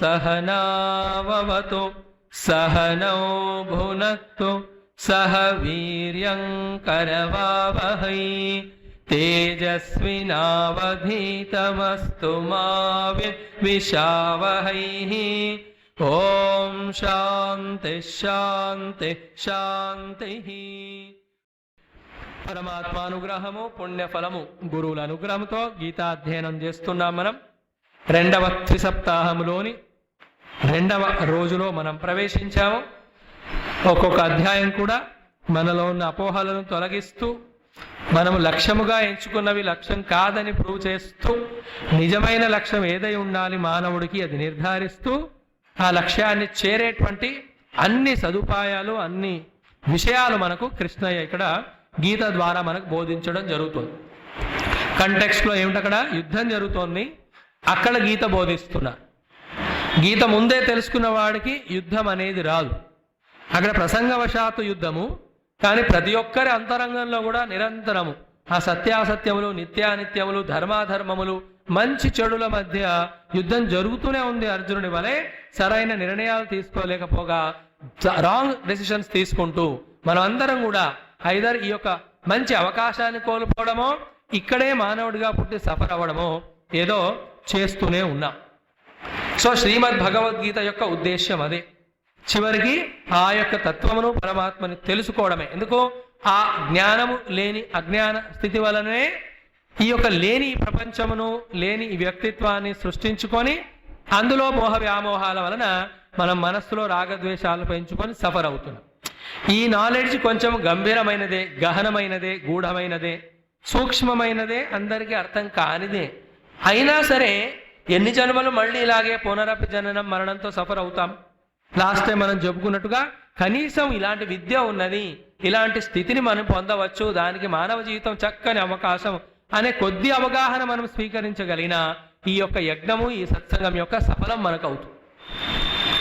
सहनाववतु सहनौ भुनक्तु सह वीर्यं करवावहै तेजस्विनावधीतमस्तु मा विद्विषावहै। ओम शांति शांति शांति। పరమాత్మానుగ్రహము పుణ్యఫలము గురువుల అనుగ్రహంతో గీతాధ్యయనం చేస్తున్నాం. మనం రెండవ త్రిసప్తాహములోని రెండవ రోజులో మనం ప్రవేశించాము. ఒక్కొక్క అధ్యాయం కూడా మనలో ఉన్న అపోహలను తొలగిస్తూ, మనము లక్ష్యముగా ఎంచుకున్నవి లక్ష్యం కాదని ప్రూవ్ చేస్తూ, నిజమైన లక్ష్యం ఏదై ఉండాలి మానవుడికి అది నిర్ధారిస్తూ, ఆ లక్ష్యాన్ని చేరేటువంటి అన్ని సదుపాయాలు అన్ని విషయాలు మనకు కృష్ణయ్య ఇక్కడ గీత ద్వారా మనకు బోధించడం జరుగుతుంది. కంటెక్స్ట్లో ఏమిటక్కడ యుద్ధం జరుగుతోంది, అక్కడ గీత బోధిస్తున్నారు. గీత ముందే తెలుసుకున్న వాడికి యుద్ధం అనేది రాదు. అక్కడ ప్రసంగవశాత్తు యుద్ధము, కానీ ప్రతి ఒక్కరి అంతరంగంలో కూడా నిరంతరము ఆ సత్యాసత్యములు నిత్యానిత్యములు ధర్మాధర్మములు మంచి చెడుల మధ్య యుద్ధం జరుగుతూనే ఉంది. అర్జునుడి వలె సరైన నిర్ణయాలు తీసుకోలేకపోగా రాంగ్ డెసిషన్స్ తీసుకుంటూ మనం అందరం కూడా ఐదర్ ఈ యొక్క మంచి అవకాశాన్ని కోల్పోవడమో, ఇక్కడే మానవుడిగా పుట్టి సఫర్ అవ్వడమో ఏదో చేస్తూనే ఉన్నాం. సో శ్రీమద్ భగవద్గీత యొక్క ఉద్దేశ్యం అదే. చివరికి ఆ యొక్క తత్వమును పరమాత్మని తెలుసుకోవడమే. ఎందుకు? ఆ జ్ఞానము లేని అజ్ఞాన స్థితి వలనే ఈ యొక్క లేని ప్రపంచమును లేని ఈ వ్యక్తిత్వాన్ని సృష్టించుకొని అందులో మోహ వ్యామోహాల వలన మనం మనస్సులో రాగద్వేషాలు పెంచుకొని సఫర్ అవుతున్నాం. ఈ నాలెడ్జ్ కొంచెం గంభీరమైనదే, గహనమైనదే, గూఢమైనదే, సూక్ష్మమైనదే, అందరికీ అర్థం కానిదే. అయినా సరే ఎన్ని జన్మలు మళ్ళీ ఇలాగే పునరపి జననం మరణంతో సఫర్ అవుతాం. లాస్ట్ టైం మనం చెప్పుకున్నట్టుగా కనీసం ఇలాంటి విద్య ఉన్నది, ఇలాంటి స్థితిని మనం పొందవచ్చు, దానికి మానవ జీవితం చక్కని అవకాశం అనే కొద్ది అవగాహన మనం స్వీకరించగలిగిన ఈ యొక్క యజ్ఞము, ఈ సత్సంగం యొక్క సఫలం మనకు అవుతుంది.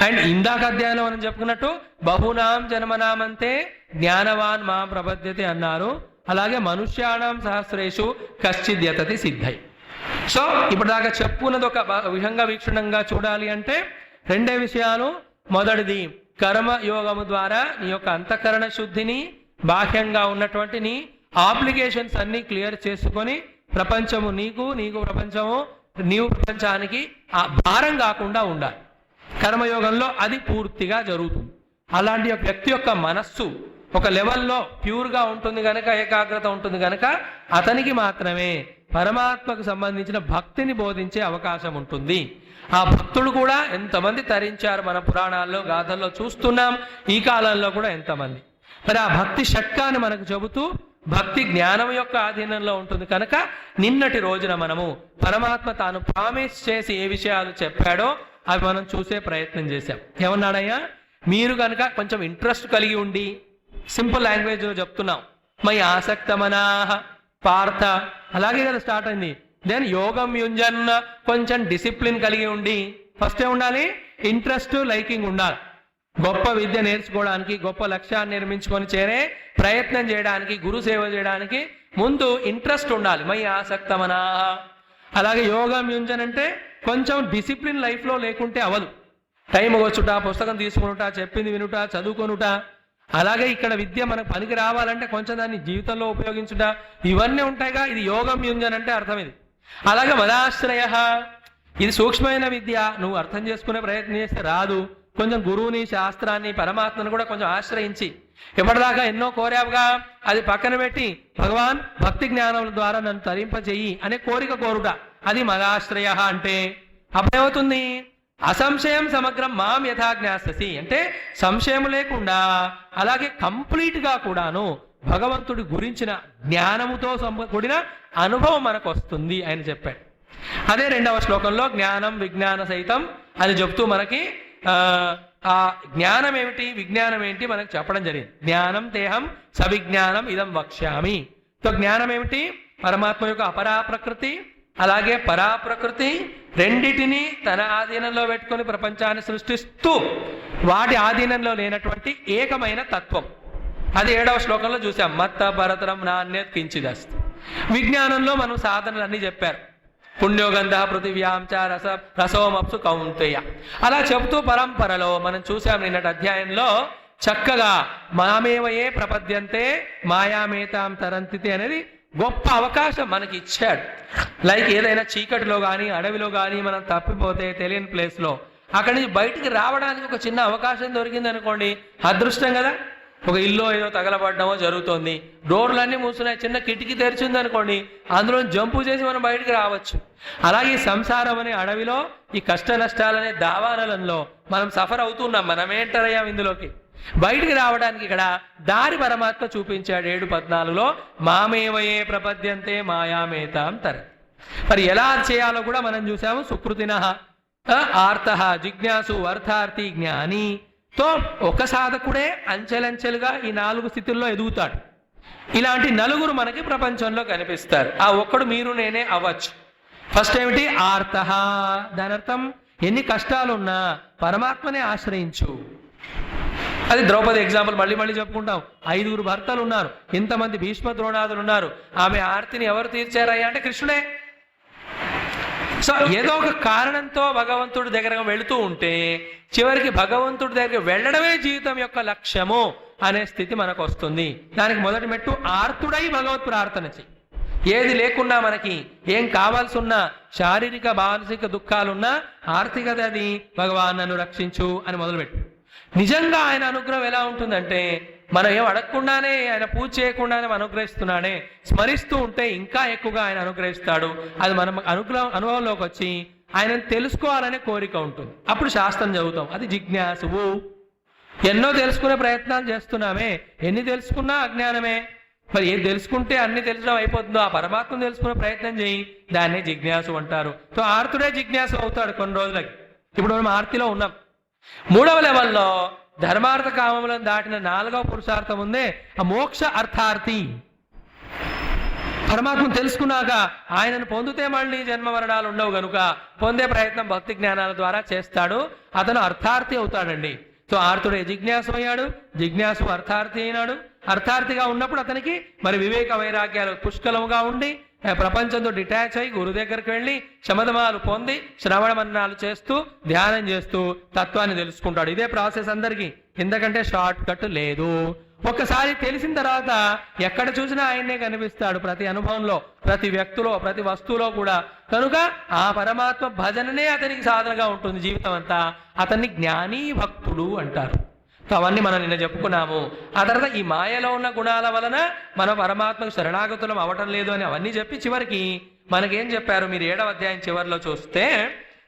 అండ్ ఇందాక అధ్యాయంలో మనం చెప్పుకున్నట్టు బహునాం జన్మనామంతే జ్ఞానవాన్ మా ప్రపద్యతే అన్నారు. అలాగే మనుష్యాణం సహస్రేషు కశ్చిద్యతతి సిద్ధై. సో ఇప్పటిదాకా చెప్పుకున్నది ఒక విహంగ వీక్షణంగా చూడాలి అంటే రెండే విషయాలు. మొదటిది కర్మ యోగము ద్వారా నీ యొక్క అంతఃకరణ శుద్ధిని, బాహ్యంగా ఉన్నటువంటి నీ ఆప్లికేషన్స్ అన్ని క్లియర్ చేసుకొని ప్రపంచము నీకు, నీకు ప్రపంచము, నీవు ప్రపంచానికి ఆ భారం కాకుండా ఉండాలి. కర్మయోగంలో అది పూర్తిగా జరుగుతుంది. అలాంటి వ్యక్తి యొక్క మనస్సు ఒక లెవెల్లో ప్యూర్గా ఉంటుంది కనుక, ఏకాగ్రత ఉంటుంది కనుక అతనికి మాత్రమే పరమాత్మకు సంబంధించిన భక్తిని బోధించే అవకాశం ఉంటుంది. ఆ భక్తుడు కూడా ఎంతమంది తరించారు మన పురాణాల్లో గాథల్లో చూస్తున్నాం. ఈ కాలంలో కూడా ఎంతమంది. మరి ఆ భక్తి షట్కాన్ని మనకు చెబుతూ భక్తి జ్ఞానం యొక్క ఆధీనంలో ఉంటుంది కనుక నిన్నటి రోజున మనము పరమాత్మ తాను ప్రామిస్ చేసి ఏ విషయాలు చెప్పాడో అవి మనం చూసే ప్రయత్నం చేశాం. ఏమన్నాడయ్యా? మీరు కనుక కొంచెం ఇంట్రెస్ట్ కలిగి ఉండి, సింపుల్ లాంగ్వేజ్లో చెప్తున్నాం, మై ఆసక్తమనాహ పార్థ, అలాగే కదా స్టార్ట్ అయింది. దెన్ యోగం యుంజన్న, కొంచెం డిసిప్లిన్ కలిగి ఉండి. ఫస్ట్ ఏ ఉండాలి? ఇంట్రెస్ట్, లైకింగ్ ఉండాలి. గొప్ప విద్య నేర్చుకోవడానికి, గొప్ప లక్ష్యాన్ని నిర్మించుకొని చేరే ప్రయత్నం చేయడానికి, గురు సేవ చేయడానికి ముందు ఇంట్రెస్ట్ ఉండాలి. మై ఆసక్తమనాహ. అలాగే యోగం యుంజన్ అంటే కొంచెం డిసిప్లిన్ లైఫ్లో లేకుంటే అవదు. టైం వచ్చుట, పుస్తకం తీసుకునుట, చెప్పింది వినుట, చదువుకొనుట. అలాగే ఇక్కడ విద్య మనకు పనికి రావాలంటే కొంచెం దాన్ని జీవితంలో ఉపయోగించుట, ఇవన్నీ ఉంటాయిగా. ఇది యోగం యుంజన్ అంటే అర్థం ఇది. అలాగే మదాశ్రయ, ఇది సూక్ష్మమైన విద్య. నువ్వు అర్థం చేసుకునే ప్రయత్నం చేస్తే రాదు. కొంచెం గురువుని, శాస్త్రాన్ని, పరమాత్మను కూడా కొంచెం ఆశ్రయించి, ఎప్పటిదాకా ఎన్నో కోరావుగా అది పక్కన పెట్టి భగవాన్ భక్తి జ్ఞానం ద్వారా నన్ను తరింప చెయ్యి అనే కోరిక కోరుట, అది మదాశ్రయ అంటే. అప్పుడేమవుతుంది? అసంశయం సమగ్రం మాం యథా జ్ఞాస్యసి అంటే సంశయం లేకుండా అలాగే కంప్లీట్గా కూడాను భగవంతుడి గురించిన జ్ఞానముతో కూడిన అనుభవం మనకు వస్తుంది ఆయన చెప్పాడు. అదే రెండవ శ్లోకంలో జ్ఞానం విజ్ఞాన సహితం అని చెప్తూ మనకి ఆ జ్ఞానం ఏమిటి, విజ్ఞానం ఏంటి మనకు చెప్పడం జరిగింది. జ్ఞానం తేహం సవిజ్ఞానం ఇదం వక్ష్యామి. సో జ్ఞానం ఏమిటి? పరమాత్మ యొక్క అపరా ప్రకృతి, అలాగే పరాప్రకృతి రెండిటిని తన ఆధీనంలో పెట్టుకొని ప్రపంచాన్ని సృష్టిస్తూ వాటి ఆధీనంలో లేనటువంటి ఏకమైన తత్వం. అది 7వ శ్లోకంలో చూసాం. మత్త పరతరం నాణ్యత్ కించిదస్తి. విజ్ఞానంలో మనం సాధనలన్నీ చెప్పారు. పుణ్యోగంధ పృథివ్యాంచ రసోమప్సు కౌంతేయ. అలా చెబుతూ పరంపరలో మనం చూసాం నిన్నటి అధ్యాయంలో చక్కగా మామేవయే ప్రపద్యంతే మాయామేతాం తరంతితే అనేది గొప్ప అవకాశం మనకి ఇచ్చాడు. లైక్ ఏదైనా చీకటిలో కానీ అడవిలో కానీ మనం తప్పిపోతే తెలియని ప్లేస్లో అక్కడి నుంచి బయటికి రావడానికి ఒక చిన్న అవకాశం దొరికింది అనుకోండి, అదృష్టం కదా. ఒక ఇల్లు ఏదో తగలబడ్డమో జరుగుతోంది, డోర్లన్నీ మూసున్నాయి, చిన్న కిటికీ తెరిచింది అనుకోండి, అందులో జంపు చేసి మనం బయటికి రావచ్చు. అలాగే సంసారం అనే అడవిలో ఈ కష్ట నష్టాలనే దావానలంలో మనం సఫర్ అవుతున్నాం. మనం ఎంటర్ అయ్యాం ఇందులోకి. బయటికి రావడానికి ఇక్కడ దారి పరమాత్మ చూపించాడు 7:14లో. మామేవయే ప్రపద్యంతే మాయామేతాం తర. మరి ఎలా చేయాలో కూడా మనం చూసాము. సుకృతినః ఆర్తః జిజ్ఞాసు అర్థార్థి జ్ఞాని. తో ఒక సాధకుడే అంచెలంచెలుగా ఈ 4 స్థితుల్లో ఎదుగుతాడు. ఇలాంటి నలుగురు మనకి ప్రపంచంలో కనిపిస్తారు. ఆ ఒక్కడు మీరు నేనే అవ్వచ్చు. ఫస్ట్ ఏమిటి? ఆర్తః. దాని అర్థం ఎన్ని కష్టాలున్నా పరమాత్మనే ఆశ్రయించు. అది ద్రౌపది ఎగ్జాంపుల్ మళ్ళీ మళ్ళీ చెప్పుకుంటాం. 5 భర్తలు ఉన్నారు, ఇంతమంది భీష్మ ద్రోణాదులు ఉన్నారు. ఆమె ఆర్తిని ఎవరు తీర్చారయ్యా అంటే కృష్ణుడే. సో ఏదో ఒక కారణంతో భగవంతుడి దగ్గరకు వెళుతూ ఉంటే చివరికి భగవంతుడి దగ్గరికి వెళ్ళడమే జీవితం యొక్క లక్ష్యము అనే స్థితి మనకు వస్తుంది. దానికి మొదటి మెట్టు ఆర్తుడై భగవత్ ప్రార్థన చెయ్యి. ఏది లేకున్నా మనకి ఏం కావాల్సి ఉన్నా, శారీరక మానసిక దుఃఖాలున్నా ఆర్థికత అది భగవాన్ నన్ను రక్షించు అని మొదలుపెట్టు. నిజంగా ఆయన అనుగ్రహం ఎలా ఉంటుందంటే మనం ఏం అడగకుండానే ఆయన పూజ చేయకుండానే అనుగ్రహిస్తున్నాడే, స్మరిస్తూ ఉంటే ఇంకా ఎక్కువగా ఆయన అనుగ్రహిస్తాడు. అది మనం అనుభవంలోకి వచ్చి ఆయనను తెలుసుకోవాలనే కోరిక ఉంటుంది. అప్పుడు శాస్త్రం చదువుతాం. అది జిజ్ఞాసువు. ఎన్నో తెలుసుకునే ప్రయత్నాలు చేస్తున్నామే, ఎన్ని తెలుసుకున్నా అజ్ఞానమే. మరి ఏది తెలుసుకుంటే అన్ని తెలుసడం అయిపోతుందో ఆ పరమాత్మను తెలుసుకునే ప్రయత్నం చేయి, దాన్నే జిజ్ఞాసు అంటారు. సో ఆర్తుడే జిజ్ఞాసు అవుతాడు కొన్ని రోజులకి. ఇప్పుడు మనం ఆర్తిలో ఉన్నాం. 3వ లెవెల్లో ధర్మార్థ కామములను దాటిన 4వ పురుషార్థం ఉందే ఆ మోక్ష అర్థార్థి. పరమాత్మను తెలుసుకున్నాక ఆయనను పొందితే మళ్ళీ జన్మ మరణాలు ఉండవు కనుక పొందే ప్రయత్నం భక్తి జ్ఞానాల ద్వారా చేస్తాడు. అతను అర్థార్థి అవుతాడండి. సో ఆర్తుడే జిజ్ఞాసు అయ్యాడు, జిజ్ఞాసు అర్థార్థి అయినాడు. అర్థార్థిగా ఉన్నప్పుడు అతనికి మరి వివేక వైరాగ్యాలు పుష్కలముగా ఉండి ప్రపంచంతో డిటాచ్ అయ్యి గురు దగ్గరికి వెళ్ళి శమధమాలు పొంది శ్రవణ మన్నాలు చేస్తూ ధ్యానం చేస్తూ తత్వాన్ని తెలుసుకుంటాడు. ఇదే ప్రాసెస్ అందరికీ, ఎందుకంటే షార్ట్ కట్ లేదు. ఒక్కసారి తెలిసిన తర్వాత ఎక్కడ చూసినా ఆయన్నే కనిపిస్తాడు. ప్రతి అనుభవంలో, ప్రతి వ్యక్తిలో, ప్రతి వస్తువులో కూడా. కనుక ఆ పరమాత్మ భజననే అతనికి సాధనగా ఉంటుంది జీవితం అంతా. అతన్ని జ్ఞానీ భక్తుడు అంటారు. సో అవన్నీ మనం నిన్న చెప్పుకున్నాము. ఆ తర్వాత ఈ మాయలో ఉన్న గుణాల వలన మనం పరమాత్మకు శరణాగతులం అవటం లేదు అని అవన్నీ చెప్పి చివరికి మనకేం చెప్పారు? మీరు 7వ అధ్యాయం చివరిలో చూస్తే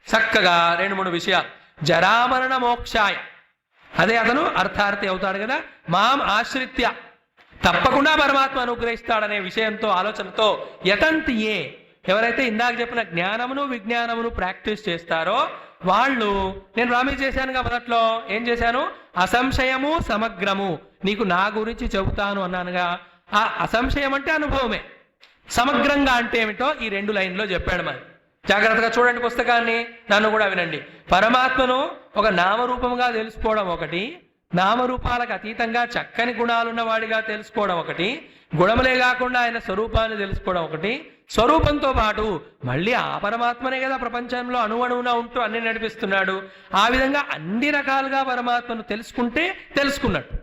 చక్కగా 2-3 విషయాలు. జరామరణ మోక్షాయ, అదే అతను అర్థార్థి అవుతాడు కదా. మాం ఆశ్రిత్య, తప్పకుండా పరమాత్మ అనుగ్రహిస్తాడనే విషయంతో ఆలోచనతో యతంతి ఏ, ఎవరైతే ఇందాక చెప్పిన జ్ఞానమును విజ్ఞానమును ప్రాక్టీస్ చేస్తారో వాళ్ళు, నేను ప్రామిస్ చేశానుగా మొదట్లో, ఏం చేశాను? అసంశయము సమగ్రము, నీకు నా గురించి చెబుతాను అన్నానుగా. ఆ అసంశయం అంటే అనుభవమే, సమగ్రంగా అంటే ఏమిటో ఈ 2 లైన్లో చెప్పాడు. మరి జాగ్రత్తగా చూడండి పుస్తకాన్ని, నన్ను కూడా వినండి. పరమాత్మను ఒక నామరూపంగా తెలుసుకోవడం ఒకటి, నామరూపాలకు అతీతంగా చక్కని గుణాలున్న వాడిగా తెలుసుకోవడం ఒకటి, గుణములే కాకుండా ఆయన స్వరూపాన్ని తెలుసుకోవడం ఒకటి, స్వరూపంతో పాటు మళ్ళీ ఆ పరమాత్మనే కదా ప్రపంచంలో అణువణువున ఉంటూ అన్ని నడిపిస్తున్నాడు. ఆ విధంగా అన్ని రకాలుగా పరమాత్మను తెలుసుకుంటే తెలుసుకున్నట్టు.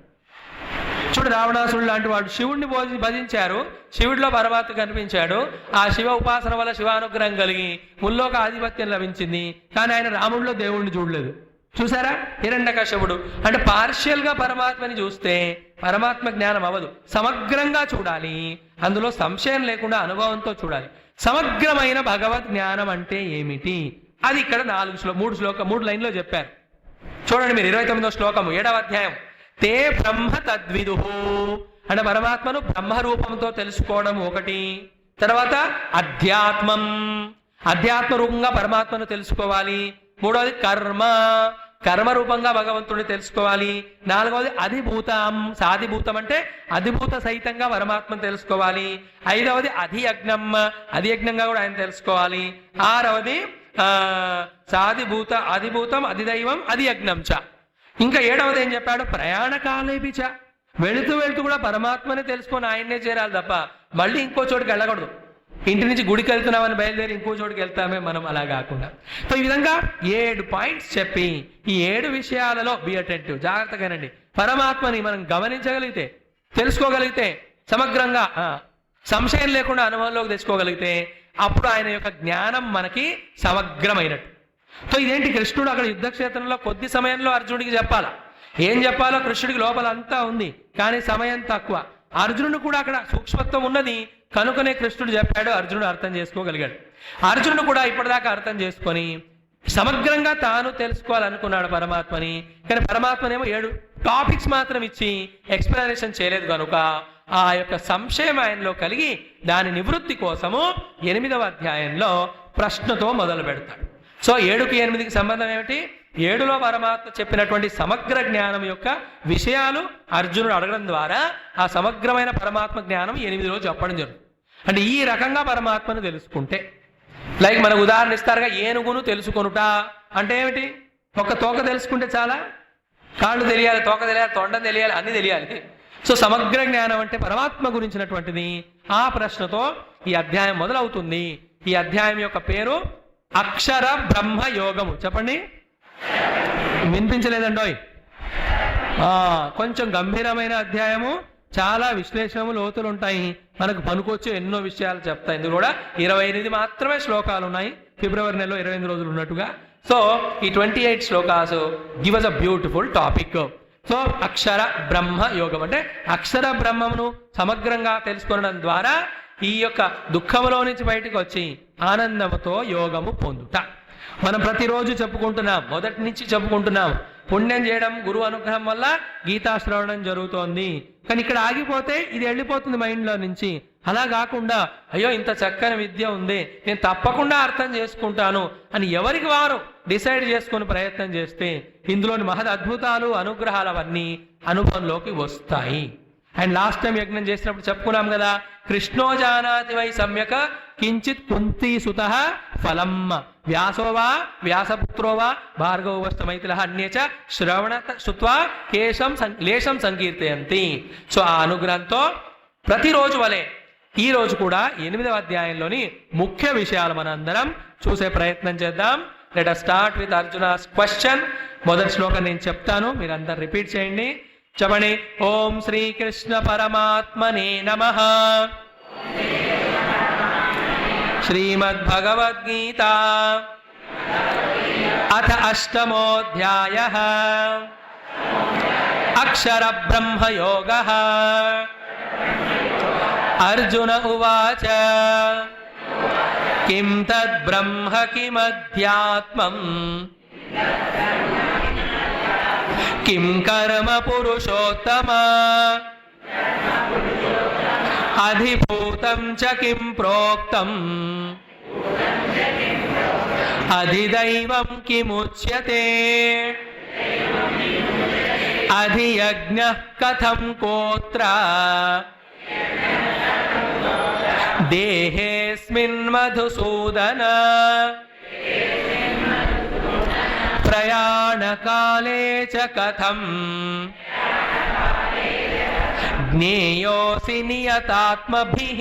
చూడు, రావణాసుడు లాంటి వాడు శివుడిని భజించారు, శివుడిలో పరమాత్మ కనిపించాడు. ఆ శివ ఉపాసన వల్ల శివానుగ్రహం కలిగి ముల్లోక ఆధిపత్యం లభించింది. కానీ ఆయన రాముడిలో దేవుణ్ణి చూడలేదు. చూసారా? హిరణ్యకశపుడు అంటే పార్షియల్ గా పరమాత్మని చూస్తే పరమాత్మ జ్ఞానం అవ్వదు. సమగ్రంగా చూడాలి, అందులో సంశయం లేకుండా అనుభవంతో చూడాలి. సమగ్రమైన భగవద్ జ్ఞానం అంటే ఏమిటి? అది ఇక్కడ 3 లైన్లో చెప్పారు. చూడండి మీరు 29వ శ్లోకము 7వ అధ్యాయం. తే బ్రహ్మ తద్విదుహు అంటే పరమాత్మను బ్రహ్మరూపంతో తెలుసుకోవడం ఒకటి. తర్వాత అధ్యాత్మం, అధ్యాత్మ రూపంగా పరమాత్మను తెలుసుకోవాలి. 3వది కర్మ, కర్మరూపంగా భగవంతుడిని తెలుసుకోవాలి. నాలుగవది అధిభూతం, సాధిభూతం అంటే అధిభూత సహితంగా పరమాత్మను తెలుసుకోవాలి. ఐదవది అధియజ్ఞం, అధియజ్ఞంగా కూడా ఆయన తెలుసుకోవాలి. ఆరవది సాధిభూత, అధిభూతం, అధిదైవం, అధియజ్ఞం చ. ఇంకా ఏడవది ఏం చెప్పాడు, ప్రయాణకాలేపి చ, వెళుతూ వెళుతూ కూడా పరమాత్మని తెలుసుకొని ఆయన్నే చేరాలి తప్ప మళ్ళీ ఇంకో చోటుకి వెళ్ళకూడదు. ఇంటి నుంచి గుడికి వెళ్తున్నామని బయలుదేరి ఇంకో చోటుకి వెళ్తామే మనం, అలా కాకుండా. సో ఈ విధంగా 7 పాయింట్స్ చెప్పి ఈ 7 విషయాలలో బి అటెంటివ్, జాగ్రత్తగానండి. పరమాత్మని మనం గమనించగలిగితే, తెలుసుకోగలిగితే, సమగ్రంగా సంశయం లేకుండా అనుభవంలోకి తెచ్చుకోగలిగితే అప్పుడు ఆయన యొక్క జ్ఞానం మనకి సమగ్రమైనట్టు. సో ఇదేంటి, కృష్ణుడు అక్కడ యుద్ధక్షేత్రంలో కొద్ది సమయంలో అర్జునుడికి చెప్పాలా, ఏం చెప్పాలో కృష్ణుడికి లోపల అంతా ఉంది, కానీ సమయం తక్కువ. అర్జునుడు కూడా అక్కడ సూక్ష్మత్వం ఉన్నది కనుకనే కృష్ణుడు చెప్పాడు, అర్జునుడు అర్థం చేసుకోగలిగాడు. అర్జునుడు కూడా ఇప్పటిదాకా అర్థం చేసుకొని సమగ్రంగా తాను తెలుసుకోవాలనుకున్నాడు పరమాత్మని, కానీ పరమాత్మనేమో 7 టాపిక్స్ మాత్రం ఇచ్చి ఎక్స్ప్లెనేషన్ చేయలేదు కనుక ఆ యొక్క సంశయం ఆయనలో కలిగి దాని నివృత్తి కోసము 8వ అధ్యాయంలో ప్రశ్నతో మొదలు పెడతాడు. సో 7కి 8కి సంబంధం ఏమిటి, 7లో పరమాత్మ చెప్పినటువంటి సమగ్ర జ్ఞానం యొక్క విషయాలు అర్జునుడు అడగడం ద్వారా ఆ సమగ్రమైన పరమాత్మ జ్ఞానం 8లో చెప్పడం జరుగుతుంది. అంటే ఈ రకంగా పరమాత్మను తెలుసుకుంటే, లైక్ మనకు ఉదాహరణ ఇస్తారుగా, ఏనుగును తెలుసుకొనుట అంటే ఏమిటి, ఒక తోక తెలుసుకుంటే చాలా, కాళ్ళు తెలియాలి, తోక తెలియాలి, తొండం తెలియాలి, అన్ని తెలియాలి. సో సమగ్ర జ్ఞానం అంటే పరమాత్మ గురించినటువంటిది. ఆ ప్రశ్నతో ఈ అధ్యాయం మొదలవుతుంది. ఈ అధ్యాయం యొక్క పేరు అక్షర బ్రహ్మ యోగము. చెప్పండి, వినిపించలేదండోయ్. కొంచెం గంభీరమైన అధ్యాయము, చాలా విశ్లేషణలు లోతులు ఉంటాయి, మనకు పనికొచ్చే ఎన్నో విషయాలు చెప్తాయి. ఇందులో కూడా 28 మాత్రమే శ్లోకాలు ఉన్నాయి, ఫిబ్రవరి నెలలో 28 రోజులు ఉన్నట్టుగా. సో ఈ 28 shlokas give us a beautiful topic. So అక్షర బ్రహ్మ యోగం అంటే అక్షర బ్రహ్మమును సమగ్రంగా తెలుసుకోవడం ద్వారా ఈ యొక్క దుఃఖములో నుంచి బయటకు వచ్చి ఆనందముతో యోగము పొందుట. మనం ప్రతిరోజు చెప్పుకుంటున్నాం, మొదటి నుంచి చెప్పుకుంటున్నాం, పుణ్యం చేయడం గురువు అనుగ్రహం వల్ల గీతా శ్రవణం జరుగుతోంది. కానీ ఇక్కడ ఆగిపోతే ఇది వెళ్ళిపోతుంది మైండ్లో నుంచి. అలా కాకుండా అయ్యో ఇంత చక్కని విద్య ఉంది, నేను తప్పకుండా అర్థం చేసుకుంటాను అని ఎవరికి వారు డిసైడ్ చేసుకుని ప్రయత్నం చేస్తే ఇందులోని మహద్ అద్భుతాలు, అనుగ్రహాలు అవన్నీ అనుభవంలోకి వస్తాయి. అండ్ లాస్ట్ టైం యజ్ఞం చేసినప్పుడు చెప్పుకున్నాం కదా, కృష్ణో జానాతి వై సమ్యక కించిత్ కుంతీ సుత ఫలం వ్యాసో వా వ్యాసపుత్రో వా భార్గవస్తమైతుల అన్యచ శ్రవణ శృత్వా కేశం లేశం సంకీర్తయంతి. సో ఆ అనుగ్రహంతో ప్రతిరోజు వలె ఈ రోజు కూడా 8వ అధ్యాయంలోని ముఖ్య విషయాలు మనందరం చూసే ప్రయత్నం చేద్దాం. Let us start with Arjuna's question. మొదటి శ్లోకం నేను చెప్తాను, మీరందరూ రిపీట్ చేయండి. చెప్పండి, ఓం శ్రీకృష్ణ పరమాత్మనే నమః. శ్రీమద్భగవద్గీత అథ అష్టమోऽధ్యాయః అక్షర బ్రహ్మ యోగః. అర్జున ఉవాచ కిం తద్ బ్రహ్మ కిమధ్యాత్మం కిం కర్మ పురుషోత్తమ అధిభూతం చ కిం ప్రోక్తం అధిదైవం కిముచ్యతే అధియజ్ఞః కథం కోత్ర దేహేస్మిన్ మధుసూదన ప్రయాణకాలే చ కథం జ్ఞేయోసి నియతాత్మభిః.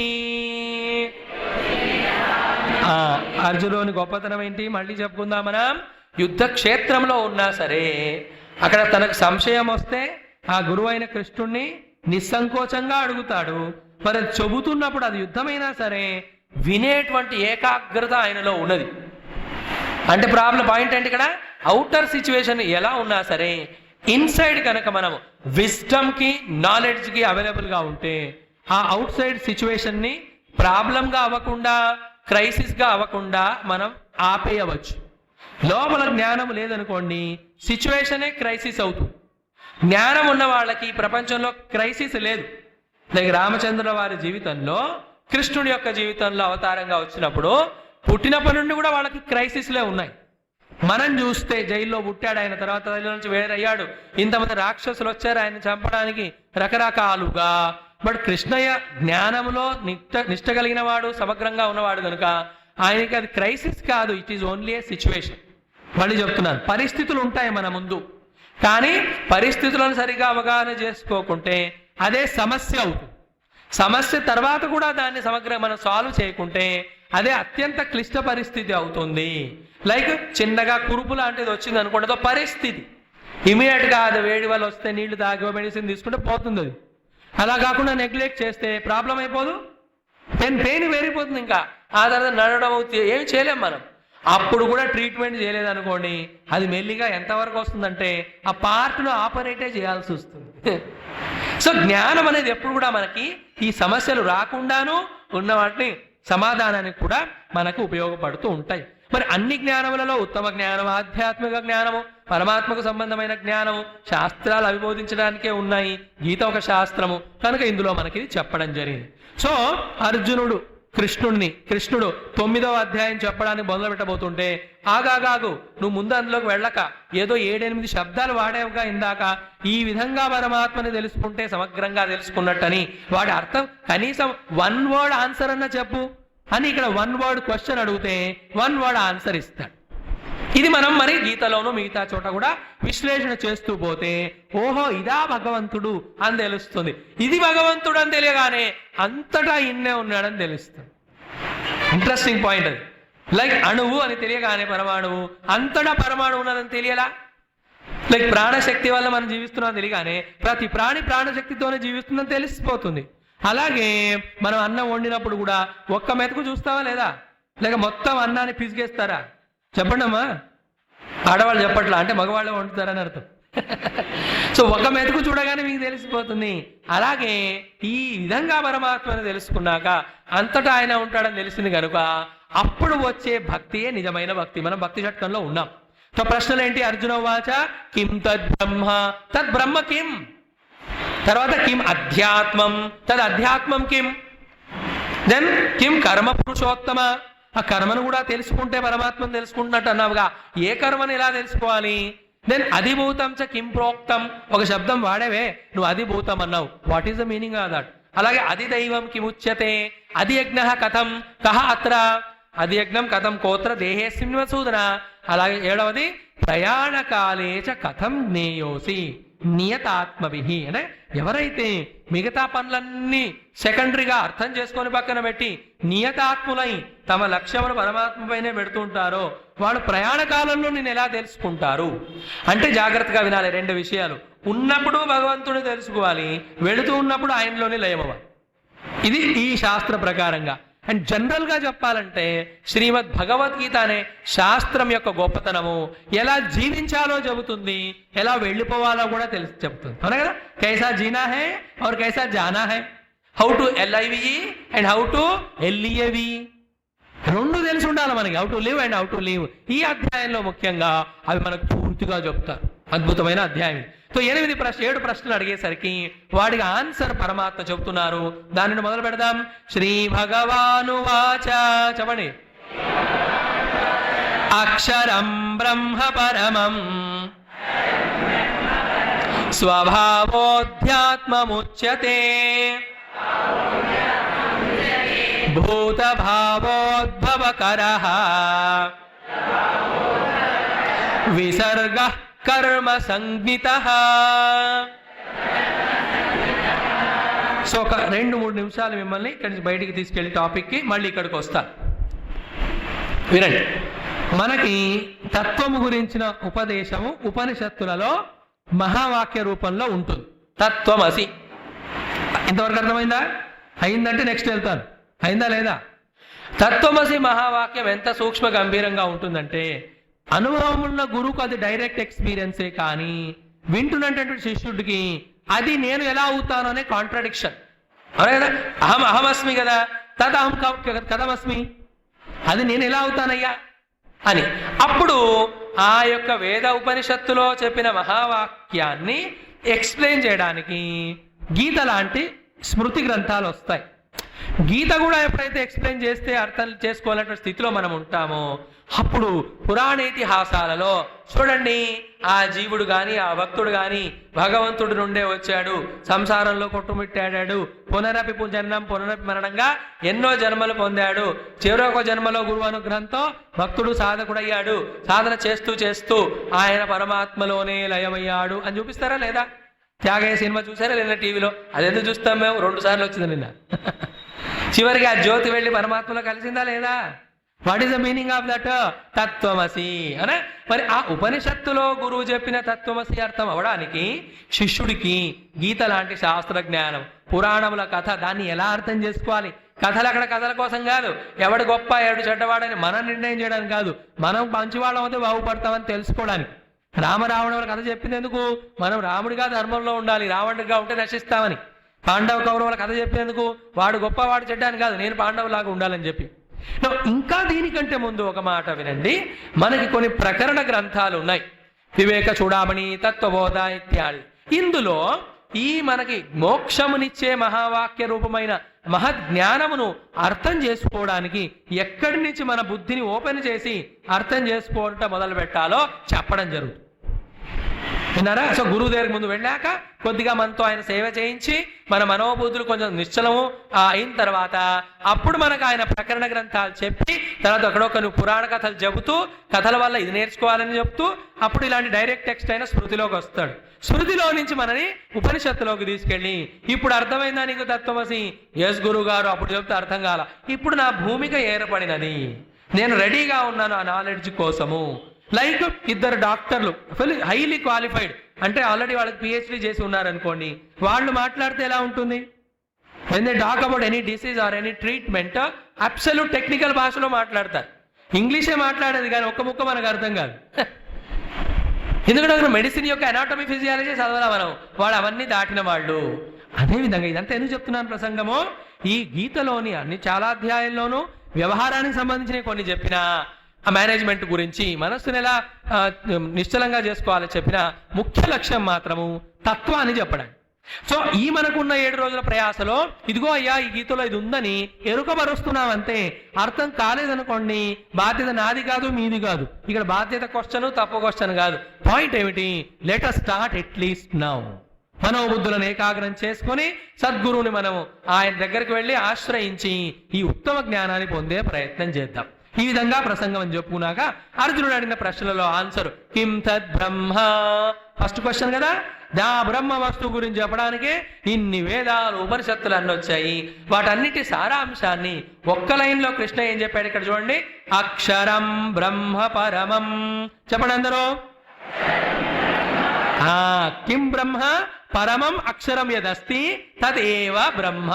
అర్జునుని గొప్పతనం ఏంటి మళ్ళీ చెప్పుకుందాం మనం. యుద్ధ క్షేత్రంలో ఉన్నా సరే అక్కడ తనకు సంశయం వస్తే ఆ గురువు అయిన కృష్ణుణ్ణి నిస్సంకోచంగా అడుగుతాడు. మరి చెబుతున్నప్పుడు అది యుద్ధమైనా సరే వినేటువంటి ఏకాగ్రత ఆయనలో ఉన్నది. అంటే పాయింట్ ఏంటి ఇక్కడ, అవుటర్ సిచ్యువేషన్ ఎలా ఉన్నా సరే ఇన్సైడ్ కనుక మనం విజ్డమ్కి నాలెడ్జ్కి అవైలబుల్గా ఉంటే ఆ అవుట్ సైడ్ సిచ్యువేషన్ని ప్రాబ్లంగా అవ్వకుండా, క్రైసిస్గా అవ్వకుండా మనం ఆపేయవచ్చు. లోపల జ్ఞానం లేదనుకోండి, సిచ్యువేషనే క్రైసిస్ అవుతుంది. జ్ఞానం ఉన్న వాళ్ళకి ప్రపంచంలో క్రైసిస్ లేదు. లైక్ రామచంద్రుల వారి జీవితంలో, కృష్ణుడి యొక్క జీవితంలో అవతారంగా వచ్చినప్పుడు పుట్టినప్పటి నుండి కూడా వాళ్ళకి క్రైసిస్లే ఉన్నాయి. మనం చూస్తే జైల్లో పుట్టాడు ఆయన, తర్వాత జైల్లో నుంచి వేరయ్యాడు, ఇంతమంది రాక్షసులు వచ్చారు ఆయన చంపడానికి రకరకాలుగా. బట్ కృష్ణయ్య జ్ఞానంలో నిష్ట కలిగిన వాడు, సమగ్రంగా ఉన్నవాడు కనుక ఆయనకి అది క్రైసిస్ కాదు, it is only A situation. మళ్ళీ చెప్తున్నాను, పరిస్థితులు ఉంటాయి మన ముందు, కానీ పరిస్థితులను సరిగా అవగాహన చేసుకోకుంటే అదే సమస్య అవుతుంది. సమస్య తర్వాత కూడా దాన్ని సమగ్రంగా మనం సాల్వ్ చేయకుంటే అదే అత్యంత క్లిష్ట పరిస్థితి అవుతుంది. లైక్ చిన్నగా కురుపు లాంటిది వచ్చింది అనుకుంటే పరిస్థితి ఇమీడియట్గా అది వేడి వల్ల వస్తే నీళ్లు తాగి మెడిసిన్ తీసుకుంటే పోతుంది. అది అలా కాకుండా నెగ్లెక్ట్ చేస్తే ప్రాబ్లం అయిపోదు, పెయిన్ వేరిపోతుంది. ఇంకా ఆ తర్వాత నడవడం అవుతుంది, ఏమి చేయలేం మనం. అప్పుడు కూడా ట్రీట్మెంట్ చేయలేదనుకోండి, అది మెల్లిగా ఎంతవరకు వస్తుందంటే ఆ పార్ట్ను ఆపరేటే చేయాల్సి వస్తుంది. సో జ్ఞానం అనేది ఎప్పుడు కూడా మనకి ఈ సమస్యలు రాకుండాను ఉన్న వాటిని సమాధానానికి కూడా మనకు ఉపయోగపడుతూ ఉంటాయి. మరి అన్ని జ్ఞానములలో ఉత్తమ జ్ఞానం ఆధ్యాత్మిక జ్ఞానము, పరమాత్మకు సంబంధమైన జ్ఞానము, శాస్త్రాలు అవిబోధించడానికే ఉన్నాయి. గీత ఒక శాస్త్రము కనుక ఇందులో మనకి చెప్పడం జరిగింది. సో అర్జునుడు కృష్ణుడు 9వ అధ్యాయం చెప్పడానికి మొదలు పెట్టబోతుంటే ఆగాగాగు, నువ్వు ముందు అందులోకి వెళ్ళక ఏదో 7-8 శబ్దాలు వాడేవుగా ఇందాక, ఈ విధంగా పరమాత్మని తెలుసుకుంటే సమగ్రంగా తెలుసుకున్నట్టని వాడి అర్థం కనీసం 1 వర్డ్ ఆన్సర్ అన్న చెప్పు అని ఇక్కడ 1 వర్డ్ క్వశ్చన్ అడిగితే 1 వర్డ్ ఆన్సర్ ఇస్తాడు. ఇది మనం మరి గీతలోనూ మిగతా చోట కూడా విశ్లేషణ చేస్తూ పోతే ఓహో ఇదా భగవంతుడు అని తెలుస్తుంది. ఇది భగవంతుడు అని తెలియగానే అంతటా ఇన్నే ఉన్నాడని తెలుస్తుంది. ఇంట్రెస్టింగ్ పాయింట్ అది. లైక్ అణువు అని తెలియగానే పరమాణువు, అంతటా పరమాణువు ఉన్నదని తెలియలా. లైక్ ప్రాణశక్తి వల్ల మనం జీవిస్తున్నాం తెలియగానే ప్రతి ప్రాణి ప్రాణశక్తితోనే జీవిస్తుందని తెలిసిపోతుంది. అలాగే మనం అన్నం వండినప్పుడు కూడా ఒక్క మెతుకు చూస్తావా లేదా, లేక మొత్తం అన్నాన్ని పిసిగేస్తారా? చెప్పండి అమ్మా. ఆడవాళ్ళు చెప్పట్లా, అంటే మగవాళ్ళే వండుతారని అర్థం. సో ఒక మెతుకు చూడగానే మీకు తెలిసిపోతుంది. అలాగే ఈ విధంగా పరమాత్మను తెలుసుకున్నాక అంతటా ఆయన ఉంటాడని తెలిసింది కనుక అప్పుడు వచ్చే భక్తియే నిజమైన భక్తి. మనం భక్తి షట్కంలో ఉన్నాం. సో ప్రశ్నలు ఏంటి? అర్జున వాచ కిం తద్బ్రహ్మ, తద్బ్రహ్మ కిం, తర్వాత కిం అధ్యాత్మం, తద్ అధ్యాత్మం కిం, దెన్ కిం కర్మ పురుషోత్తమ. ఆ కర్మను కూడా తెలుసుకుంటే పరమాత్మను తెలుసుకుంటున్నట్టు అన్నావుగా, ఏ కర్మను ఎలా తెలుసుకోవాలి? దెన్ అధిభూతం చ కిం ప్రోక్తం, ఒక శబ్దం వాడేవే నువ్వు అధిభూతం అన్నావు, what is the meaning of that? అలాగే అధిదైవం కిముచ్యతే, అధియజ్ఞ కథం కహ అత్ర, అధియజ్ఞం కథం కోత్ర దేహేస్మిన్ వసూదన. అలాగే 7వది ప్రయాణకాలే చ కథం జ్ఞేయోసి నియతాత్మవిహి, అంటే ఎవరైతే మిగతా పనులన్నీ సెకండరీగా అర్థం చేసుకొని పక్కన పెట్టి నియతాత్ములై తమ లక్ష్యమును పరమాత్మపైనే పెడుతుంటారో వాళ్ళు ప్రయాణ కాలంలో నేను ఎలా తెలుసుకుంటారు అంటే జాగ్రత్తగా వినాలి. 2 విషయాలు. ఉన్నప్పుడు భగవంతుని తెలుసుకోవాలి, వెళుతూ ఉన్నప్పుడు ఆయనలోనే లయమవ్వాలి. ఇది ఈ శాస్త్ర ప్రకారంగా. అండ్ జనరల్గా చెప్పాలంటే శ్రీమద్ భగవద్గీత అనే శాస్త్రం యొక్క గొప్పతనము ఎలా జీవించాలో చెబుతుంది, ఎలా వెళ్ళిపోవాలో కూడా చెబుతుంది. అవునా కదా? కైసా జీనా హై ఔర్ కైసా జానా హై, how to LIVE and how to LEAV, 2 తెలిసి ఉండాలి మనకి, how to live and how to leave. ఈ అధ్యాయంలో ముఖ్యంగా అవి మనకు పూర్తిగా చెప్తారు. అద్భుతమైన అధ్యాయం. సో 7 ప్రశ్నలు అడిగేసరికి వాడికి ఆన్సర్ పరమాత్మ చెబుతున్నారు. దానిని మొదలు పెడదాం. శ్రీ భగవాను వాచ, చెప్పండి. అక్షరం బ్రహ్మ పరమం స్వభావోధ్యాత్మముచ్యతే భూత భావోద్భవకరః విసర్గ కర్మ సంజ్ఞితః. సో ఒక 2-3 నిమిషాలు మిమ్మల్ని ఇక్కడి నుంచి బయటికి తీసుకెళ్లి టాపిక్కి మళ్ళీ ఇక్కడికి వస్తా. వినండి. మనకి తత్వము గురించిన ఉపదేశము ఉపనిషత్తులలో మహావాక్య రూపంలో ఉంటుంది. తత్వమసి. ఇంతవరకు అర్థమైందా? అయిందంటే నెక్స్ట్ వెళ్తాను. అయిందా లేదా? తత్వమసి మహావాక్యం ఎంత సూక్ష్మ గంభీరంగా ఉంటుందంటే అనుభవం ఉన్న గురువుకు అది డైరెక్ట్ ఎక్స్పీరియన్సే, కానీ వింటున్నటువంటి శిష్యుడికి అది నేను ఎలా అవుతాను అనే కాంట్రడిక్షన్. అవునా కదా? అహమస్మి కదా, తదహం కథమస్మి, అది నేను ఎలా అవుతానయ్యా అని. అప్పుడు ఆ యొక్క వేద ఉపనిషత్తులో చెప్పిన మహావాక్యాన్ని ఎక్స్ప్లెయిన్ చేయడానికి గీత లాంటి స్మృతి గ్రంథాలు వస్తాయి. గీత కూడా ఎప్పుడైతే ఎక్స్ప్లెయిన్ చేస్తే అర్థం చేసుకోవాలనే స్థితిలో మనం ఉంటామో అప్పుడు పురాణ ఇతిహాసాలలో చూడండి, ఆ జీవుడు గాని ఆ భక్తుడు గాని భగవంతుడి నుండే వచ్చాడు, సంసారంలో కొట్టుమిట్టాడాడు, పునరపి జన్మం పునరపి మరణంగా ఎన్నో జన్మలు పొందాడు, చివరొక జన్మలో గురువు అనుగ్రహంతో భక్తుడు సాధకుడయ్యాడు, సాధన చేస్తూ చేస్తూ ఆయన పరమాత్మలోనే లయమయ్యాడు అని చూపిస్తారా లేదా? త్యాగయ్య సినిమా చూసారా లేదా టీవీలో? అదెందుకు చూస్తాం మేము? 2 సార్లు వచ్చింది నిన్న. చివరికి ఆ జ్యోతి వెళ్ళి పరమాత్మలో కలిసిందా లేదా? What is the meaning of that? తత్వమసి అనే. మరి ఆ ఉపనిషత్తులో గురువు చెప్పిన తత్వమసి అర్థం అవడానికి శిష్యుడికి గీత లాంటి శాస్త్ర జ్ఞానం, పురాణముల కథ, దాన్ని ఎలా అర్థం చేసుకోవాలి? కథలు అక్కడ కథల కోసం కాదు, ఎవడు గొప్ప ఎవడు చెడ్డవాడని మనం నిర్ణయం చేయడానికి కాదు, మనం మంచివాళ్ళం అయితే బాగుపడతామని తెలుసుకోవడానికి. రామరావణుల కథ చెప్పింది ఎందుకు? మనం రాముడిగా ధర్మంలో ఉండాలి, రావణుడిగా ఉంటే నశిస్తామని. పాండవ కౌరవుల కథ చెప్పేందుకు వాడు గొప్ప వాడు చెడ్డాని కాదు, నేను పాండవులాగా ఉండాలని చెప్పి. ఇంకా దీనికంటే ముందు ఒక మాట వినండి. మనకి కొన్ని ప్రకరణ గ్రంథాలు ఉన్నాయి, వివేక చూడామణి, తత్వబోధ ఇత్యాది. ఇందులో ఈ మనకి మోక్షమునిచ్చే మహావాక్య రూపమైన మహద్ జ్ఞానమును అర్థం చేసుకోవడానికి ఎక్కడి నుంచి మన బుద్ధిని ఓపెన్ చేసి అర్థం చేసుకోవటం మొదలు పెట్టాలో చెప్పడం జరుగుతుంది. విన్నారా? సో గురువు దగ్గరికి ముందు వెళ్ళాక కొద్దిగా మనతో ఆయన సేవ చేయించి మన మనోబుద్ధులు కొంచెం నిశ్చలము అయిన తర్వాత అప్పుడు మనకు ఆయన ప్రకరణ గ్రంథాలు చెప్పి తర్వాత ఒకడొక పురాణ కథలు చెబుతూ కథల వల్ల ఇది నేర్చుకోవాలని చెప్తూ అప్పుడు ఇలాంటి డైరెక్ట్ టెక్స్ట్ అయిన స్మృతిలోకి వస్తాడు. స్మృతిలో నుంచి మనని ఉపనిషత్తులోకి తీసుకెళ్ళి ఇప్పుడు అర్థమైందా నీకు తత్వమసి? ఎస్ గురువు గారు, అప్పుడు చెప్తే అర్థం కాల, ఇప్పుడు నా భూమిక ఏర్పడినది, నేను రెడీగా ఉన్నాను ఆ నాలెడ్జ్ కోసము. లైక్ ఇద్దరు డాక్టర్లు హైలీ క్వాలిఫైడ్, అంటే ఆల్రెడీ వాళ్ళకి పిహెచ్డి చేసి ఉన్నారనుకోండి, వాళ్ళు మాట్లాడితే ఎలా ఉంటుంది? when they talk about any disease or any treatment, absolute technical భాషలో మాట్లాడతారు. ఇంగ్లీషే మాట్లాడేది కానీ ఒక్క ముక్క మనకు అర్థం కాదు. ఎందుకంటే మెడిసిన్ యొక్క అనాటమీ ఫిజియాలజీ చదవాలా మనం, వాడు అవన్నీ దాటిన వాళ్ళు. అదేవిధంగా ఇదంతా ఎందుకు చెప్తున్నాను ప్రసంగము? ఈ గీతలోని అన్ని చాలా అధ్యాయంలోనూ వ్యవహారానికి సంబంధించిన కొన్ని చెప్పిన, ఆ మేనేజ్మెంట్ గురించి మనస్సును ఎలా నిశ్చలంగా చేసుకోవాలో చెప్పిన ముఖ్య లక్ష్యం మాత్రము తత్వాన్ని చెప్పడం. సో ఈ మనకున్న 7 రోజుల ప్రయాసలో ఇదిగో అయ్యా ఈ గీతలో ఇది ఉందని ఎరుకబరుస్తున్నాం అంతే. అర్థం కాలేదనుకోండి, బాధ్యత నాది కాదు మీది కాదు. ఇక్కడ బాధ్యత క్వశ్చన్ తప్పు క్వశ్చన్ కాదు. పాయింట్ ఏమిటి? Let us start at least now. మనోబుద్ధులను ఏకాగ్రం చేసుకొని సద్గురువుని మనం ఆయన దగ్గరికి వెళ్ళి ఆశ్రయించి ఈ ఉత్తమ జ్ఞానాన్ని పొందే ప్రయత్నం చేద్దాం. ఈ విధంగా ప్రసంగం అని చెప్పుకున్నాక అర్జునుడు అడిగిన ప్రశ్నలలో ఆన్సర్ కిం తద్ బ్రహ్మ, ఫస్ట్ క్వశ్చన్ కదా. దా బ్రహ్మ వస్తువు గురించి చెప్పడానికి ఇన్ని వేదాలు ఉపనిషత్తులు అన్నీ వచ్చాయి. వాటన్నిటి సారాంశాన్ని ఒక్క లైన్లో కృష్ణ ఏం చెప్పాడు ఇక్కడ చూడండి. అక్షరం బ్రహ్మ పరమం. చెప్పండి అందరూ. కిం బ్రహ్మ పరమం అక్షరం యదస్తి తదేవ బ్రహ్మ.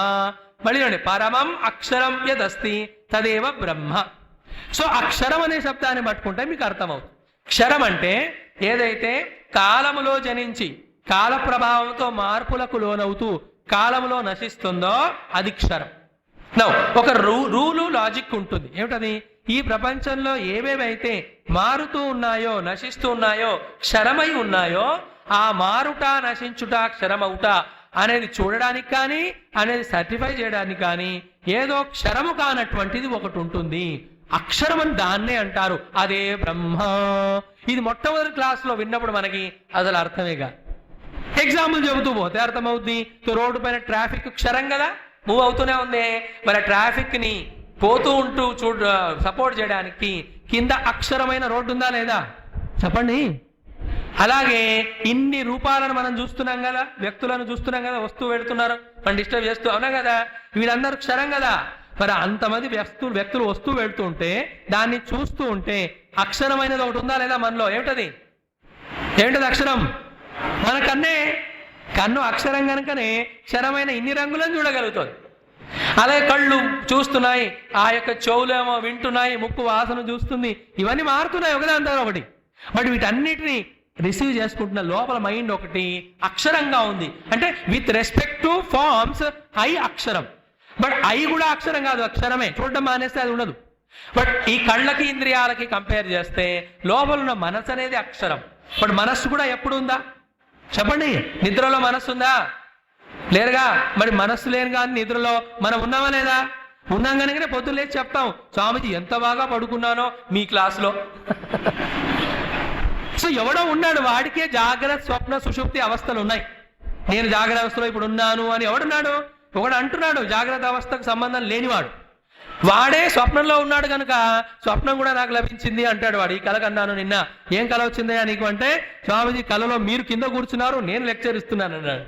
మళ్ళీ చూడండి, పరమం అక్షరం యదస్తి తదేవ బ్రహ్మ. సో అక్షరం అనే శబ్దాన్ని పట్టుకుంటే మీకు అర్థమవుతుంది. క్షరం అంటే ఏదైతే కాలములో జనించి కాల ప్రభావంతో మార్పులకు లోనవుతూ కాలంలో నశిస్తుందో అది క్షరం. ఒక రూలు లాజిక్ ఉంటుంది. ఏమిటది? ఈ ప్రపంచంలో ఏవేవైతే మారుతూ ఉన్నాయో నశిస్తూ ఉన్నాయో క్షరమై ఉన్నాయో ఆ మారుట నశించుట క్షరమవుట అనేది చూడడానికి కానీ అనేది సర్టిఫై చేయడానికి కానీ ఏదో క్షరము కానటువంటిది ఒకటి ఉంటుంది. అక్షరం అని దాన్నే అంటారు, అదే బ్రహ్మ. ఇది మొట్టమొదటి క్లాసులో విన్నప్పుడు మనకి అసలు అర్థమేగా. ఎగ్జాంపుల్ చెబుతూ పోతే అర్థమవుద్ది. రోడ్డు పైన ట్రాఫిక్ క్షరం కదా, మూవ్ అవుతూనే ఉంది. మరి ట్రాఫిక్ ని పోతూ ఉంటూ సపోర్ట్ చేయడానికి కింద అక్షరమైన రోడ్డు ఉందా లేదా? చెప్పండి. అలాగే ఇన్ని రూపాలను మనం చూస్తున్నాం కదా, వ్యక్తులను చూస్తున్నాం కదా, వస్తూ వెళుతున్నారు, మనం డిస్టర్బ్ చేస్తూ, అవునా కదా? వీళ్ళందరూ క్షరం కదా. మరి అంతమంది వ్యక్తులు వస్తూ వెళ్తూ ఉంటే దాన్ని చూస్తూ ఉంటే అక్షరమైనది ఒకటి ఉందా లేదా మనలో? ఏమిటది? అక్షరం? మన కన్ను అక్షరం కనుకనే క్షరమైన ఇన్ని రంగులను చూడగలుగుతుంది. అలాగే కళ్ళు చూస్తున్నాయి, ఆ యొక్క చెవులేమో వింటున్నాయి, ముక్కు వాసన చూస్తుంది, ఇవన్నీ మారుతున్నాయి ఒకదాని తర్వాత ఒకటి. బట్ వీటన్నిటిని రిసీవ్ చేసుకుంటున్న లోపల మైండ్ ఒకటి అక్షరంగా ఉంది. అంటే విత్ రెస్పెక్ట్ టు ఫార్మ్స్ ఐ అక్షరం. బట్ ఐ కూడా అక్షరం కాదు, అక్షరమే. చూడడం మానేస్తే అది ఉండదు. బట్ ఈ కళ్ళకి ఇంద్రియాలకి కంపేర్ చేస్తే లోపల ఉన్న మనసు అనేది అక్షరం. బట్ మనస్సు కూడా ఎప్పుడు ఉందా? చెప్పండి. నిద్రలో మనస్సు ఉందా? లేరుగా. మరి మనస్సు లేని కానీ నిద్రలో మనం ఉన్నామా లేదా? ఉన్నాం కనుకనే పొద్దున్న లేచి చెప్తాం, స్వామిజీ ఎంత బాగా పడుకున్నానో మీ క్లాసులో. సో ఎవడో ఉన్నాడు, వాడికే జాగ్రత్త స్వప్న సుషుప్తి అవస్థలు ఉన్నాయి. నేను జాగ్రత్త అవస్థలో ఇప్పుడు ఉన్నాను అని ఎవడున్నాడు? ఒకడు అంటున్నాడు జాగ్రత్త అవస్థకు సంబంధం లేనివాడు. వాడే స్వప్నంలో ఉన్నాడు కనుక స్వప్నం కూడా నాకు లభించింది అంటాడు వాడు. ఈ కళ కన్నాను నిన్న. ఏం కళ వచ్చిందయ్యా నీకు అంటే, స్వామిజీ కళలో మీరు కింద కూర్చున్నారు, నేను లెక్చర్ ఇస్తున్నాను అన్నాడు.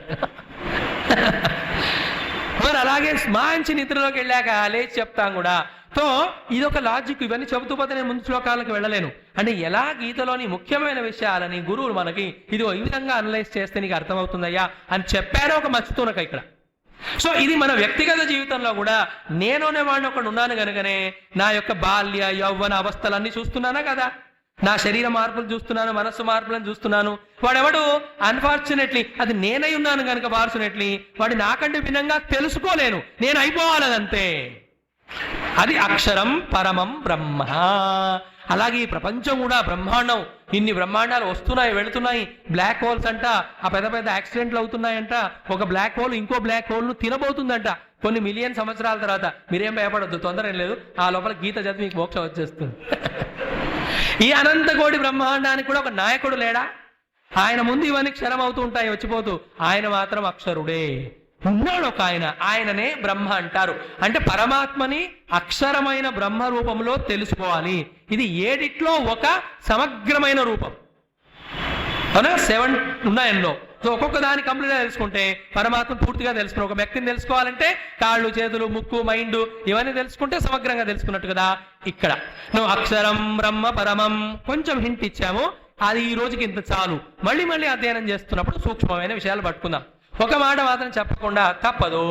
మరి అలాగే మంచి నిద్రలోకి వెళ్ళాక లేచి చెప్తాం కూడా. సో ఇదొక లాజిక్. ఇవన్నీ చెబుతూ పోతే నేను ముందు శ్లోకాలకు వెళ్ళలేను. అంటే ఎలా గీతలోని ముఖ్యమైన విషయాలని గురువులు మనకి ఇదిగో ఈ విధంగా అనలైజ్ చేస్తే నీకు అర్థమవుతుందయ్యా అని చెప్పారో ఒక మచ్చుతునక ఇక్కడ. సో ఇది మన వ్యక్తిగత జీవితంలో కూడా నేను అనేవాడిని ఒకడు ఉన్నాను కనుకనే నా యొక్క బాల్య యౌవన అవస్థలన్నీ చూస్తున్నానా కదా, నా శరీర మార్పులు చూస్తున్నాను, మనస్సు మార్పులను చూస్తున్నాను. వాడెవడు అన్ఫార్చునేట్లీ అది నేనై ఉన్నాను కనుక ఫార్చునేట్లీ వాడి నాకంటే భిన్నంగా తెలుసుకోలేను, నేను అయిపోవాలదంతే. అది అక్షరం పరమం బ్రహ్మ. అలాగే ఈ ప్రపంచం కూడా బ్రహ్మాండం. ఇన్ని బ్రహ్మాండాలు వస్తున్నాయి వెళుతున్నాయి. బ్లాక్ హోల్స్ అంట, ఆ పెద్ద పెద్ద యాక్సిడెంట్లు అవుతున్నాయంట. ఒక బ్లాక్ హోల్ ఇంకో బ్లాక్ హోల్ ను తినబోతుందంట కొన్ని మిలియన్ సంవత్సరాల తర్వాత. మీరేం భయపడొద్దు, తొందర ఏం లేదు. ఆ లోపల గీత చదివి మీకు మోక్షం వచ్చేస్తుంది. ఈ అనంత కోటి బ్రహ్మాండానికి కూడా ఒక నాయకుడు లేడా? ఆయన ముందు ఇవన్నీ క్షరం అవుతూ ఉంటాయి వచ్చిపోతూ. ఆయన మాత్రం అక్షరుడే ఉన్నాడు ఒక ఆయన. ఆయననే బ్రహ్మ అంటారు. అంటే పరమాత్మని అక్షరమైన బ్రహ్మ రూపంలో తెలుసుకోవాలి. ఇది ఏడిట్లో ఒక సమగ్రమైన రూపం. అవునా? 7 ఉన్నాయన్నో. సో ఒక్కొక్క దాన్ని కంప్లీట్గా తెలుసుకుంటే పరమాత్మ పూర్తిగా తెలుసుకున్నాం. ఒక వ్యక్తిని తెలుసుకోవాలంటే కాళ్ళు, చేతులు, ముక్కు, మైండ్ ఇవన్నీ తెలుసుకుంటే సమగ్రంగా తెలుసుకున్నట్టు కదా. ఇక్కడ నువ్వు అక్షరం బ్రహ్మ పరమం కొంచెం హింట్ ఇచ్చాము. అది ఈ రోజుకి ఇంత చాలు. మళ్ళీ మళ్ళీ అధ్యయనం చేస్తున్నప్పుడు సూక్ష్మమైన విషయాలు పట్టుకుందాం. ఒక మాట మాత్రం చెప్పకుండా తప్పదు.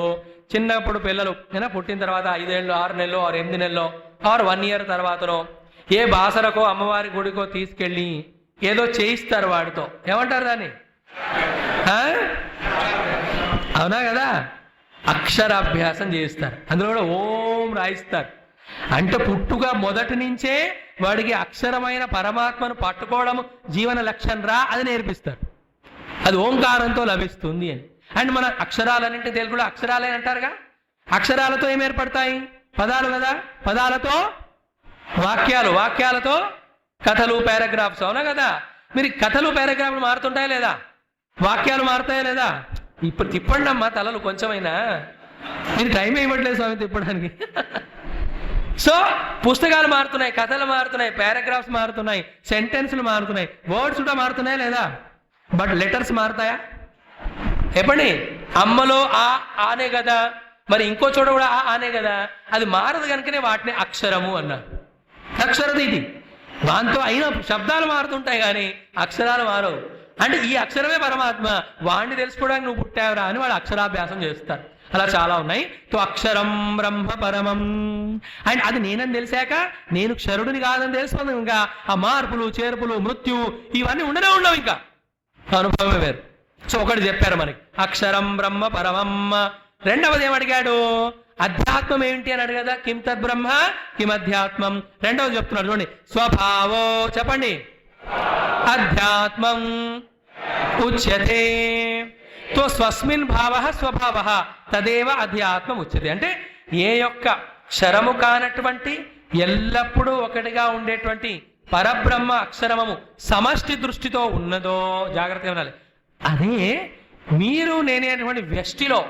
చిన్నప్పుడు పిల్లలు పుట్టిన తర్వాత 5 ఏళ్ళు 6 నెలలో 8 నెలలో 1 year తర్వాతనో ఏ బాసరకో అమ్మవారి గుడికో తీసుకెళ్ళి ఏదో చేయిస్తారు. వాడితో ఏమంటారు దాన్ని? అవునా కదా? అక్షరాభ్యాసం చేయిస్తారు. అందులో కూడా ఓం రాయిస్తారు. అంటే పుట్టుగా మొదటి నుంచే వాడికి అక్షరమైన పరమాత్మను పట్టుకోవడం జీవన లక్ష్యం రా అది నేర్పిస్తారు. అది ఓంకారంతో లభిస్తుంది అని. అండ్ మన అక్షరాలన్నింటి తెలుగులో అక్షరాలే అంటారుగా. అక్షరాలతో ఏం ఏర్పడతాయి? పదాలు కదా. పదాలతో వాక్యాలు, వాక్యాలతో కథలు, పారాగ్రాఫ్స్. అవునా కదా? మీరు కథలు పారాగ్రాఫ్లు మారుతుంటాయా లేదా? వాక్యాలు మారుతాయా లేదా? ఇప్పుడు తిప్పండి అమ్మా తలలు కొంచెమైనా. మీరు టైం ఇవ్వట్లేదు స్వామి తిప్పడానికి. సో పుస్తకాలు మారుతున్నాయి, కథలు మారుతున్నాయి, పారాగ్రాఫ్స్ మారుతున్నాయి, సెంటెన్స్లు మారుతున్నాయి, వర్డ్స్ కూడా మారుతున్నాయా లేదా? బట్ లెటర్స్ మారుతాయా? చెప్పండి. అమ్మలో ఆనే కదా, మరి ఇంకో చోట కూడా ఆనే కదా. అది మారదు కనుకనే వాటిని అక్షరము అన్నారు. అక్షరది ఇది. దాంతో అయిన శబ్దాలు మారుతుంటాయి కానీ అక్షరాలు మారవు. అంటే ఈ అక్షరమే పరమాత్మ. వాడిని తెలుసుకోవడానికి నువ్వు పుట్టావురా అని వాడు అక్షరాభ్యాసం చేస్తారు. అలా చాలా ఉన్నాయి. తో అక్షరం బ్రహ్మ పరమం. అండ్ అది నేనని తెలిసాక నేను క్షరుడిని కాదని తెలుసుకుంది. ఇంకా ఆ మార్పులు, చేర్పులు, మృత్యు ఇవన్నీ ఉండనే ఉండవు. ఇంకా అనుభవమే వేరు. సో ఒకటి చెప్పారు మనకి అక్షరం బ్రహ్మ పరమం. రెండవది ఏమడిగాడు? అధ్యాత్మం ఏంటి అని అడిగదా. కిం తద్ బ్రహ్మ కిం అధ్యాత్మం. రెండవది చెప్తున్నాడు చూడండి. స్వభావో చెప్పండి. అధ్యాత్మం ఉచ్యతే. తో స్వస్మిన్ భావ స్వభావ తదేవ అధ్యాత్మం ఉచ్యతే. అంటే ఏ యొక్క క్షరము కానటువంటి ఎల్లప్పుడూ ఒకటిగా ఉండేటువంటి పరబ్రహ్మ అక్షరమము సమష్టి దృష్టితో ఉన్నదో జాగ్రత్తగా వినాలి. అదే మీరు నేనేటువంటి వ్యష్టిలో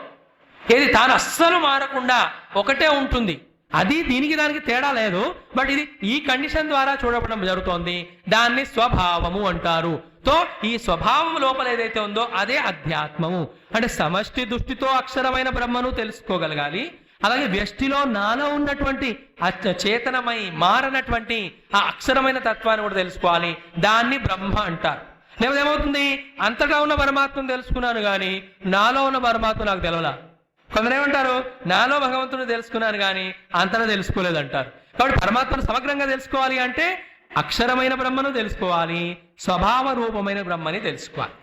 ఏది తాను అస్సలు మారకుండా ఒకటే ఉంటుంది. అది దీనికి దానికి తేడా లేదు. బట్ ఇది ఈ కండిషన్ ద్వారా చూడడం జరుగుతోంది. దాన్ని స్వభావము అంటారు. తో ఈ స్వభావం లోపల ఏదైతే ఉందో అదే అధ్యాత్మము. అంటే సమష్టి దృష్టితో అక్షరమైన బ్రహ్మను తెలుసుకోగలగాలి. అలాగే వ్యష్టిలో నాలో ఉన్నటువంటి చేతనమై మారనటువంటి ఆ అక్షరమైన తత్వాన్ని కూడా తెలుసుకోవాలి. దాన్ని బ్రహ్మ అంటారు. లేకపోతే ఏమవుతుంది? అంతటా ఉన్న పరమాత్మను తెలుసుకున్నాను కానీ నాలో ఉన్న పరమాత్మ నాకు తెలవలా. కొందరు ఏమంటారు? నాలో భగవంతుని తెలుసుకున్నాను కానీ అంతటా తెలుసుకోలేదంటారు. కాబట్టి పరమాత్మను సమగ్రంగా తెలుసుకోవాలి అంటే అక్షరమైన బ్రహ్మను తెలుసుకోవాలి, స్వభావ రూపమైన బ్రహ్మని తెలుసుకోవాలి.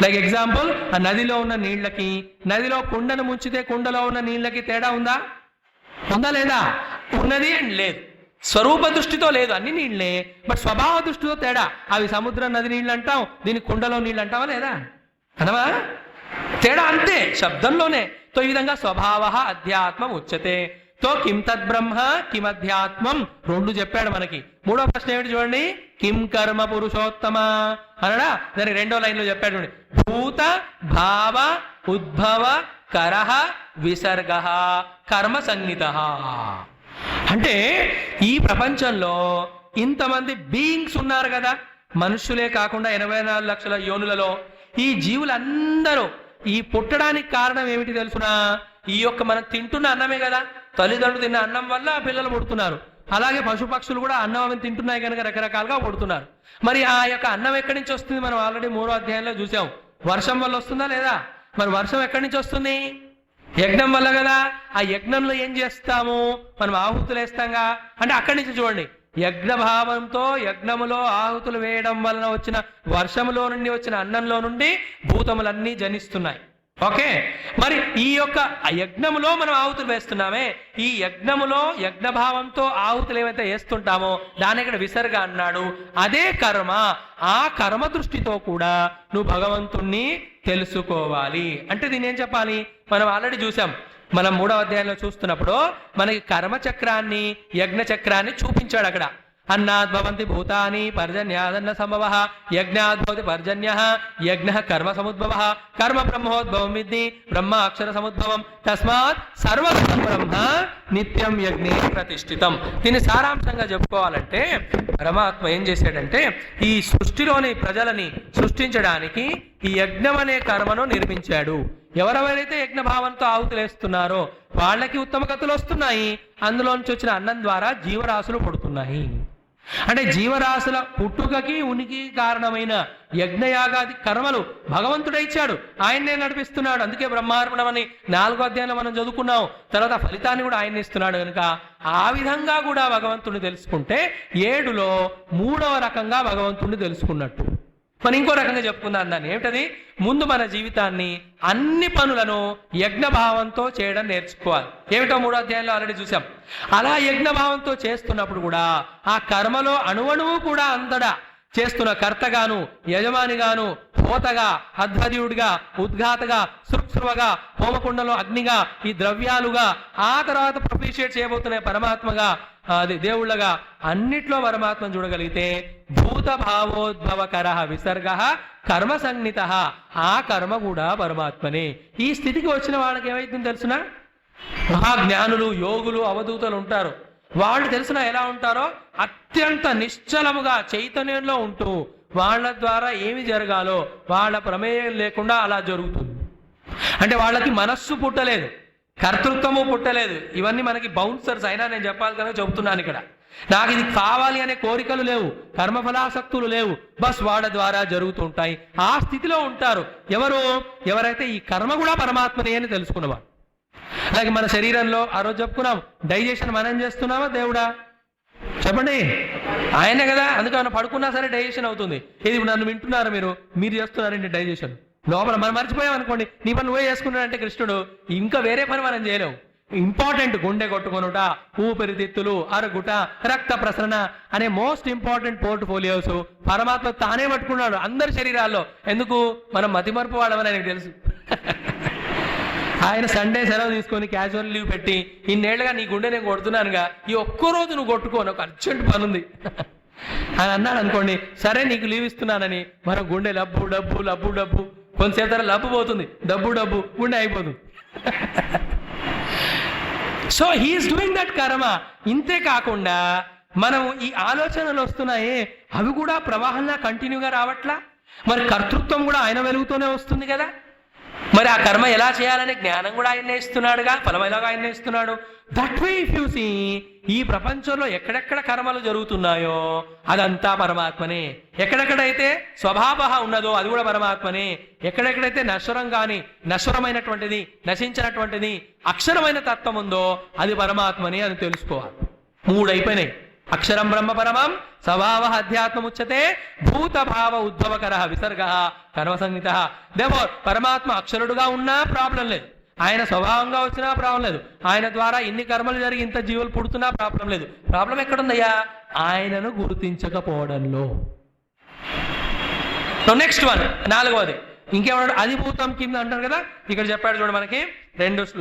లైక్ ఎగ్జాంపుల్, ఆ నదిలో ఉన్న నీళ్లకి, నదిలో కుండను ముంచితే కుండలో ఉన్న నీళ్లకి తేడా ఉందా? ఉందా లేదా? ఉన్నది అండ్ లేదు. స్వరూప దృష్టితో లేదు, అన్ని నీళ్లే. బట్ స్వభావ దృష్టితో తేడా. అవి సముద్రం నది నీళ్ళు అంటాం, దీనికి కుండలో నీళ్ళు అంటావా లేదా? అనవా? తేడా అంతే, శబ్దంలోనే. తో ఈ విధంగా స్వభావ అధ్యాత్మం ఉచ్యతే. తో కిం తద్బ్రహ్మ కిమధ్యాత్మం, రెండు చెప్పాడు మనకి. మూడో ప్రశ్న ఏమిటి చూడండి, కిం కర్మ పురుషోత్తమ అనడా, దానికి రెండో లైన్లో చెప్పాడు చూడండి, భూత భావ ఉద్భవ కరః విసర్గ కర్మ సంజ్ఞిత. అంటే ఈ ప్రపంచంలో ఇంతమంది బీయింగ్స్ ఉన్నారు కదా, మనుష్యులే కాకుండా 84 లక్షల యోనులలో ఈ జీవులందరూ ఈ పుట్టడానికి కారణం ఏమిటి తెలుసునా? ఈ యొక్క మనం తింటున్న అన్నమే కదా. తల్లిదండ్రులు తిన్న అన్నం వల్ల పిల్లలు పుడుతున్నారు. అలాగే పశుపక్షులు కూడా అన్నం తింటున్నాయి కనుక రకరకాలుగా పుడుతున్నారు. మరి ఆ యొక్క అన్నం ఎక్కడి నుంచి వస్తుంది? మనం ఆల్రెడీ 3వ అధ్యాయంలో చూసాం. వర్షం వల్ల వస్తుందా లేదా? మరి వర్షం ఎక్కడి నుంచి వస్తుంది? యజ్ఞం వల్ల కదా. ఆ యజ్ఞంలో ఏం చేస్తాము? మనం ఆహుతులు వేస్తాంగా. అంటే అక్కడి నుంచి చూడండి, యజ్ఞభావంతో యజ్ఞములో ఆహుతులు వేయడం వలన వచ్చిన వర్షములో నుండి వచ్చిన అన్నంలో నుండి భూతములన్నీ జనిస్తున్నాయి. ఓకే, మరి ఈ యొక్క యజ్ఞములో మనం ఆహుతులు వేస్తున్నామే, ఈ యజ్ఞములో యజ్ఞభావంతో ఆహుతులు ఏవైతే వేస్తుంటామో దాని ఇక్కడ విసర్గ అన్నాడు. అదే కర్మ. ఆ కర్మ దృష్టితో కూడా నువ్వు భగవంతుణ్ణి తెలుసుకోవాలి. అంటే దీన్ని ఏం చెప్పాలి? మనం ఆల్రెడీ చూసాం. మనం 3వ అధ్యాయంలో చూస్తున్నప్పుడు మనకి కర్మచక్రాన్ని యజ్ఞ చక్రాన్ని చూపించాడు అక్కడ. అన్నాద్భవంతి భూతాని పర్జన్యాదన్న సంభవ, యజ్ఞాద్భవతి పర్జన్య, యజ్ఞ కర్మ సముద్భవ, కర్మ బ్రహ్మోద్భవం విద్ధి, బ్రహ్మ అక్షర సముద్భవం, తస్మాత్ సర్వగతం బ్రహ్మ నిత్యం యజ్ఞే ప్రతిష్ఠితం. దీన్ని సారాంశంగా చెప్పుకోవాలంటే పరమాత్మ ఏం చేశాడంటే ఈ సృష్టిలోని ప్రజలని సృష్టించడానికి ఈ యజ్ఞం అనే కర్మను నిర్మించాడు. ఎవరెవరైతే యజ్ఞభావంతో ఆహుతులేస్తున్నారో వాళ్ళకి ఉత్తమ గతులు వస్తున్నాయి. అందులోంచి వచ్చిన అన్నం ద్వారా జీవరాశులు పుడుతున్నాయి. అంటే జీవరాశుల పుట్టుకకి ఉనికి కారణమైన యజ్ఞయాగాది కర్మలు భగవంతుడే ఇచ్చాడు, ఆయన్నే నడిపిస్తున్నాడు. అందుకే బ్రహ్మార్పణం అని 4వ అధ్యాయంలో మనం చదువుకున్నాం. తర్వాత ఫలితాన్ని కూడా ఆయన ఇస్తున్నాడు. కనుక ఆ విధంగా కూడా భగవంతుడిని తెలుసుకుంటే 7లో 3వ రకంగా భగవంతుడిని తెలుసుకున్నట్టు. మనం ఇంకో రకంగా చెప్పుకుందాం దాన్ని. ఏమిటది? ముందు మన జీవితాన్ని అన్ని పనులను యజ్ఞభావంతో చేయడం నేర్చుకోవాలి. ఏమిటో 3వ అధ్యాయంలో ఆల్రెడీ చూసాం. అలా యజ్ఞభావంతో చేస్తున్నప్పుడు కూడా ఆ కర్మలో అణువణువు కూడా అంతటా చేస్తున్న కర్తగాను యజమానిగాను హోతగా అధ్వర్యుడిగా ఉద్ఘాతగా సృక్స్రువగా హోమకుండంలో అగ్నిగా ఈ ద్రవ్యాలుగా ఆ తర్వాత ప్రొఫిషియేట్ చేయబోతున్న పరమాత్మగా అది దేవుళ్ళగా అన్నిట్లో పరమాత్మను చూడగలిగితే భూత భావోద్భవకర విసర్గ కర్మ సంజ్ఞిత, ఆ కర్మ కూడా పరమాత్మనే. ఈ స్థితికి వచ్చిన వాళ్ళకి ఏమైతుందో తెలుసునా? మహాజ్ఞానులు యోగులు అవధూతలు ఉంటారు. వాళ్ళు తెలిసిన ఎలా ఉంటారో అత్యంత నిశ్చలముగా చైతన్యంలో ఉంటూ వాళ్ళ ద్వారా ఏమి జరగాలో వాళ్ళ ప్రమేయం లేకుండా అలా జరుగుతుంది. అంటే వాళ్ళకి మనస్సు పుట్టలేదు, కర్తృత్వము పుట్టలేదు. ఇవన్నీ మనకి బౌన్సర్స్. అయినా నేను చెప్పాలి కదా చెబుతున్నాను ఇక్కడ. నాకు ఇది కావాలి అనే కోరికలు లేవు, కర్మఫలాసక్తులు లేవు, బస్ వాళ్ళ ద్వారా జరుగుతుంటాయి. ఆ స్థితిలో ఉంటారు ఎవరైతే ఈ కర్మ కూడా పరమాత్మనే అని తెలుసుకున్నవారు. అలాగే మన శరీరంలో ఆ రోజు చెప్పుకున్నాం, డైజెషన్ మనం చేస్తున్నామా దేవుడా? చెప్పండి, ఆయనే కదా. అందుకే మనం పడుకున్నా సరే డైజెషన్ అవుతుంది. ఇది నన్ను వింటున్నారు మీరు చేస్తున్నారండి డైజెషన్. లోపల మనం మర్చిపోయాం అనుకోండి, నీ పని నువ్వే చేసుకున్నాడంటే కృష్ణుడు, ఇంకా వేరే పని మనం చేయలేము. ఇంపార్టెంట్ గుండె కొట్టుకొనుట, ఊపిరితిత్తులు, అరుగుట, రక్త ప్రసరణ అనే మోస్ట్ ఇంపార్టెంట్ పోర్ట్ఫోలియోస్ పరమాత్మ తానే పట్టుకున్నాడు అందరి శరీరాల్లో. ఎందుకు? మనం మతిమరుపు వాడమని ఆయనకు తెలుసు. ఆయన సండే సెలవు తీసుకొని క్యాజువల్ లీవ్ పెట్టి ఇన్నేళ్లుగా నీ గుండె నేను కొడుతున్నానుగా, ఈ ఒక్కరోజు నువ్వు కొట్టుకోను, ఒక అర్జెంట్ పని ఉంది అని అన్నాడు అనుకోండి. సరే నీకు లీవ్ ఇస్తున్నానని మన గుండె లబ్బు డబ్బు లబ్బు డబ్బు, కొంతసేపు తర్వాత లబ్బు పోతుంది, డబ్బు డబ్బు, గుండె అయిపోతుంది. సో హీఈస్ డూయింగ్ దట్ కర్మ. ఇంతే కాకుండా మనం ఈ ఆలోచనలు వస్తున్నాయే అవి కూడా ప్రవాహంగా కంటిన్యూగా రావట్లా. మరి కర్తృత్వం కూడా ఆయన వెలుగుతూనే వస్తుంది కదా. మరి ఆ కర్మ ఎలా చేయాలనే జ్ఞానం కూడా ఆయన్నే ఇస్తున్నాడుగా, ఫలం ఎలాగా ఆయన్నే ఇస్తున్నాడు. That way if you see, ఈ ప్రపంచంలో ఎక్కడెక్కడ కర్మలు జరుగుతున్నాయో అదంతా పరమాత్మనే. ఎక్కడెక్కడైతే స్వభావ ఉన్నదో అది కూడా పరమాత్మనే. ఎక్కడెక్కడైతే నశ్వరం కానీ నశ్వరమైనటువంటిది నశించినటువంటిది అక్షరమైన తత్వం ఉందో అది పరమాత్మనే అని తెలుసుకోవాలి. 3 అయిపోయినాయి. అక్షరం బ్రహ్మ పరమం, స్వభావ అధ్యాత్మముచ్యతే, భూత భావ ఉద్భవకర విసర్గ కర్మ సంహిత. దేవోర్ పరమాత్మ అక్షరుడుగా ఉన్నా ప్రాబ్లం లేదు, ఆయన స్వభావంగా వచ్చినా ప్రాబ్లం లేదు, ఆయన ద్వారా ఇన్ని కర్మలు జరిగి ఇంత జీవులు పుడుతున్నా ప్రాబ్లం లేదు. ప్రాబ్లం ఎక్కడుందయ్యా? ఆయనను గుర్తించకపోవడంలో. Next one, 4వది ఇంకేమన్నాడు? అధిభూతం కింద అంటారు కదా, ఇక్కడ చెప్పాడు చూడండి మనకి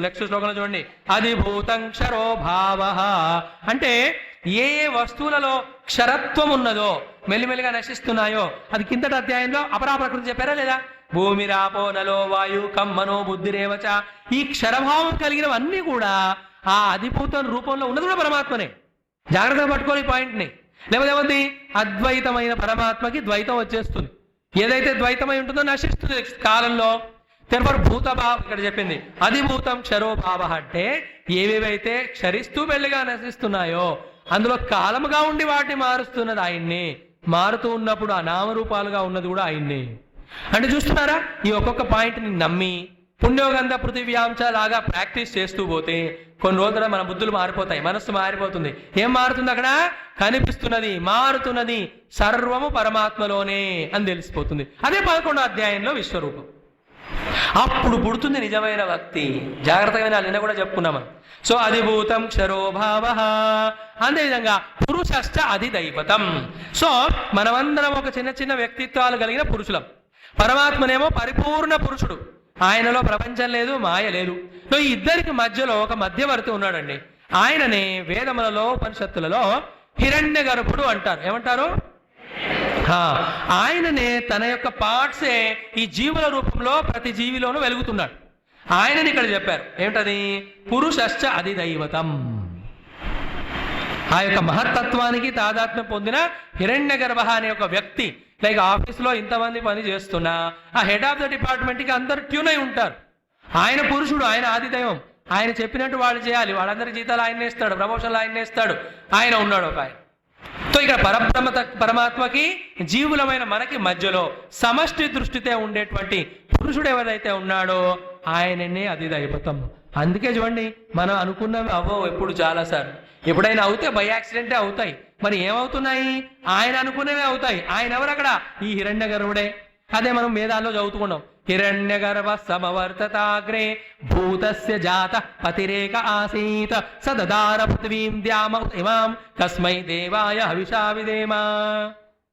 నెక్స్ట్ శ్లోకంలో చూడండి. అధిభూతం క్షరో భావ అంటే ఏ ఏ వస్తువులలో క్షరత్వం ఉన్నదో మెల్లిమెల్లిగా నశిస్తున్నాయో అది కిందటి అధ్యాయంలో అపరా ప్రకృతి చెప్పారా లేదా? భూమి రాపో నలో వాయు కమ్మనో బుద్ధిరేవచ, ఈ క్షరభావం కలిగినవన్నీ కూడా ఆ అధిభూతం రూపంలో ఉన్నది కూడా పరమాత్మనే. జాగ్రత్తగా పట్టుకోవాలి ఈ పాయింట్ని. లేకపోతే అద్వైతమైన పరమాత్మకి ద్వైతం వచ్చేస్తుంది. ఏదైతే ద్వైతమై ఉంటుందో నశిస్తుంది కాలంలో. తెరపరు భూతభావం ఇక్కడ చెప్పింది. అధిభూతం క్షరోభావ అంటే ఏవేవైతే క్షరిస్తూ మెల్లిగా నశిస్తున్నాయో అందులో కాలముగా ఉండి వాటిని మారుస్తున్నది ఆయన్ని. మారుతూ ఉన్నప్పుడు ఆ నామరూపాలుగా ఉన్నది కూడా ఆయన్ని. అంటే చూస్తున్నారా, ఈ ఒక్కొక్క పాయింట్ని నమ్మి పుణ్యోగంధ పృథివ్యాంశ లాగా ప్రాక్టీస్ చేస్తూ పోతే కొన్ని రోజుల మన బుద్ధులు మారిపోతాయి, మనస్సు మారిపోతుంది. ఏం మారుతుంది? అక్కడ కనిపిస్తున్నది మారుతున్నది సర్వము పరమాత్మలోనే అని తెలిసిపోతుంది. అదే 11వ అధ్యాయంలో విశ్వరూపం. అప్పుడు పుడుతుంది నిజమైన భక్తి. జాగ్రత్తగా నిన్న కూడా చెప్పుకున్నాం మనం. సో అధిభూతం క్షరోభావ, అదేవిధంగా పురుషశ్చ అధిదైవతం. సో మనమందరం ఒక చిన్న చిన్న వ్యక్తిత్వాలు కలిగిన పురుషులం. పరమాత్మనేమో పరిపూర్ణ పురుషుడు, ఆయనలో ప్రపంచం లేదు, మాయ లేదు. సో ఈ ఇద్దరికి మధ్యలో ఒక మధ్యవర్తి ఉన్నాడండి. ఆయననే వేదములలో ఉపనిషత్తులలో హిరణ్య గర్భుడు అంటారు. ఏమంటారు? ఆయననే తన యొక్క పార్ట్సే ఈ జీవుల రూపంలో ప్రతి జీవిలోనూ వెలుగుతున్నాడు. ఆయనని ఇక్కడ చెప్పారు. ఏమిటది? పురుషశ్చ అధిదైవతం. ఆ యొక్క మహత్తత్వానికి తాదాత్మ్యం పొందిన హిరణ్య గర్భ అనే ఒక వ్యక్తి, లైక్ ఆఫీస్లో ఇంతమంది పని చేస్తున్నా ఆ హెడ్ ఆఫ్ ద డిపార్ట్మెంట్కి అందరు ట్యూన్ అయి ఉంటారు. ఆయన పురుషుడు, ఆయన ఆదిదైవం. ఆయన చెప్పినట్టు వాళ్ళు చేయాలి. వాళ్ళందరి జీతాలు ఆయనే ఇస్తాడు, ప్రమోషన్లు ఆయనే ఇస్తాడు. ఆయన ఉన్నాడు ఒక ఆయన. సో ఇక్కడ పరమాత్మకి జీవులమైన మనకి మధ్యలో సమష్టి దృష్టితో ఉండేటువంటి పురుషుడు ఎవరైతే ఉన్నాడో ఆయననే అధిదైవతం. అందుకే చూడండి, మనం అనుకున్నవి అవ్వవు ఎప్పుడు. చాలాసార్లు ఎప్పుడైనా అవుతే బై యాక్సిడెంటే అవుతాయి. మరి ఏమవుతున్నాయి? ఆయన అనుకునేవే అవుతాయి. ఆయన ఎవరు అక్కడ? ఈ హిరణ్య గర్భుడే. అదే మనం వేదాల్లో చదువుతున్నాం. హిరణ్య గర్భ సమవర్తతాగ్రే భూతస్య జాత పతిరేక ఆసీత సదదార పృథివీం ద్యామ ఇమాం కస్మై దేవాయ హవిషా విదేమా.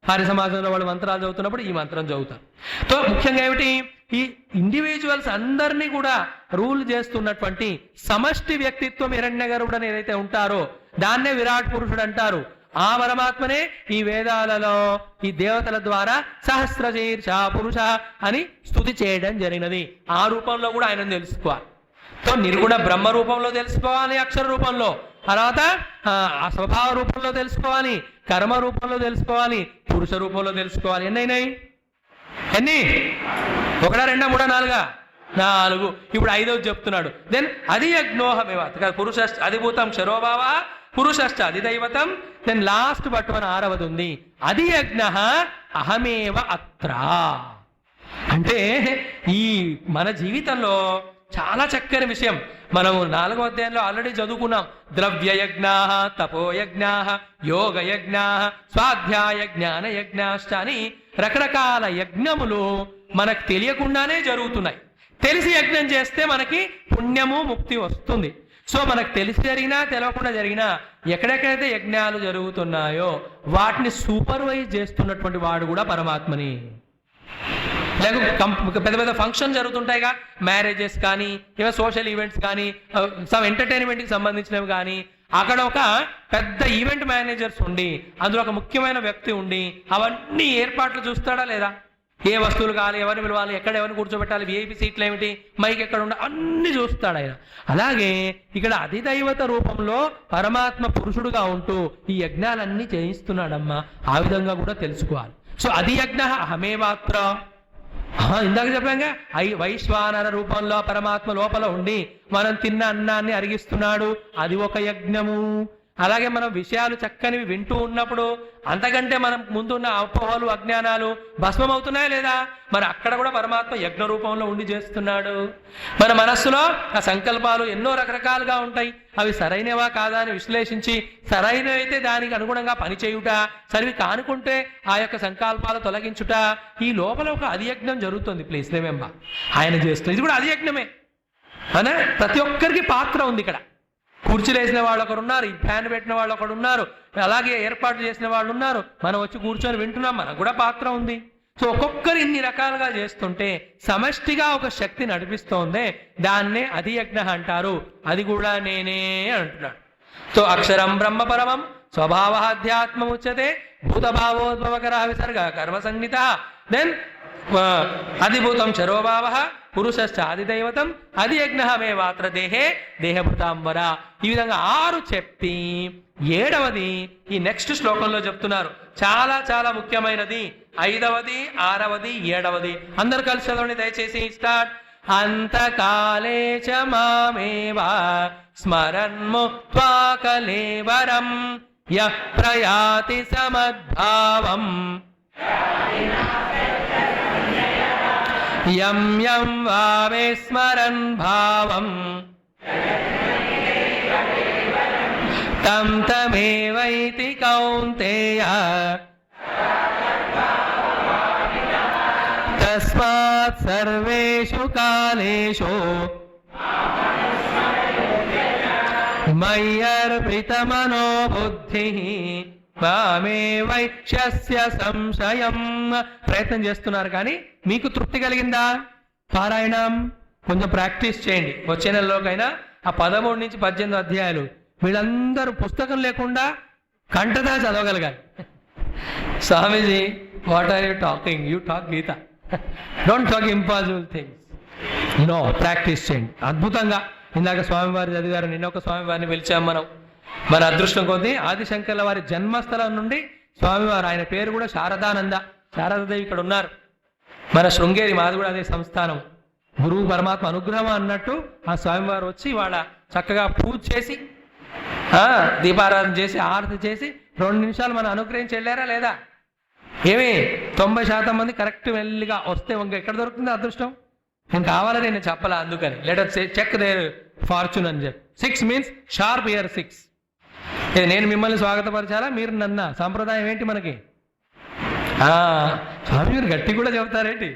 ఆర్య సమాజంలో వాళ్ళు మంత్రాలు చదువుతున్నప్పుడు ఈ మంత్రం చదువుతారు. సో ముఖ్యంగా ఏమిటి? ఈ ఇండివిజువల్స్ అందరినీ కూడా రూల్ చేస్తున్నటువంటి సమష్టి వ్యక్తిత్వం హిరణ్య గర్భుడు ఏదైతే ఉంటారో దాన్నే విరాట్ పురుషుడు అంటారు. ఆ పరమాత్మనే ఈ వేదాలలో ఈ దేవతల ద్వారా సహస్రశీర్ష పురుష అని స్తుతి చేయడం జరిగినది. ఆ రూపంలో కూడా ఆయనను తెలుసుకోవాలి. సో నిర్గుణ బ్రహ్మ రూపంలో తెలుసుకోవాలి, అక్షర రూపంలో, తర్వాత ఆ స్వభావ రూపంలో తెలుసుకోవాలి, కర్మ రూపంలో తెలుసుకోవాలి, పురుష రూపంలో తెలుసుకోవాలి. ఎన్నైనాయి? ఎన్ని? 1, 2, 3, 4? 4. ఇప్పుడు 5వది చెప్తున్నాడు. దెన్ అధియజ్ఞోహమేవ పురుష అధిభూతం క్షరోభావ పురుషశ్చ అధిదైవతం. దెన్ లాస్ట్ బట్ 6వది ఉంది. అధియజ్ఞ అహమేవ అత్ర. అంటే ఈ మన జీవితంలో చాలా చక్కని విషయం మనం 4వ అధ్యాయంలో ఆల్రెడీ చదువుకున్నాం. ద్రవ్యయజ్ఞా, తపోయజ్ఞా, యోగయజ్ఞా, స్వాధ్యాయ జ్ఞాన యజ్ఞాశ్చ అని రకరకాల యజ్ఞములు మనకు తెలియకుండానే జరుగుతున్నాయి. తెలిసి యజ్ఞం చేస్తే మనకి పుణ్యము ముక్తి వస్తుంది. సో మనకు తెలిసి జరిగినా తెలియకుండా జరిగినా ఎక్కడెక్కడైతే యజ్ఞాలు జరుగుతున్నాయో వాటిని సూపర్వైజ్ చేస్తున్నటువంటి వాడు కూడా పరమాత్మని. లేక పెద్ద పెద్ద ఫంక్షన్ జరుగుతుంటాయిగా, మ్యారేజెస్ కానీ, ఏవో సోషల్ ఈవెంట్స్ కానీ, సమ్ ఎంటర్టైన్మెంట్కి సంబంధించినవి కానీ, అక్కడ ఒక పెద్ద ఈవెంట్ మేనేజర్స్ ఉండి అందులో ఒక ముఖ్యమైన వ్యక్తి ఉండి అవన్నీ ఏర్పాట్లు చూస్తాడా లేదా? ఏ వస్తువులు కావాలి, ఎవరిని పిలవాలి, ఎక్కడ ఎవరిని కూర్చోబెట్టాలి, విఐపి సీట్లు ఏమిటి, మైక్ ఎక్కడ ఉండాలి, అన్ని చూస్తాడు ఆయన. అలాగే ఇక్కడ అధిదైవత రూపంలో పరమాత్మ పురుషుడుగా ఉంటూ ఈ యజ్ఞాలన్నీ చేయిస్తున్నాడమ్మా. ఆ విధంగా కూడా తెలుసుకోవాలి. సో అధియజ్ఞ అహమేవాత్ర. ఇందాక చెప్పాగా వైశ్వానర రూపంలో పరమాత్మ లోపల ఉండి మనం తిన్న అన్నాన్ని అరిగిస్తున్నాడు, అది ఒక యజ్ఞము. అలాగే మనం విషయాలు చక్కనివి వింటూ ఉన్నప్పుడు అంతకంటే మనం ముందున్న అపోహలు అజ్ఞానాలు భస్మం అవుతున్నాయా లేదా? మరి అక్కడ కూడా పరమాత్మ యజ్ఞ రూపంలో ఉండి చేస్తున్నాడు. మన మనస్సులో ఆ సంకల్పాలు ఎన్నో రకరకాలుగా ఉంటాయి. అవి సరైనవా కాదా అని విశ్లేషించి సరైనవైతే దానికి అనుగుణంగా పనిచేయుట, సరివి కానుకుంటే ఆ యొక్క సంకల్పాలు తొలగించుట, ఈ లోపల ఒక అధియజ్ఞం జరుగుతుంది. ప్లీజ్ రిమెంబర్, ఆయన చేస్తుంది. ఇది కూడా అధియజ్ఞమే అనే ప్రతి ఒక్కరికి పాత్ర ఉంది. ఇక్కడ కుర్చీలు వేసిన వాళ్ళు ఒకరు ఉన్నారు, ఈ ఫ్యాన్ పెట్టిన వాళ్ళు ఒకడు ఉన్నారు, అలాగే ఏర్పాటు చేసిన వాళ్ళు ఉన్నారు. మనం వచ్చి కూర్చొని వింటున్నాం, మనకు కూడా పాత్ర ఉంది. సో ఒక్కొక్కరు ఇన్ని రకాలుగా చేస్తుంటే సమష్టిగా ఒక శక్తి నడిపిస్తోందే దాన్నే అధియజ్ఞ అంటారు. అది కూడా నేనే అంటున్నాడు. సో అక్షరం బ్రహ్మ పరమం స్వభావ అధ్యాత్మ ఉచ్యతే భూతభావోద్భవకర విసర్గ కర్మ సంహిత. దెన్ అధిభూతం చరోభావ పురుషశ్చ ఆదిదైవతం అధియజ్ఞ మే వాత్ర దేహే దేహభూతాంబర. ఈ విధంగా 6 చెప్పి 7వది ఈ నెక్స్ట్ శ్లోకంలో చెప్తున్నారు. చాలా చాలా ముఖ్యమైనది. 5వది 6వది 7వది అందరు కలిసి చదవండి దయచేసి. స్టార్ట్. అంతకాలే చ మామేవ స్మరన్ముక్త్వా కలేవరం యః ప్రయాతి సమద్భావం యం యం వావే స్మరన్ భావం తం తమేవైతి కౌంతేయ తస్మాత్ సర్వేషు కాలేషు మయ్యర్పితమనో బుద్ధిః మామేవైష్యస్య సంశయం. ప్రయత్నం చేస్తున్నారు కానీ మీకు తృప్తి కలిగిందా? పారాయణం కొంచెం ప్రాక్టీస్ చేయండి. వచ్చే నెలలోకైనా ఆ 13 నుంచి 18 అధ్యాయాలు వీళ్ళందరూ పుస్తకం లేకుండా కంటదా చదవగలగాలి. Swamiji what are you talking? You talk Gita, don't talk impossible things. No, practice చేయండి అద్భుతంగా. ఇందాక స్వామివారి చదివారు, నిన్న ఒక స్వామివారిని పిలిచాం మనం. మన అదృష్టం కొద్దీ ఆదిశంకర్ల వారి జన్మస్థలం నుండి స్వామివారు, ఆయన పేరు కూడా శారదానంద, శారదాదేవి ఇక్కడ ఉన్నారు. మన శృంగేరి, మాది కూడా అదే సంస్థానం. గురువు పరమాత్మ అనుగ్రహం అన్నట్టు ఆ స్వామివారు వచ్చి వాళ్ళ చక్కగా పూజ చేసి దీపారాధన చేసి ఆరతి చేసి 2 నిమిషాలు మనం అనుగ్రహించి వెళ్ళారా లేదా? ఏమి 90% మంది కరెక్ట్ వెళ్ళిగా వస్తే ఎక్కడ దొరుకుతుంది అదృష్టం? నేను కావాలని నేను చెప్పాలా, అందుకని లెటర్ చెక్ దేర్ ఫార్చ్యూన్ అని చెప్పి. 6 మీన్స్ షార్ప్ ఇయర్ 6. ఇది నేను మిమ్మల్ని స్వాగతపరచాలా, మీరు నన్న? సాంప్రదాయం ఏంటి మనకి? స్వామి మీరు గట్టి కూడా చెప్తారేంటి?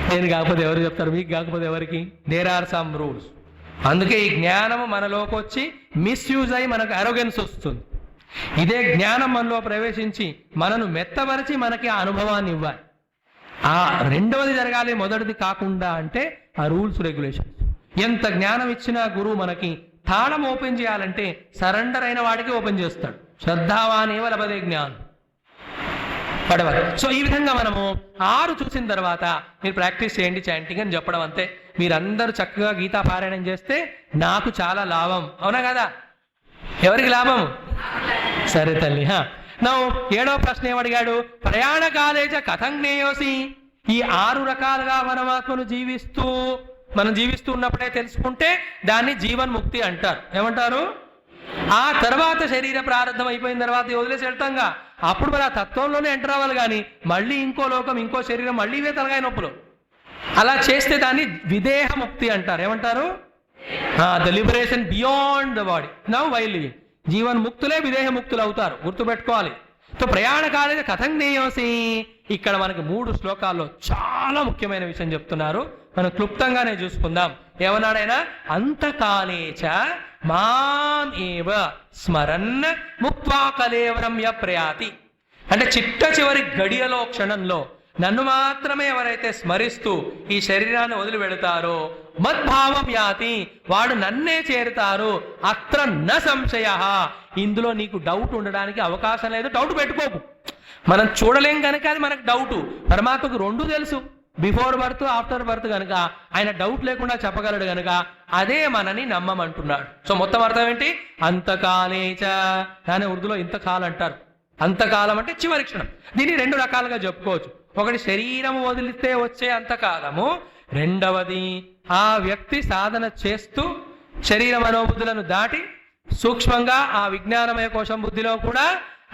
నేను కాకపోతే ఎవరు చెప్తారు? మీకు కాకపోతే ఎవరికి? There are some rules. అందుకే ఈ జ్ఞానము మనలోకి వచ్చి మిస్యూజ్ అయ్యి మనకు అరోగెన్స్ వస్తుంది. ఇదే జ్ఞానం మనలో ప్రవేశించి మనను మెత్తపరిచి మనకి ఆ అనుభవాన్ని ఇవ్వాలి. ఆ రెండవది జరగాలి, మొదటిది కాకుండా. అంటే ఆ రూల్స్ రెగ్యులేషన్స్. ఎంత జ్ఞానం ఇచ్చినా గురువు మనకి తాళం ఓపెన్ చేయాలంటే సరెండర్ అయిన వాడికి ఓపెన్ చేస్తాడు. శ్రద్ధావానేవ లభతే జ్ఞానం పడవాలి. సో ఈ విధంగా మనము 6 చూసిన తర్వాత మీరు ప్రాక్టీస్ చేయండి చాంటింగ్ అని చెప్పడం అంతే. మీరందరూ చక్కగా గీతా పారాయణం చేస్తే నాకు చాలా లాభం. అవునా కదా? ఎవరికి లాభం? సరే తల్లి. నా 7వ ప్రశ్న ఏమడిగాడు? ప్రయాణ కాలేజ కథం జ్ఞేయోసి. ఈ 6 రకాలుగా పరమాత్మను మనం జీవిస్తూ ఉన్నప్పుడే తెలుసుకుంటే దాన్ని జీవన్ముక్తి అంటారు. ఏమంటారు? ఆ తర్వాత శరీర ప్రారంభం అయిపోయిన తర్వాత వదిలేసి వెళ్తాంగా, అప్పుడు మరి ఆ తత్వంలోనే ఎంటర్ అవ్వాలి. కానీ మళ్ళీ ఇంకో లోకం, ఇంకో శరీరం, మళ్ళీ ఇవే తలగాయ నొప్పులు. అలా చేస్తే దాన్ని విదేహ ముక్తి అంటారు. ఏమంటారు? The liberation beyond the body now while living. జీవన్ముక్తులే విదేహ ముక్తులు అవుతారు, గుర్తుపెట్టుకోవాలి. సో ప్రయాణ కాలేజ కథం జ్ఞేయోసి. ఇక్కడ మనకి 3 శ్లోకాల్లో చాలా ముఖ్యమైన విషయం చెప్తున్నారు. మనం క్లుప్తంగానే చూసుకుందాం. ఏమన్నాడైనా? అంతకాలేచ మాం ఏవ స్మరన్ ముక్త్వా కలేవరం య ప్రయాతి. అంటే చిట్ట చివరి గడియలో, క్షణంలో నన్ను మాత్రమే ఎవరైతే స్మరిస్తూ ఈ శరీరాన్ని వదిలి వెళతారో మద్భావం యాతి, వాడు నన్నే చేరుతారు. అత్ర న సంశయ. ఇందులో నీకు డౌట్ ఉండడానికి అవకాశం లేదు. డౌట్ పెట్టుకోకు. మనం చూడలేం కనుక అది మనకు డౌట్. పరమాత్మకు 2 తెలుసు, బిఫోర్ బర్త్ ఆఫ్టర్ బర్త్ కనుక ఆయన డౌట్ లేకుండా చెప్పగలడు కనుక అదే మనని నమ్మమంటున్నాడు. సో మొత్తం అర్థం ఏంటి? అంతకాలేచ. దాని ఉర్దూలో ఇంతకాలం అంటారు. అంతకాలం అంటే చివరి క్షణం. దీన్ని 2 రకాలుగా చెప్పుకోవచ్చు. ఒకటి శరీరం వదిలితే వచ్చే అంతకాలము, రెండవది ఆ వ్యక్తి సాధన చేస్తూ శరీర మనోబుద్ధులను దాటి సూక్ష్మంగా ఆ విజ్ఞానమయ కోశం బుద్ధిలో కూడా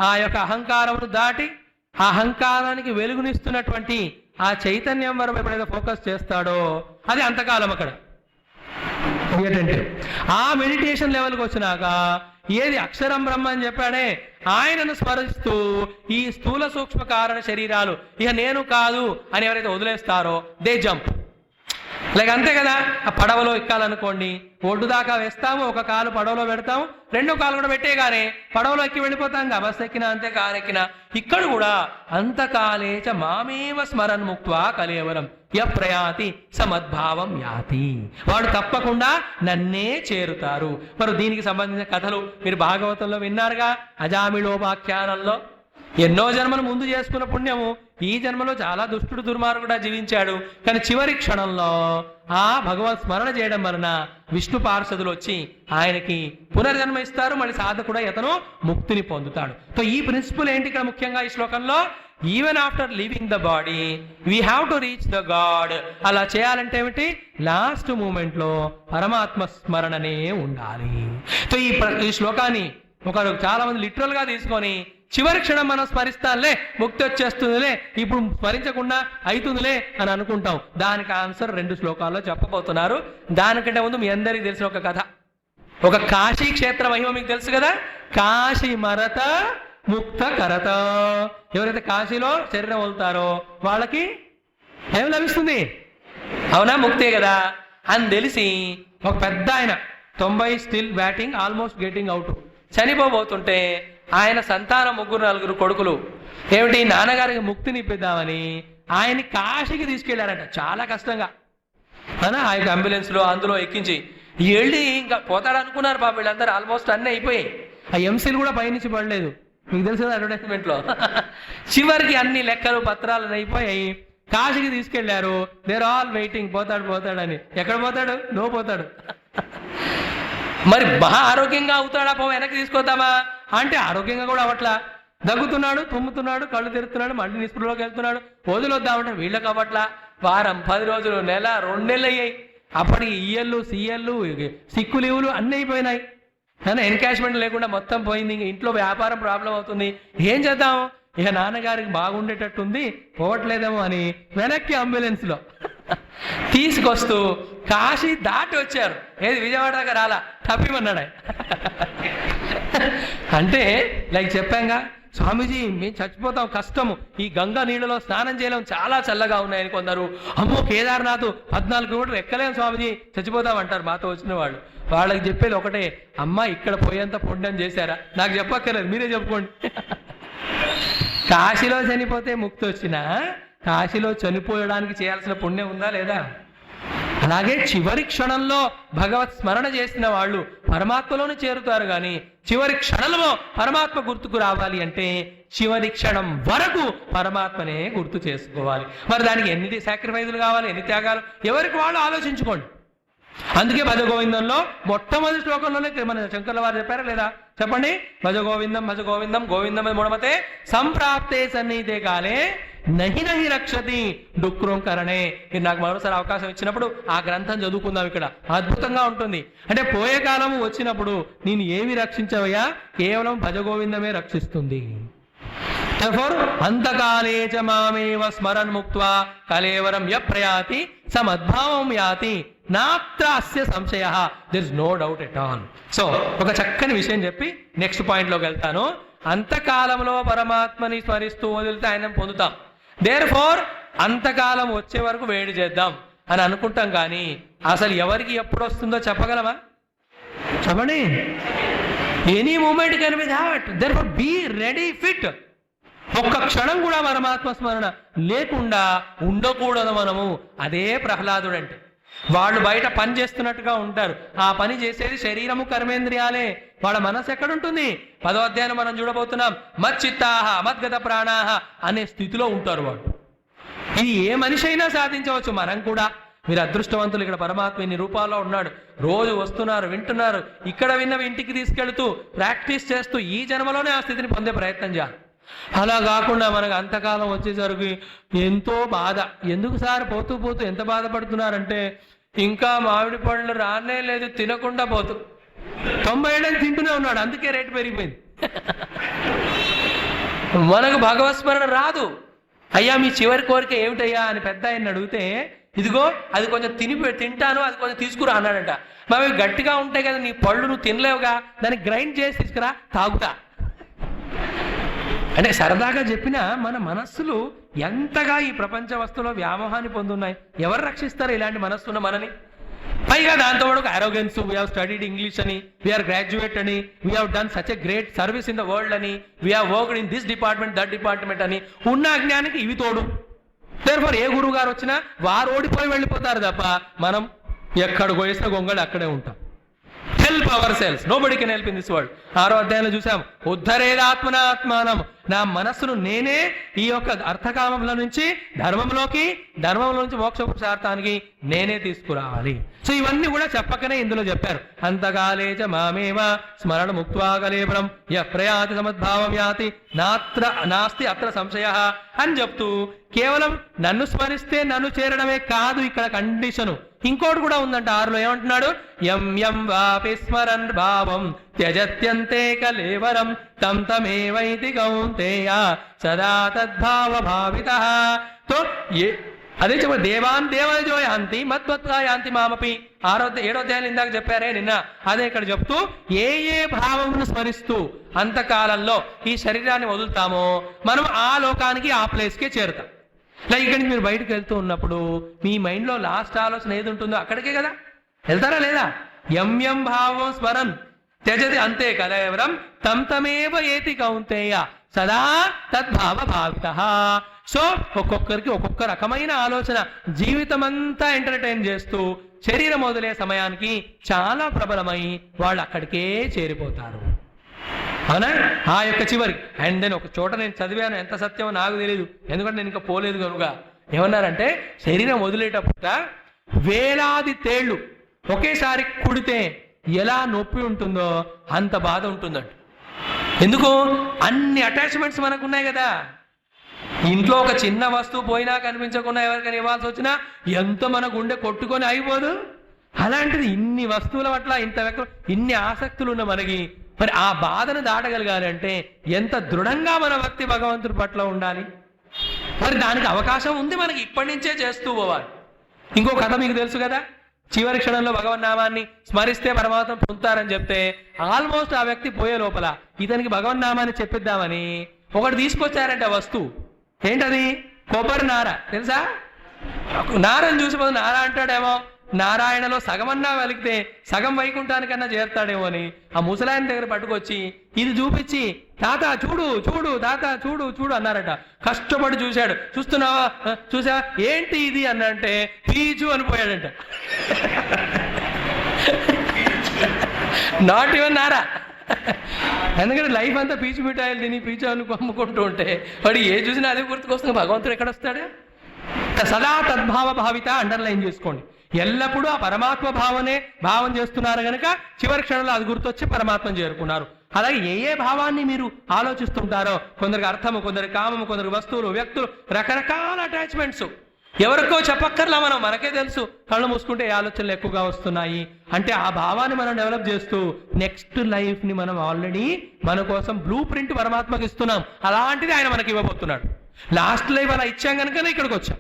ఆ యొక్క అహంకారమును దాటి ఆ అహంకారానికి వెలుగునిస్తున్నటువంటి ఆ చైతన్యం వరకు ఎప్పుడైతే ఫోకస్ చేస్తాడో అది అంతకాలం. అక్కడ ఏంటంటే ఆ మెడిటేషన్ లెవెల్కి వచ్చినాక ఏది అక్షరం బ్రహ్మ అని చెప్పాడే ఆయనను స్మరిస్తూ ఈ స్థూల సూక్ష్మ కారణ శరీరాలు ఇక నేను కాదు అని ఎవరైతే వదిలేస్తారో దే జంప్. లేక అంతే కదా, ఆ పడవలో ఎక్కాలనుకోండి, ఒడ్డు దాకా వేస్తాము, ఒక కాలు పడవలో పెడతాము, రెండో కాలు కూడా పెట్టేగానే పడవలో ఎక్కి వెళ్ళిపోతాం. బస్ ఎక్కినా అంతే, కారు ఎక్కినా. ఇక్కడ కూడా అంతకాలేచ మామేవ స్మరన్ ముక్త్వా కలేవరం యప్రయాతి సమద్భావం యాతి, వాడు తప్పకుండా నన్నే చేరుతారు. మరి దీనికి సంబంధించిన కథలు మీరు భాగవతంలో విన్నారుగా. అజామిళోపాఖ్యానంలో ఎన్నో జన్మలు ముందు చేసుకున్న పుణ్యము ఈ జన్మలో చాలా దుష్టుడు దుర్మార్గుడా జీవించాడు. కానీ చివరి క్షణంలో ఆ భగవత్ స్మరణ చేయడం వలన విష్ణు పార్షదులు వచ్చి ఆయనకి పునర్జన్మ ఇస్తారు. మళ్ళీ సాధకుడు ఇతను ముక్తిని పొందుతాడు. సో ఈ ప్రిన్సిపల్ ఏంటి ఇక్కడ ముఖ్యంగా ఈ శ్లోకంలో? Even after living the body we have to reach the God. అలా చేయాలంటే ఏమిటి? లాస్ట్ మూమెంట్ లో పరమాత్మ స్మరణనే ఉండాలి. సో ఈ శ్లోకాన్ని ఒకరు చాలా మంది లిటరల్ గా తీసుకొని చివరి క్షణం మనం స్మరిస్తాంలే, ముక్తి వచ్చేస్తుందిలే, ఇప్పుడు స్మరించకుండా అవుతుందిలే అని అనుకుంటాం. దానికి ఆన్సర్ 2 శ్లోకాల్లో చెప్పబోతున్నారు. దానికంటే ముందు మీ అందరికీ తెలిసిన ఒక కథ. ఒక కాశీ క్షేత్ర మహిమ మీకు తెలుసు కదా. కాశీ మరత ముక్త కరత. ఎవరైతే కాశీలో శరీరం వదులుతారో వాళ్ళకి ఏం లభిస్తుంది? అవునా, ముక్తే కదా అని తెలిసి ఒక పెద్ద ఆయన 90 still batting almost getting out చనిపోబోతుంటే ఆయన సంతానం 3-4 కొడుకులు ఏమిటి నాన్నగారికి ముక్తిని ఇప్పిద్దామని ఆయన్ని కాశీకి తీసుకెళ్లారట. చాలా కష్టంగా ఆ యొక్క అంబులెన్స్ లో అందులో ఎక్కించి వెళ్ళి ఇంకా పోతాడనుకున్నారు పాప. వీళ్ళందరూ ఆల్మోస్ట్ అన్నీ అయిపోయాయి. ఆ ఎంసీలు కూడా పైనుంచి పడలేదు, మీకు తెలుసు కదా అడ్వర్టైజ్మెంట్ లో. చివరికి అన్ని లెక్కలు పత్రాలు అయిపోయాయి. కాశీకి తీసుకెళ్లారు. దేర్ ఆల్ వెయిటింగ్, పోతాడని. ఎక్కడ పోతాడు? నో పోతాడు. మరి మహా ఆరోగ్యంగా అవుతాడా? వెనక్కి తీసుకొద్దామా అంటే ఆరోగ్యంగా కూడా అవట్లా. దగ్గుతున్నాడు, తుమ్ముతున్నాడు, కళ్ళు తెరుతున్నాడు, మళ్ళీ నిస్పృహలోకి వెళ్తున్నాడు. వదిలొద్దామంటే వీళ్ళకి అవ్వట్లా. వారం, 10 రోజులు, నెల, 2 నెలలు అయ్యాయి. అప్పటికి ఈఎల్లు, సిఎల్లు, సిక్కు లీవులు అన్నీ అయిపోయినాయి. ఎన్కాష్మెంట్ లేకుండా మొత్తం పోయింది. ఇంట్లో వ్యాపారం ప్రాబ్లం అవుతుంది. ఏం చేద్దాం? ఇక నాన్నగారికి బాగుండేటట్టుంది, పోవట్లేదేమో అని వెనక్కి అంబులెన్స్ లో తీసుకొస్తూ కాశీ దాటి వచ్చారు. ఏది విజయవాడ దాకా రాలా, తప్పిమన్నాడు. అంటే లైక్ చెప్పాంగా, స్వామీజీ మేము చచ్చిపోతాం, కష్టము, ఈ గంగా నీళ్ళలో స్నానం చేయలేం, చాలా చల్లగా ఉన్నాయని కొందరు. అమ్మో కేదార్నాథ్ 14 కిలోమీటర్లు ఎక్కలేం స్వామీజీ, చచ్చిపోతాం అంటారు మాతో వచ్చిన వాళ్ళు. వాళ్ళకి చెప్పేది ఒకటే, అమ్మ ఇక్కడ పోయేంత పుణ్యం చేశారా? నాకు చెప్పక్కర్లేదు, మీరే చెప్పుకోండి. కాశీలో చనిపోతే ముక్తి వచ్చినా కాశీలో చనిపోయడానికి చేయాల్సిన పుణ్యం ఉందా లేదా? అలాగే చివరి క్షణంలో భగవత్ స్మరణ చేసిన వాళ్ళు పరమాత్మలోనే చేరుతారు. కానీ చివరి క్షణంలో పరమాత్మ గుర్తుకు రావాలి అంటే చివరి క్షణం వరకు పరమాత్మనే గుర్తు చేసుకోవాలి. మరి దానికి ఎన్ని సాక్రిఫైజులు కావాలి, ఎన్ని త్యాగాలు, ఎవరికి వాళ్ళు ఆలోచించుకోండి. అందుకే భజగోవిందంలో మొట్టమొదటి శ్లోకంలోనే మన శంకర్ల వారు చెప్పారా లేదా? చెప్పండి. భజగోవిందం భజగోవిందం గోవిందం మూఢమతే సంప్రాప్తే సన్నిహితే కాలే నహి నహి రక్షతి డుక్రోం కరణే. మీరు నాకు మరోసారి అవకాశం ఇచ్చినప్పుడు ఆ గ్రంథం చదువుకుందాం. ఇక్కడ అద్భుతంగా ఉంటుంది. అంటే పోయే కాలము వచ్చినప్పుడు నేను ఏమి రక్షించవయ్యా? కేవలం భజగోవిందమే రక్షిస్తుంది. అంతకాలే చ మామేవ స్మరన్ ముక్త్వా కలేవరం యప్రయాతి సమద్భావం యాతి నాత్ర అస్య సంశయః. There is no doubt at all. So ఒక చక్కని విషయం చెప్పి నెక్స్ట్ పాయింట్ లోకి వెళ్తాను. అంతకాలంలో పరమాత్మని స్మరిస్తూ వదిలితే ఆయన పొందుతాం. దేర్ ఫోర్ అంతకాలం వచ్చే వరకు వేడి చేద్దాం అని అనుకుంటాం. కానీ అసలు ఎవరికి ఎప్పుడు వస్తుందో చెప్పగలమా? చెప్పండి. Any moment can be death. Therefore be ready, fit. ఒక్క క్షణం కూడా పరమాత్మ స్మరణ లేకుండా ఉండకూడదు మనము. అదే ప్రహ్లాదుడు అంటే. వాళ్ళు బయట పని చేస్తున్నట్టుగా ఉంటారు, ఆ పని చేసేది శరీరము కర్మేంద్రియాలే. వాళ్ళ మనసు ఎక్కడుంటుంది? 10వ అధ్యాయం మనం చూడబోతున్నాం. మచ్చిత్తాహ మద్గత ప్రాణాహ అనే స్థితిలో ఉంటారు వాళ్ళు. ఇది ఏ మనిషి అయినా సాధించవచ్చు, మనం కూడా. మీరు అదృష్టవంతులు, ఇక్కడ పరమాత్మ ఇన్ని రూపాల్లో ఉన్నాడు. రోజు వస్తున్నారు, వింటున్నారు. ఇక్కడ విన్నవి ఇంటికి తీసుకెళ్తూ ప్రాక్టీస్ చేస్తూ ఈ జన్మలోనే ఆ స్థితిని పొందే ప్రయత్నం చేయాలి. అలా కాకుండా మనకు అంతకాలం వచ్చేసరికి ఎంతో బాధ. ఎందుకు సార్ పోతూ పోతూ ఎంత బాధపడుతున్నారంటే, ఇంకా మామిడి పళ్ళు రానే లేదు, తినకుండా పోతూ 90 ఏళ్ళని తింటూనే ఉన్నాడు, అందుకే రేటు పెరిగిపోయింది. మనకు భగవత్ స్మరణ రాదు. అయ్యా మీ చివరి కోరిక ఏమిటయ్యా అని పెద్ద ఆయన అడిగితే, ఇదిగో అది కొంచెం తింటాను, అది కొంచెం తీసుకురా అన్నాడంట. మరి గట్టిగా ఉంటాయి కదా నీ పళ్ళు, నువ్వు తినలేవుగా, దాన్ని గ్రైండ్ చేసి తీసుకురా, తాగుతా. అంటే సరదాగా చెప్పిన మన మనస్సులు ఎంతగా ఈ ప్రపంచ వస్తువులో వ్యామోహాన్ని పొందున్నాయి. ఎవరు రక్షిస్తారు ఇలాంటి మనస్సున్న మనని? పైగా దాంతో ఒక arrogance, we have studied English అని, వీఆర్ గ్రాడ్యుయేట్ అని, we have done such a great service in the world అని, we have worked in this department that department అని ఉన్న అజ్ఞానికి ఇవి తోడు. దేర్ఫోర్ ఏ గురువు గారు వచ్చినా వారు ఓడిపోయి వెళ్ళిపోతారు తప్ప మనం ఎక్కడ పోయేసిన గొంగళి అక్కడే ఉంటాం. Help our cells, nobody can help in this world. 6వ అధ్యాయంలో చూసాం, ఉద్ధరేదాత్మనాత్మానం, నా మనస్సును నేనే ఈ యొక్క అర్థకామంలో నుంచి ధర్మంలోకి, ధర్మంలో నుంచి మోక్ష పురుషార్థానికి నేనే తీసుకురావాలి. సో ఇవన్నీ కూడా చెప్పకనే ఇందులో చెప్పారు. అంతకాలేచ మామేవ స్మరణ ముక్త్వాగలేబరం య ప్రయాతి సమద్భావం యాతి నాస్తి అత్ర సంశయ అని చెప్తూ కేవలం నన్ను స్మరిస్తే నన్ను చేరడమే కాదు ఇక్కడ కండిషను. ఇంకోటి కూడా ఉందంట 6లో ఏమంటున్నాడు? యం యం వాపి స్మరన్ భావం త్యజత్యంతే కలేవరం తం తమేవైతి కౌంతేయ సదా తద్భావ భావితః. తో అదే చెప్ప దేవాన్ దేవజో యాంతి మత్వత్గా యాంతి మామపి. 7వ అధ్యాయం ఇందాక చెప్పారే నిన్న, అదే ఇక్కడ చెప్తూ ఏ ఏ భావమును స్మరిస్తూ అంతకాలంలో ఈ శరీరాన్ని వదులుతామో మనం ఆ లోకానికి, ఆ ప్లేస్కే చేరుతాం. లైక్ ఇక్కడి నుంచి మీరు బయటకు వెళ్తూ ఉన్నప్పుడు మీ మైండ్లో లాస్ట్ ఆలోచన ఏది ఉంటుందో అక్కడికే కదా వెళ్తారా లేదా? యం యం భావం స్మరన్ త్యజతి అంతే కలవరం తం తమేవ ఏతి కౌంతేయ సదా తద్భావ భావితః. సో ఒక్కొక్కరికి ఒక్కొక్క రకమైన ఆలోచన జీవితం అంతా ఎంటర్టైన్ చేస్తూ శరీరం వదిలే సమయానికి చాలా ప్రబలమై వాళ్ళు అక్కడికే చేరిపోతారు. అవునా? ఆ యొక్క చివరి అండ్ దెన్ ఒక చోట నేను చదివాను, ఎంత సత్యమో నాకు తెలియదు, ఎందుకంటే నేను ఇంకా పోలేదు కనుక. ఏమన్నారంటే శరీరం వదిలేటప్పుడు వేలాది తేళ్లు ఒకేసారి కుడితే ఎలా నొప్పి ఉంటుందో అంత బాధ ఉంటుందంట. ఎందుకు? అన్ని అటాచ్మెంట్స్ మనకు ఉన్నాయి కదా. ఇంట్లో ఒక చిన్న వస్తువు పోయినా కనిపించకుండా ఎవరికైనా ఇవ్వాల్సి వచ్చినా ఎంత మన గుండె కొట్టుకొని అయిపోదు. అలాంటిది ఇన్ని వస్తువుల పట్ల ఇన్ని ఆసక్తులు ఉన్న మనకి మరి ఆ బాధను దాటగలగాలి అంటే ఎంత దృఢంగా మన భక్తి భగవంతుడి పట్ల ఉండాలి. మరి దానికి అవకాశం ఉంది మనకి, ఇప్పటి నుంచే చేస్తూ పోవాలి. ఇంకో కథ మీకు తెలుసు కదా, చివరి క్షణంలో భగవన్నామాన్ని స్మరిస్తే పరమాత్మ పొందుతారని చెప్తే ఆల్మోస్ట్ ఆ వ్యక్తి పోయే లోపల ఇతనికి భగవన్నామాన్ని చెప్పిద్దామని ఒకటి తీసుకొచ్చారంటే వస్తువు. ఏంటది? కొబ్బరి నార. తెలుసా? నారని చూసిపోతే నార అంటాడేమో, నారాయణలో సగమన్నా వెలిగితే సగం వైకుంఠానికన్నా చేరుతాడేమో అని ఆ ముసలాయన దగ్గర పట్టుకొచ్చి ఇది చూపించి తాత చూడు చూడు, తాత చూడు చూడు అన్నారట. కష్టపడి చూశాడు. చూస్తున్నావా, చూసా, ఏంటి ఇది అన్నంటే పీచు అనిపోయాడంట. Not even Nara. ఎందుకంటే లైఫ్ అంతా పీచు మిఠాయిలు తిని పీచు అమ్ముకుంటూ ఉంటే వాడు ఏ చూసినా అదే గుర్తుకొస్తుంది. భగవంతుడు ఎక్కడొస్తాడు? సదా తద్భావ భావిత అండర్లైన్ చేసుకోండి. ఎల్లప్పుడూ ఆ పరమాత్మ భావం చేస్తున్నారు కనుక చివరి క్షణంలో అది గుర్తొచ్చి పరమాత్మను చేరుకున్నారు. అలాగే ఏ ఏ భావాన్ని మీరు ఆలోచిస్తుంటారో, కొందరికి అర్థము, కొందరికి కామము, కొందరికి వస్తువులు, వ్యక్తులు, రకరకాల అటాచ్మెంట్స్. ఎవరికో చెప్పక్కర్లా, మనకే తెలుసు. కళ్ళు మూసుకుంటే ఏ ఆలోచనలు ఎక్కువగా వస్తున్నాయి అంటే ఆ భావాన్ని మనం డెవలప్ చేస్తూ నెక్స్ట్ లైఫ్ ని మనం ఆల్రెడీ మన కోసం బ్లూ ప్రింట్ పరమాత్మకి ఇస్తున్నాం. అలాంటిది ఆయన మనకి ఇవ్వబోతున్నాడు. లాస్ట్ లైఫ్ అలా ఇచ్చాం కనుకనే ఇక్కడికి వచ్చాం.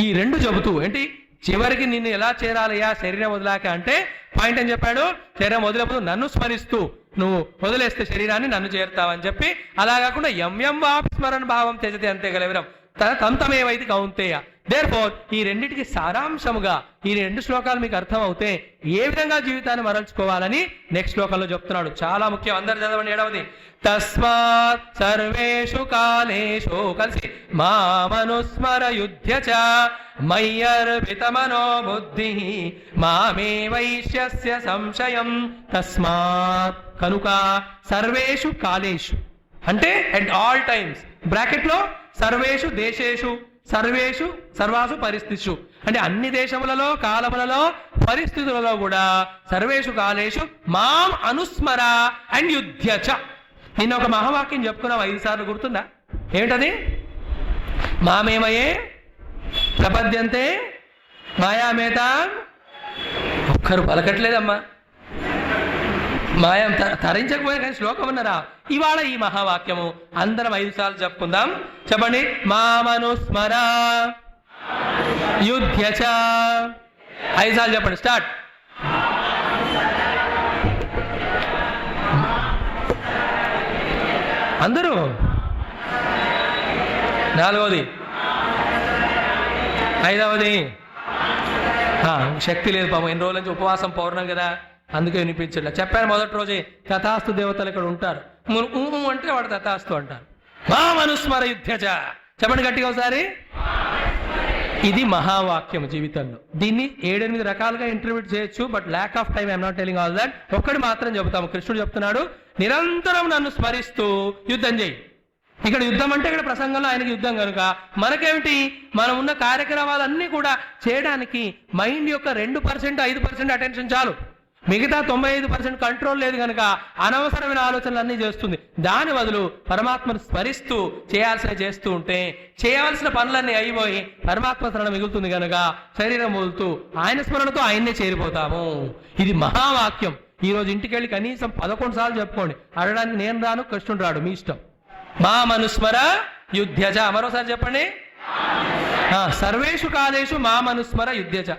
ఈ రెండు చెబుతూ ఏంటి, చివరికి నిన్ను ఎలా చేరాలయ్యా శరీరం వదిలాక అంటే పాయింట్ అని చెప్పాడు. శరీరం వదిలేప్పుడు నన్ను స్మరిస్తూ నువ్వు వదిలేస్తే శరీరాన్ని నన్ను చేరుతావని చెప్పి, అలా కాకుండా యం వాపి స్మరణ భావం త్యజతి అంతే కలవరం తంతమేవైతే కౌంతేయ. దేర్ఫోర్ ఈ రెండింటికి సారాంశముగా ఈ 2 శ్లోకాలు మీకు అర్థం అవుతే ఏ విధంగా జీవితాన్ని మరల్చుకోవాలని నెక్స్ట్ శ్లోకంలో చెప్తున్నాడు. చాలా ముఖ్యం, అందరు చదవండి. 7వది, తస్మాత్ సర్వేషు కాలేషు కలిసి మామనుస్మర యుధ్య చ మయ్యర్పితమనో బుద్ధి మామే వైశ్యస్య సంశయం. తస్మాత్ కనుక, సర్వేషు కాలేషు అంటే అట్ ఆల్ టైమ్స్, బ్రాకెట్ లో సర్వేషు దేశేషు, సర్వాసు పరిస్థితిషు అంటే అన్ని దేశములలో, కాలములలో, పరిస్థితులలో కూడా సర్వేషు కాలేషు మాం అనుస్మర అండ్ యుధ్యచ. నిన్న ఒక మహావాక్యం చెప్పుకున్నాం 5 సార్లు, గుర్తుందా? ఏమిటది? మామేమయే ప్రపద్యంతే మాయామేత. ఒక్కరు పలకట్లేదమ్మా, మాయం తరించకపోయినా కానీ శ్లోకం ఉన్నారా? ఇవాళ ఈ మహావాక్యము అందరం 5 సార్లు చెప్పుకుందాం. చెప్పండి. మామనుస్మర యుధ్యచ. 5 సార్లు చెప్పండి. స్టార్ట్. అందరూ. నాలుగవది, ఐదవది శక్తి లేదు పాపం, ఎన్ని రోజుల నుంచి ఉపవాసం పౌర్ణం కదా, అందుకే వినిపించట్లేదు. చెప్పాను మొదటి రోజే, తథాస్తు దేవతలు ఇక్కడ ఉంటారు. అంటే వాడు తథాస్తు అంటారు. మా మనుస్మర యుద్ధచ, చెప్పండి గట్టిగా ఒకసారి. ఇది మహావాక్యం జీవితంలో. దీన్ని 7-8 రకాలుగా ఇంటర్ప్రిట్ చేయొచ్చు, but lack of time I'm not telling all that. ఒక్కటి మాత్రం చెబుతాము. కృష్ణుడు చెప్తున్నాడు, నిరంతరం నన్ను స్మరిస్తూ యుద్ధం చేయి. ఇక్కడ యుద్ధం అంటే ఇక్కడ ప్రసంగంలో ఆయనకి యుద్ధం కనుక మనకేమిటి, మనం ఉన్న కార్యక్రమాలన్నీ కూడా చేయడానికి మైండ్ యొక్క 2%, 5% అటెన్షన్ చాలు. మిగతా 95% కంట్రోల్ లేదు కనుక అనవసరమైన ఆలోచనలు అన్నీ చేస్తుంది. దాని బదులు పరమాత్మను స్మరిస్తూ చేయాల్సిన చేస్తూ ఉంటే చేయవలసిన పనులన్నీ అయిపోయి పరమాత్మ స్మరణ మిగులుతుంది కనుక శరీరం వదులుతూ ఆయన స్మరణతో ఆయన్నే చేరిపోతాము. ఇది మహావాక్యం. ఈ రోజు ఇంటికి వెళ్ళి కనీసం 11 సార్లు చెప్పుకోండి. అడగడానికి నేను రాను, కృష్ణుడు రాడు, మీ ఇష్టం. మా మనుస్మర యుద్ధచ, మరోసారి చెప్పండి. సర్వేషు కాలేషు మా మనుస్మర యుద్ధచ.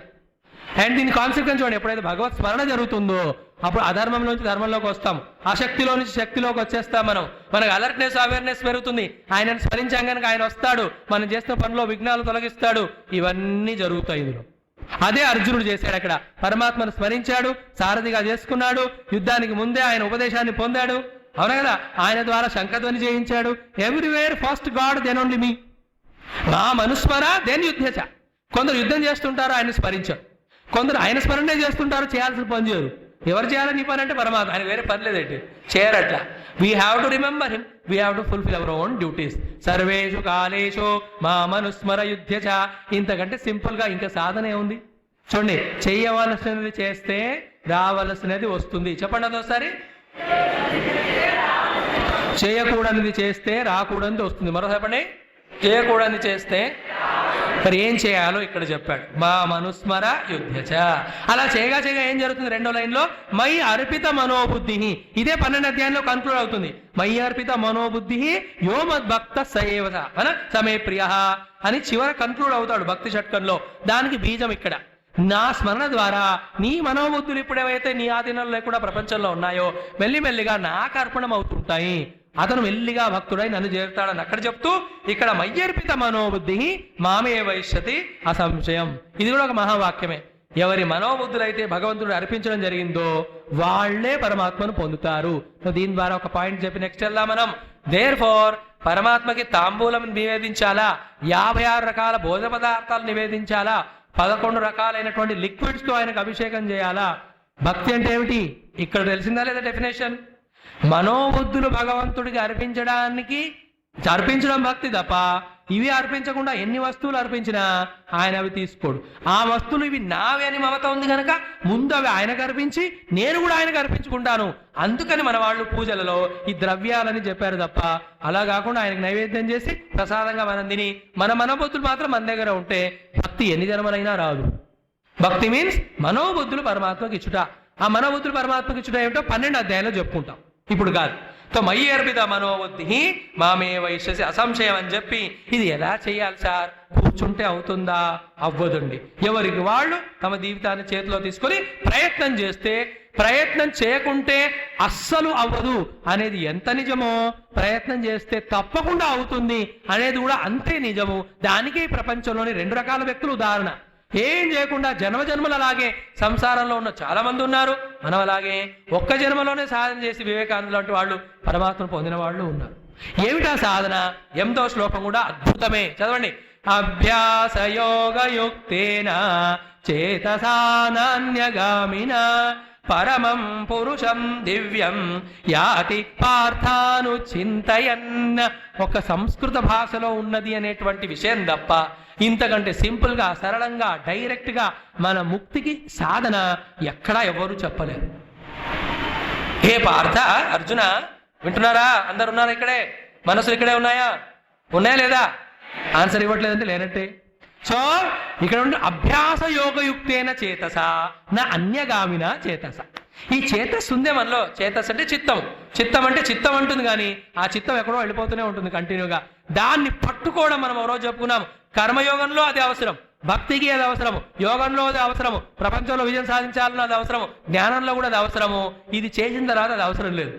అండ్ దీని కాన్సిక్వెన్స్ చూడండి, ఎప్పుడైతే భగవత్ స్మరణ జరుగుతుందో అప్పుడు అధర్మంలోంచి ధర్మంలోకి వస్తాం, అశక్తిలో నుంచి శక్తిలోకి వచ్చేస్తాం. మనకు అలర్ట్నెస్, అవేర్నెస్ పెరుగుతుంది. ఆయనను స్మరించాం కనుక ఆయన వస్తాడు, మనం చేస్తున్న పనిలో విఘ్నాలు తొలగిస్తాడు. ఇవన్నీ జరుగుతాయి ఇందులో. అదే అర్జునుడు చేశాడు. అక్కడ పరమాత్మను స్మరించాడు, సారథిగా చేసుకున్నాడు. యుద్ధానికి ముందే ఆయన ఉపదేశాన్ని పొందాడు, అవునా కదా. ఆయన ద్వారా శంఖధ్వని చేయించాడు. Everywhere first God, then only me. మా మనుస్మర దెన్ యుద్ధచ. కొందరు యుద్ధం చేస్తుంటారు, ఆయన స్మరించారు. కొందరు ఆయన స్మరణే చేస్తుంటారు, చేయాల్సిన పని చేయరు. ఎవరు చేయాలని నీ పని అంటే పరమాత్మ, ఆయన వేరే పని లేదండి, చేయరట్లా. We have to remember him, we have to fulfil our own duties. సర్వేషు కాలేషు మా మనుస్మర యుద్ధచ. ఇంతకంటే సింపుల్ గా ఇంకా సాధనే ఉంది. చూడండి, చేయవలసినది చేస్తే రావలసినది వస్తుంది. చెప్పండి అదొకసారి. చేయకూడనిది చేస్తే రాకూడనిది వస్తుంది. మరో చెప్పండి. చేయకూడనిది చేస్తే మరి ఏం చేయాలో ఇక్కడ చెప్పాడు. మా మనుస్మర యుద్ధచ. అలా చేయగా ఏం జరుగుతుంది? 2వ లైన్లో మై అర్పిత మనోబుద్ధి. ఇదే 12వ అధ్యాయంలో కన్క్లూడ్ అవుతుంది. మై అర్పిత మనోబుద్ధి యో మద్భక్త సయేవత సమే ప్రియ అని చివర కన్క్లూడ్ అవుతాడు భక్తి షట్కంలో. దానికి బీజం ఇక్కడ. నా స్మరణ ద్వారా నీ మనోబుద్ధులు ఇప్పుడేవైతే నీ ఆధీనంలో లేకుండా ప్రపంచంలో ఉన్నాయో మెల్లిమెల్లిగా నాకు అర్పణం అవుతుంటాయి. అతను మెల్లిగా భక్తుడై నన్ను చేరుతాడని అక్కడ చెప్తూ ఇక్కడ మయ్యర్పిత మనోబుద్ధి మామే వైశ్యతి అసంశయం. ఇది కూడా ఒక మహావాక్యమే. ఎవరి మనోబుద్ధులైతే భగవంతుడు అర్పించడం జరిగిందో వాళ్లే పరమాత్మను పొందుతారు. దీని ద్వారా ఒక పాయింట్ చెప్పి నెక్స్ట్ వెళ్దాం మనం. దేర్ ఫోర్ పరమాత్మకి తాంబూలం నివేదించాలా, 56 రకాల భోజన పదార్థాలు నివేదించాలా, 11 రకాలైనటువంటి లిక్విడ్స్ తో ఆయనకు అభిషేకం చేయాలా. భక్తి అంటే ఏమిటి ఇక్కడ తెలిసిందా లేదా డెఫినేషన్? మనోబుద్ధులు భగవంతుడికి అర్పించడం భక్తి తప్ప ఇవి అర్పించకుండా ఎన్ని వస్తువులు అర్పించినా ఆయన అవి తీసుకోడు. ఆ వస్తువులు ఇవి నావే అని మమత ఉంది కనుక ముందు అవి ఆయనకు అర్పించి నేను కూడా ఆయనకు అర్పించుకుంటాను. అందుకని మన వాళ్ళు పూజలలో ఈ ద్రవ్యాలని చెప్పారు తప్ప అలా కాకుండా ఆయనకు నైవేద్యం చేసి ప్రసాదంగా మనం తిని మన మనోబుద్ధులు మాత్రం మన దగ్గర ఉంటే భక్తి ఎన్ని జన్మలైనా రాదు. భక్తి మీన్స్ మనోబుద్ధులు పరమాత్మకి ఇచ్చుట. ఆ మనోబుద్ధులు పరమాత్మకి ఇచ్చుట ఏమిటో 12వ అధ్యాయంలో చెప్పుకుంటాం, ఇప్పుడు కాదు. మయి అర్పిత మనోబుద్ధి మామే వైశ్యసి అసంశయం అని చెప్పి ఇది ఎలా చేయాలి సార్? కూర్చుంటే అవుతుందా? అవ్వదండి. ఎవరికి వాళ్ళు తమ జీవితాన్ని చేతిలో తీసుకొని ప్రయత్నం చేస్తే, ప్రయత్నం చేయకుంటే అస్సలు అవ్వదు అనేది ఎంత నిజమో ప్రయత్నం చేస్తే తప్పకుండా అవుతుంది అనేది కూడా అంతే నిజము. దానికి ప్రపంచంలోని 2 రకాల వ్యక్తులు ఉదాహరణ. ఏం చేయకుండా జన్మజన్మలు అలాగే సంసారంలో ఉన్న చాలా మంది ఉన్నారు. మనం అలాగే ఒక్క జన్మలోనే సాధన చేసి వివేకానంద లాంటి వాళ్ళు పరమాత్మను పొందిన వాళ్ళు ఉన్నారు. ఏమిటా సాధన? 8వ శ్లోకం కూడా అద్భుతమే, చదవండి. అభ్యాసయోగయుక్తేన చేతసా నాన్యగామిన పరమం పురుషం దివ్యం యాతి పార్థాను చింతయన్న. ఒక సంస్కృత భాషలో ఉన్నది అనేటువంటి విషయం తప్ప ఇంతకంటే సింపుల్ గా సరళంగా డైరెక్ట్ గా మన ముక్తికి సాధన ఎక్కడా ఎవరు చెప్పలేరు. హే పార్థ, అర్జున వింటున్నారా? అందరు ఉన్నారా? ఇక్కడే మనసులు ఇక్కడే ఉన్నాయా? ఉన్నాయా లేదా? ఆన్సర్ ఇవ్వట్లేదంటే లేనట్టే. సో ఇక్కడ ఉండే అభ్యాస యోగయుక్తేన చేతస నా అన్యగామిన చేతస. ఈ చేతస్సు ఉందే మనలో. చేతస్ అంటే చిత్తం. చిత్తం అంటే చిత్తం అంటుంది, కానీ ఆ చిత్తం ఎక్కడో వెళ్ళిపోతూనే ఉంటుంది కంటిన్యూగా. దాన్ని పట్టుకోవడం మనం ఓ రోజు చెప్పుకున్నాం. కర్మయోగంలో అది అవసరం, భక్తికి అది అవసరము, యోగంలో అది అవసరము, ప్రపంచంలో విజయం సాధించాలన్నా అది అవసరము, జ్ఞానంలో కూడా అది అవసరము. ఇది చేసిన తర్వాత అది అవసరం లేదు.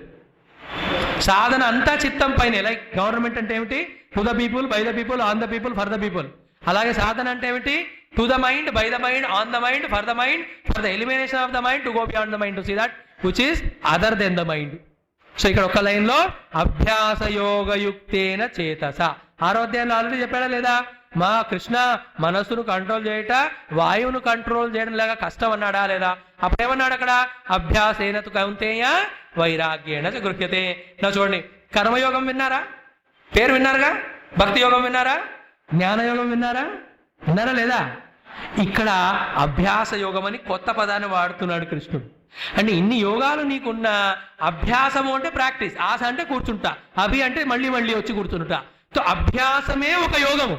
సాధన అంతా చిత్తం పైనే. లైక్ గవర్నమెంట్ అంటే ఏమిటి? To the people, by the people, on the people, for the people. అలాగే సాధన అంటే ఏమిటి? To the mind, by the mind, on the mind, for the mind, for the elimination of the mind, to go beyond the mind, to see that which is other than the mind. So ఇక్కడ ఒక లైన్లో అభ్యాసయోగయుక్తేన చేతస. 6వ అధ్యాయంలో already చెప్పాడా లేదా? మా కృష్ణ మనస్సును control చేయట, వాయువును కంట్రోల్ చేయడం లాగా కష్టం అన్నాడా లేదా? అప్పుడేమన్నాడు అక్కడ? అభ్యాసేన తు కౌంతేయ వైరాగ్యేణ చ గృహ్యతే. నా చూడండి, కర్మయోగం విన్నారా? పేరు విన్నారుగా. భక్తి యోగం విన్నారా? జ్ఞానయోగం విన్నారా? విన్నారా లేదా? ఇక్కడ అభ్యాస యోగం అని కొత్త పదాన్ని వాడుతున్నాడు కృష్ణుడు. అంటే ఇన్ని యోగాలు నీకున్న అభ్యాసము అంటే ప్రాక్టీస్, ఆశ అంటే కూర్చుంటా, అభి అంటే మళ్ళీ మళ్ళీ వచ్చి కూర్చుంటా. సో అభ్యాసమే ఒక యోగము.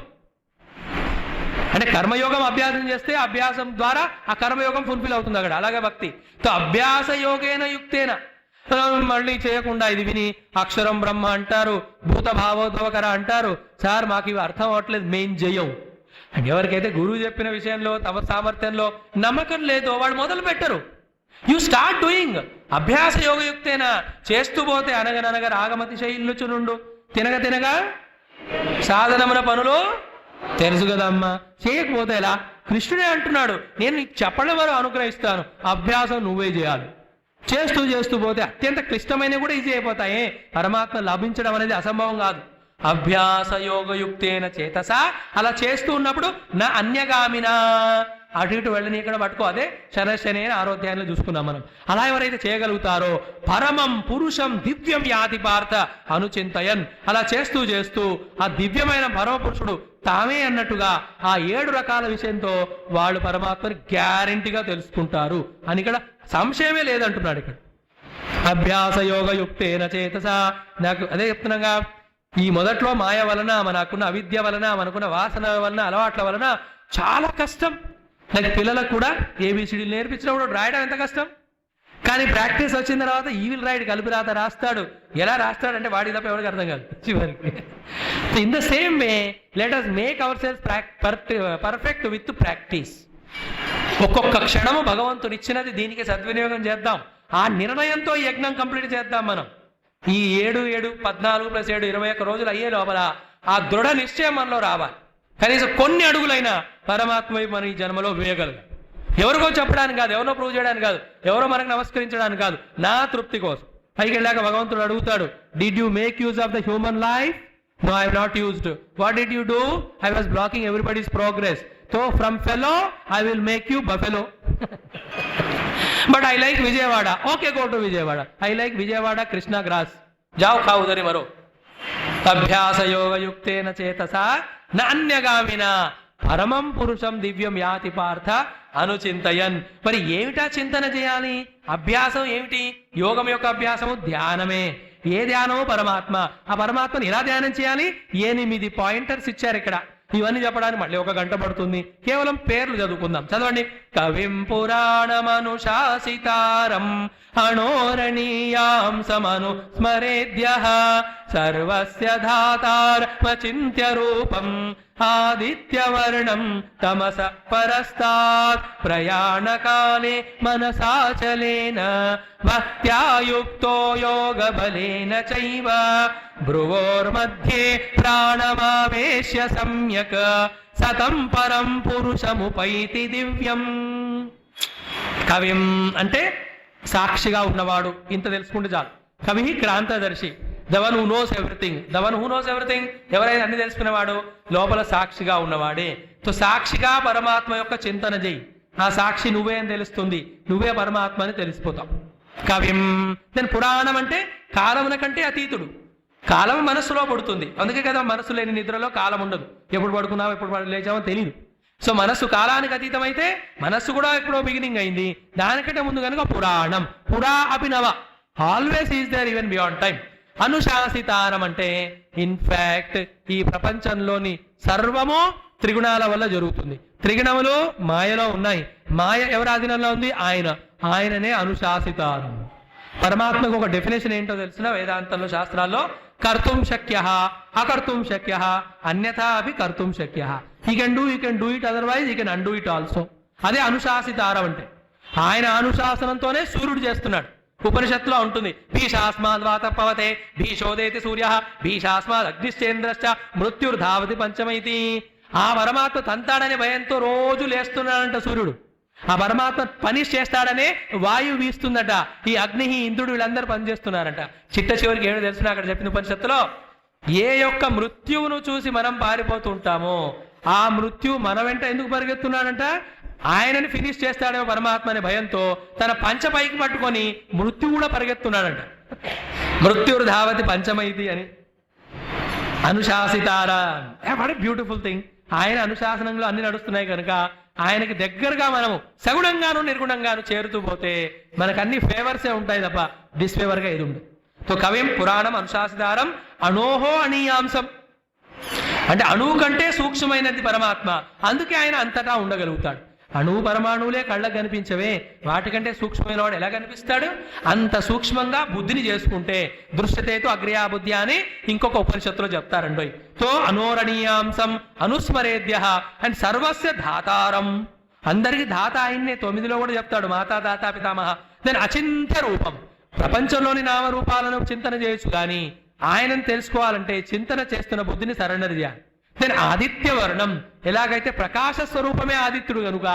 అంటే కర్మయోగం అభ్యాసం చేస్తే అభ్యాసం ద్వారా ఆ కర్మయోగం ఫుల్ఫిల్ అవుతుంది అక్కడ. అలాగే భక్తి. సో అభ్యాస యోగేన యుక్తేన. మళ్ళీ చేయకుండా ఇది విని అక్షరం బ్రహ్మ అంటారు, భూత భావోద్భవకర అంటారు. సార్ మాకు ఇవి అర్థం అవ్వట్లేదు, మేం చెయ్యం. అంటే ఎవరికైతే గురువు చెప్పిన విషయంలో తమ సామర్థ్యంలో నమ్మకం లేదో వాళ్ళు మొదలు పెట్టరు. You start doing. అభ్యాస యోగయుక్తేన. చేస్తూ పోతే అనగననగ రాగమతి శైల్లుచునుండు, తినగ తినగా సాధనమున పనులు తెలుసు కదమ్మా. చేయకపోతే ఎలా? కృష్ణుడే అంటున్నాడు, నేను నీకు చెప్పడం వరకు అనుగ్రహిస్తాను, అభ్యాసం నువ్వే చేయాలి. చేస్తూ చేస్తూ పోతే అత్యంత క్లిష్టమైన కూడా ఈజీ అయిపోతాయి. పరమాత్మ లభించడం అనేది అసంభవం కాదు. అభ్యాస యోగయుక్తేన చేతస. అలా చేస్తూ ఉన్నప్పుడు నా అన్యగామినా, అటు ఇటు వెళ్ళని ఇక్కడ పట్టుకో. అదే శనశని 6వ అధ్యాయంలో చూసుకున్నాం మనం. అలా ఎవరైతే చేయగలుగుతారో పరమం పురుషం దివ్యం యాతి పార్థ అనుచింతయన్. అలా చేస్తూ చేస్తూ ఆ దివ్యమైన పరమ పురుషుడు తామే అన్నట్టుగా ఆ 7 రకాల విషయంతో వాళ్ళు పరమాత్మని గ్యారెంటీగా తెలుసుకుంటారు అని ఇక్కడ సంశయమే లేదంటున్నాడు ఇక్కడ. అభ్యాస యోగయుక్తేన చేతస. నాకు అదే చెప్తున్నాగా, ఈ మొదట్లో మాయ వలన, మనకున్న అవిద్య వలన, మనకున్న వాసన వలన, అలవాట్ల వలన చాలా కష్టం. లైక్ పిల్లలకు కూడా ఏబిసిడీలు నేర్పించినప్పుడు రాయడం ఎంత కష్టం. కానీ ప్రాక్టీస్ వచ్చిన తర్వాత ఈవిల్ రైడ్ కలిపి రాత రాస్తాడు. ఎలా రాస్తాడంటే వాడి తప్ప ఎవరికి అర్థం కాదు చివరికి. In the same way let us make our cells perfect with practice. ఒక్కొక్క క్షణము భగవంతుడు ఇచ్చినది దీనికి సద్వినియోగం చేద్దాం. ఆ నిర్ణయంతో ఈ యజ్ఞం కంప్లీట్ చేద్దాం మనం. ఈ 7 14 + 7 21 రోజులు అయ్యే లోపల ఆ దృఢ నిశ్చయం మనలో రావాలి. కనీసం కొన్ని అడుగులైనా పరమాత్మ మన ఈ జన్మలో వేయగలరు. ఎవరికో చెప్పడానికి కాదు, ఎవరో ప్రూవ్ చేయడానికి కాదు, ఎవరో మనకు నమస్కరించడానికి కాదు, నా తృప్తి కోసం. పైకి వెళ్ళాక భగవంతుడు అడుగుతాడు, did you make use of the human life? No, I have not used. What did you do? I was blocking everybody's progress. So from fellow I will make you buffalo. But I like Vijayawada. Okay, go to Vijayawada. I like Vijayawada Krishna grass. జావ్ ఖా ఉదరి మరో. అభ్యాస యోగయుక్తేన చేతస నాన్యగామిన పరమం పురుషం దివ్యం యాతి పార్థ అనుచింతయన్. మరి ఏమిటా చింతన చేయాలి? అభ్యాసం ఏమిటి? యోగం యొక్క అభ్యాసము ధ్యానమే. ఏ ధ్యానము? పరమాత్మ. ఆ పరమాత్మను ఎలా ధ్యానం చేయాలి? 8 పాయింటర్స్ ఇచ్చారు ఇక్కడ. ఇవన్నీ చెప్పడానికి మళ్ళీ 1 గంట పడుతుంది. కేవలం పేర్లు చదువుకుందాం. చదవండి. కవిం పురాణమనుశాసితారం అణోరణీయాం సమను స్మరేద్యః సర్వస్య ధాతార్మచింత్య రూపం ఆదిత్యవర్ణం తమస పరస్తాత్ ప్రయాణకాలే మనసాచలేన భక్త్యాయుక్తో యోగబలేన చైవ భ్రువోర్मध्ये ప్రాణమావేశ్య సమ్యక్ సతం పరం పురుషముపైతి దివ్యం. కవిం అంటే సాక్షిగా ఉన్నవాడు. ఇంత తెలుసుకుంటే చాలు. కవి క్రాంతదర్శి. The one who knows everything. The one who knows everything. ఎవరైనా అన్ని తెలుసుకునేవాడు లోపల సాక్షిగా ఉన్నవాడే. సో సాక్షిగా పరమాత్మ యొక్క చింతన చేయి. ఆ సాక్షి నువ్వే అని తెలుస్తుంది. నువ్వే పరమాత్మ అని తెలిసిపోతావు. కవిం. దెన్ పురాణం అంటే కాలమున కంటే అతీతుడు. కాలం మనస్సులో పడుతుంది. అందుకే కదా మనస్సు లేని నిద్రలో కాలం ఉండదు. ఎప్పుడు పడుకున్నావు, ఎప్పుడు లేచామో తెలియదు. సో మనస్సు కాలానికి అతీతమైతే మనస్సు కూడా ఎప్పుడో బిగినింగ్ అయింది. దానికంటే ముందు కనుక పురాణం. పురా అభినవ. Always is there even beyond time. అనుశాసితారం అంటే ఇన్ఫాక్ట్ ఈ ప్రపంచంలోని సర్వము త్రిగుణాల వల్ల జరుగుతుంది. త్రిగుణములు మాయలో ఉన్నాయి. మాయ ఎవరి ఆధీనంలో ఉంది? ఆయననే అనుశాసితారం. పరమాత్మకు ఒక డెఫినేషన్ ఏంటో తెలిసిన వేదాంతంలో శాస్త్రాల్లో కర్తుం శక్య అకర్తుం శక్య అన్యథా అవి కర్తుం శక్య. You can do it otherwise you can undo it also. అదే అనుశాసితారం అంటే. ఆయన అనుశాసనంతోనే సూర్యుడు చేస్తున్నాడు. ఉపనిషత్తులో ఉంటుంది. భీషాస్మాద్వాత పవతే భీషోదేతి సూర్య భీషాస్మాద్ అగ్నిశ్చేంద్రశ్చ మృత్యుర్ధావతి పంచమైతి. ఆ పరమాత్మ తంతాడనే భయంతో రోజు లేస్తున్నాడంట సూర్యుడు. ఆ పరమాత్మ పని చేస్తాడనే వాయువు వీస్తుందట. ఈ అగ్ని ఇంద్రుడు వీళ్ళందరూ పనిచేస్తున్నారంట. చిట్ట చివరికి ఏమిటో తెలిసిన అక్కడ చెప్పిన ఉపనిషత్తులో, ఏ యొక్క మృత్యువును చూసి మనం పారిపోతుంటామో ఆ మృత్యు మన వెంట ఎందుకు పరిగెత్తున్నాడంట? ఆయనని ఫినిష్ చేస్తాడేమో పరమాత్మ అనే భయంతో తన పంచ పైకి పట్టుకొని మృత్యు కూడా పరిగెత్తున్నాడంట. మృత్యుర్ధావతి పంచమైతి అని. అనుశాసితారా, వాట్ బ్యూటిఫుల్ థింగ్. ఆయన అనుశాసనంలో అన్ని నడుస్తున్నాయి కనుక ఆయనకి దగ్గరగా మనము సగుణంగాను నిర్గుణంగాను చేరుతూ పోతే మనకు అన్ని ఫేవర్సే ఉంటాయి తప్ప డిస్ఫేవర్గా ఇది ఉండదు. తో కవిం పురాణం అనుశాసితారం అణోహో అణీయాంశం. అంటే అణువు కంటే సూక్ష్మమైనది పరమాత్మ, అందుకే ఆయన అంతటా ఉండగలుగుతాడు. అణువు పరమాణువులే కళ్ళకు కనిపించవే, వాటికంటే సూక్ష్మమైన వాడు ఎలా కనిపిస్తాడు? అంత సూక్ష్మంగా బుద్ధిని చేసుకుంటే దృశ్యతేతో అగ్రయా బుద్ధి అని ఇంకొక ఉపనిషత్తులో చెప్తారండి. తో అనోరణీయాంశం అనుస్మరేద్య అండ్ సర్వస్య ధాతారం. అందరికీ ధాత ఆయన్నే 9లో కూడా చెప్తాడు, మాతా దాత పితామహ. దాని అచింత్య రూపం. ప్రపంచంలోని నామరూపాలను చింతన చేయొచ్చు కానీ ఆయనను తెలుసుకోవాలంటే చింతన చేస్తున్న బుద్ధిని సరెండర్ చేయాలి. నేను ఆదిత్య వర్ణం, ఎలాగైతే ప్రకాశ స్వరూపమే ఆదిత్యుడు కనుక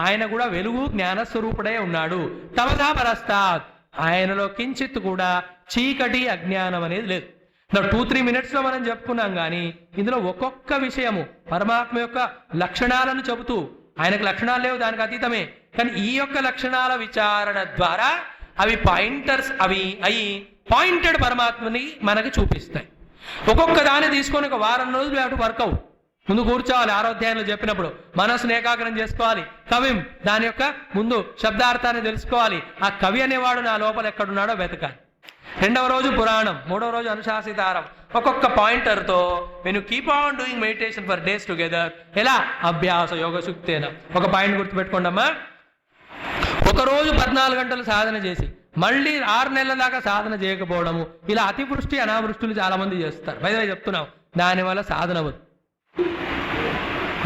ఆయన కూడా వెలుగు జ్ఞానస్వరూపుడే ఉన్నాడు. తమదా పరస్తాత్, ఆయనలో కించిత్ కూడా చీకటి అజ్ఞానం అనేది లేదు. 2-3 minutes లో మనం చెప్పుకున్నాం కానీ ఇందులో ఒక్కొక్క విషయము పరమాత్మ యొక్క లక్షణాలను చెబుతూ, ఆయనకు లక్షణాలు లేవు దానికి అతీతమే, కానీ ఈ యొక్క లక్షణాల విచారణ ద్వారా అవి పాయింటర్స్ అయి పాయింటెడ్ పరమాత్మని మనకి చూపిస్తాయి. ఒక్కొక్క దాన్ని తీసుకొని ఒక వారం రోజులు అటు వర్కౌట్ ముందు కూర్చోవాలి. 6వ అధ్యాయంలో చెప్పినప్పుడు మనసును ఏకాగ్రం చేసుకోవాలి. కవిం, దాని యొక్క ముందు శబ్దార్థాన్ని తెలుసుకోవాలి. ఆ కవి అనేవాడు నా లోపల ఎక్కడున్నాడో వెతకాలి. 2వ రోజు పురాణం, 3వ రోజు అనుశాసితారం. ఒక్కొక్క పాయింటర్తో when you keep on doing meditation for days together. ఎలా? అభ్యాస యోగ శుక్తేన. ఒక పాయింట్ గుర్తుపెట్టుకోండి అమ్మా, ఒకరోజు 14 గంటలు సాధన చేసి మళ్ళీ 6 నెలల దాకా సాధన చేయకపోవడము, ఇలా అతివృష్టి అనావృష్టిలు చాలా మంది చేస్తారు. బయట చెప్తున్నాం, దానివల్ల సాధన అవ్వదు.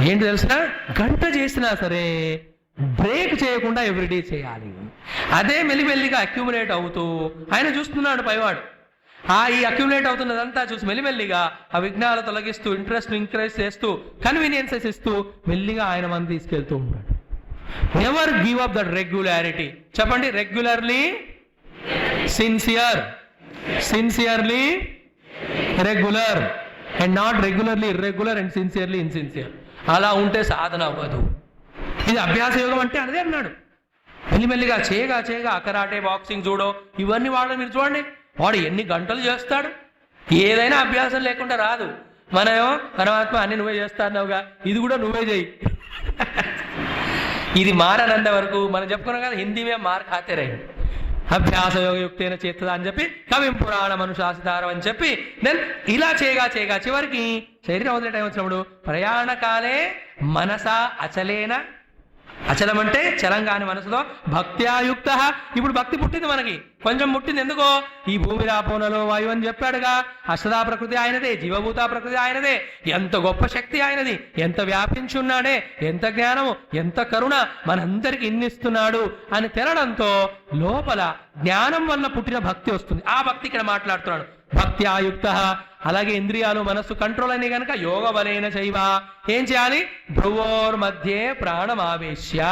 ఏంటి తెలిసిన, గంట చేసినా సరే బ్రేక్ చేయకుండా ఎవ్రీడే చేయాలి. అదే మెల్లిమెల్లిగా అక్యుములేట్ అవుతూ ఆయన చూస్తున్నాడు పైవాడు. ఈ అక్యుములేట్ అవుతున్నదంతా చూసి మెల్లిమెల్లిగా ఆ విఘ్నాలు తొలగిస్తూ ఇంట్రెస్ట్ ఇంక్రీజ్ చేస్తూ కన్వీనియన్సెస్ ఇస్తూ మెల్లిగా ఆయన మనం తీసుకెళ్తూ ఉన్నాడు. Never give up that regularity. చెప్పండి, regularly sincere, sincerely regular, and not regularly irregular and sincerely insincere. అలా ఉంటే సాధన అవ్వదు. ఇది అభ్యాస యోగం అంటే అదే అన్నాడు. మెల్లిమెల్లిగా చేయగా చేయగా కరాటే, బాక్సింగ్, జూడో ఇవన్నీ వాడు మీరు చూడండి, వాడు ఎన్ని గంటలు చేస్తాడు. ఏదైనా అభ్యాసం లేకుండా రాదు. మనమేమో పరమాత్మ అన్ని నువ్వే చేస్తాన్నావుగా, ఇది కూడా నువ్వే చేయి. ఇది మారనంత వరకు మనం చెప్పుకున్నాం కదా, హిందీ మే మార్ ఖాతే రహే. అభ్యాస యోగయుక్తేన చేతదా అని చెప్పి కవిం పురాణం అనుశాసితారం అని చెప్పి దెన్ ఇలా చేయగా చేయగా చివరికి శరీరం వదిలే టైం వచ్చినప్పుడు ప్రయాణకాలే మనసా అచలేన. అచలం అంటే చలంగాని మనసులో భక్త్యాయుక్త. ఇప్పుడు భక్తి పుట్టింది మనకి, కొంచెం పుట్టింది. ఎందుకో ఈ భూమి రాపోనలో వాయువు అని చెప్పాడుగా. అష్టదా ప్రకృతి ఆయనదే, జీవభూత ప్రకృతి ఆయనదే. ఎంత గొప్ప శక్తి ఆయనది, ఎంత వ్యాపించి ఉన్నాడే, ఎంత జ్ఞానము, ఎంత కరుణ మనందరికి ఇన్నిస్తున్నాడు అని తెలడంతో లోపల జ్ఞానం వల్ల పుట్టిన భక్తి వస్తుంది. ఆ భక్తి ఇక్కడ మాట్లాడుతున్నాడు, భక్త్యాయుక్త. అలాగే ఇంద్రియాలు మనస్సు కంట్రోల్ అని కనుక యోగ బలేన చైవ. ఏం చేయాలి? భ్రువోర్ మధ్యే ప్రాణమావేశ్య.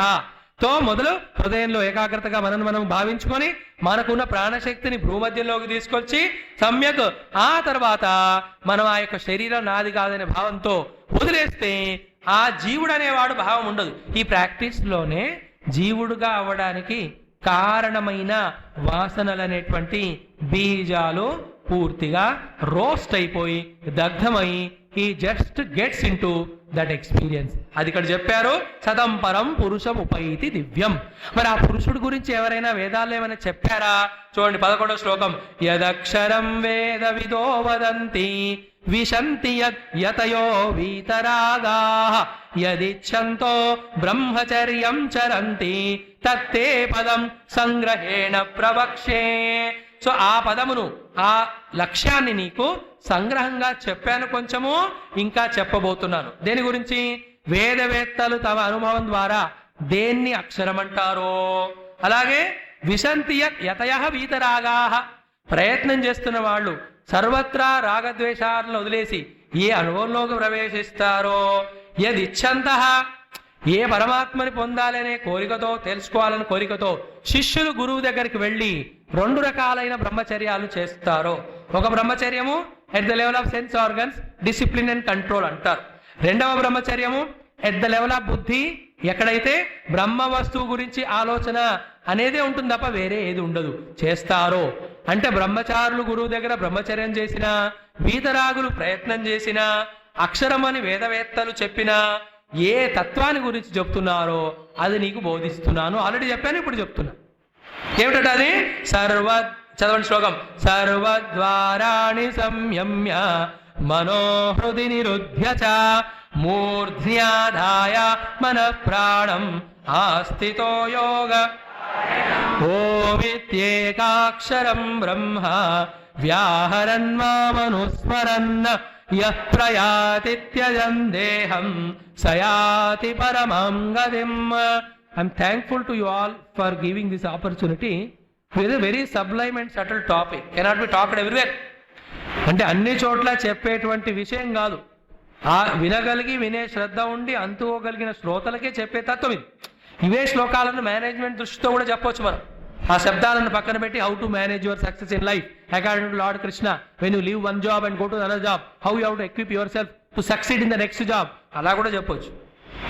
తో మొదలు హృదయంలో ఏకాగ్రతగా మనం భావించుకొని మనకున్న ప్రాణశక్తిని భూమధ్యంలోకి తీసుకొచ్చి సమ్యక్ ఆ తర్వాత మనం ఆ యొక్క శరీరం నాది కాదనే భావంతో వదిలేస్తే ఆ జీవుడు అనేవాడు భావం ఉండదు. ఈ ప్రాక్టీస్లోనే జీవుడుగా అవ్వడానికి కారణమైన వాసనలు అనేటువంటి బీజాలు పూర్తిగా రోస్ట్ అయిపోయి దగ్ధమై ఈ just gets in to that experience. అది ఇక్కడ చెప్పారు, సతం పరం పురుషం ఉపైతి దివ్యం. మరి ఆ పురుషుడు గురించి ఎవరైనా వేదాల్లో ఏమైనా చెప్పారా? చూడండి 11వ శ్లోకం, యదక్షరం వేద విదో వదంతి విశంతి యతయో వీతరాగాః యదిచ్ఛంతో బ్రహ్మచర్యం చరంతి తత్తే పదం సంగ్రహేణ ప్రవక్ష్యే. సో ఆ పదమును, ఆ లక్ష్యాన్ని నీకు సంగ్రహంగా చెప్పాను, కొంచెము ఇంకా చెప్పబోతున్నాను. దేని గురించి? వేదవేత్తలు తమ అనుభవం ద్వారా దేన్ని అక్షరం అంటారో, అలాగే విశంతి యతయ వీతరాగా. ప్రయత్నం చేస్తున్న వాళ్ళు సర్వత్రా రాగద్వేషాలను వదిలేసి ఏ అనుభవంలోకి ప్రవేశిస్తారో, యదిచ్ఛంత, ఏ పరమాత్మని పొందాలనే కోరికతో, తెలుసుకోవాలని కోరికతో శిష్యులు గురువు దగ్గరికి వెళ్ళి 2 రకాలైన బ్రహ్మచర్యాలు చేస్తారో, ఒక బ్రహ్మచర్యము at the level of sense organs, discipline and control అంటారు. రెండవ బ్రహ్మచర్యము ఎట్ ద లెవెల్ ఆఫ్ బుద్ధి, ఎక్కడైతే బ్రహ్మ వస్తువు గురించి ఆలోచన అనేదే ఉంటుంది తప్ప వేరే ఏది ఉండదు, చేస్తారో. అంటే బ్రహ్మచారులు గురువు దగ్గర బ్రహ్మచర్యం చేసినా, వీతరాగులు ప్రయత్నం చేసినా, అక్షరమని వేదవేత్తలు చెప్పినా, ఏ తత్వాన్ని గురించి చెప్తున్నారో అది నీకు బోధిస్తున్నాను. ఆల్రెడీ చెప్పాను, ఇప్పుడు చెప్తున్నా. ఏమిటంటే అది చదవండి శ్లోకం. సర్వద్వారాణి సంయమ్య మనోహృది నిరుధ్య చ మూర్ధ్యాధాయ మన ప్రాణం ఆస్థితో యోగ ఓమిత్యేకాక్షరం బ్రహ్మ వ్యాహరన్ మామనుస్మరన్ యః ప్రయాతిత్యజం దేహం సయాతి పరమాం గతిం. I'm thankful to you all for giving this opportunity. It is a very sublime and subtle topic, cannot be talked everywhere. అంటే అన్ని చోట్ల చెప్పేటువంటి విషయం కాదు, ఆ వినగలిగి వినే శ్రద్ధ ఉండి అంతుకోగలిగిన శ్రోతలకే చెప్పే తత్వం ఇది. ఇవే శ్లోకాలను మేనేజ్మెంట్ దృష్టితో కూడా చెప్పొచ్చు మనం. ఆ శబ్దాలను పక్కన పెట్టి how to manage your success in life according to lord Krishna, when you leave one job and go to another job, how you have to equip your self to succeed in the next job, అలా కూడా చెప్పొచ్చు.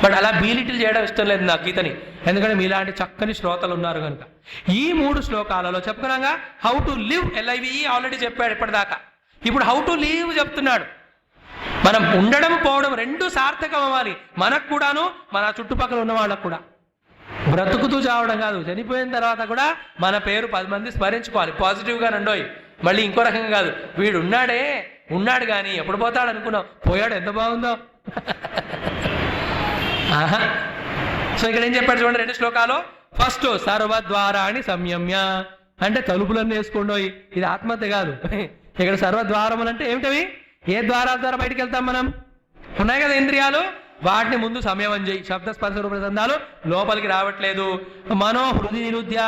But అలా belittle చేయడం ఇష్టం లేదు నాకు గీతని, ఎందుకంటే మీలాంటి చక్కని శ్రోతలు ఉన్నారు కనుక. ఈ 3 శ్లోకాలలో చెప్పుకున్నాగా how to live, LIVE already చెప్పాడు ఇప్పటిదాకా. ఇప్పుడు హౌ టు లీవ్ చెప్తున్నాడు. మనం ఉండడం పోవడం 2 సార్థకం అవ్వాలి, మనకు కూడాను మన చుట్టుపక్కల ఉన్న వాళ్ళకు కూడా. బ్రతుకుతూ చావడం కాదు, చనిపోయిన తర్వాత కూడా మన పేరు 10 మంది స్మరించుకోవాలి పాజిటివ్గా నండోయి. మళ్ళీ ఇంకో రకంగా కాదు, వీడు ఉన్నాడు కానీ ఎప్పుడు పోతాడు అనుకున్నాం, పోయాడు ఎంత బాగుందో. సో ఇక్కడ ఏం చెప్పాడు చూడండి 2 శ్లోకాలు. ఫస్ట్ సర్వద్వారాన్ని సంయమ్య అంటే తలుపులన్నీ వేసుకోండి, ఇది ఆత్మహత్య కాదు. ఇక్కడ సర్వద్వారములు అంటే ఏమిటవి? ఏ ద్వారాల ద్వారా బయటికి వెళ్తాం మనం? ఉన్నాయి కదా ఇంద్రియాలు, వాటిని ముందు సంయమం చేయి. శబ్ద స్పర్శ రూప రసగంధాలు లోపలికి రావట్లేదు. మనో హృది నిరుద్య,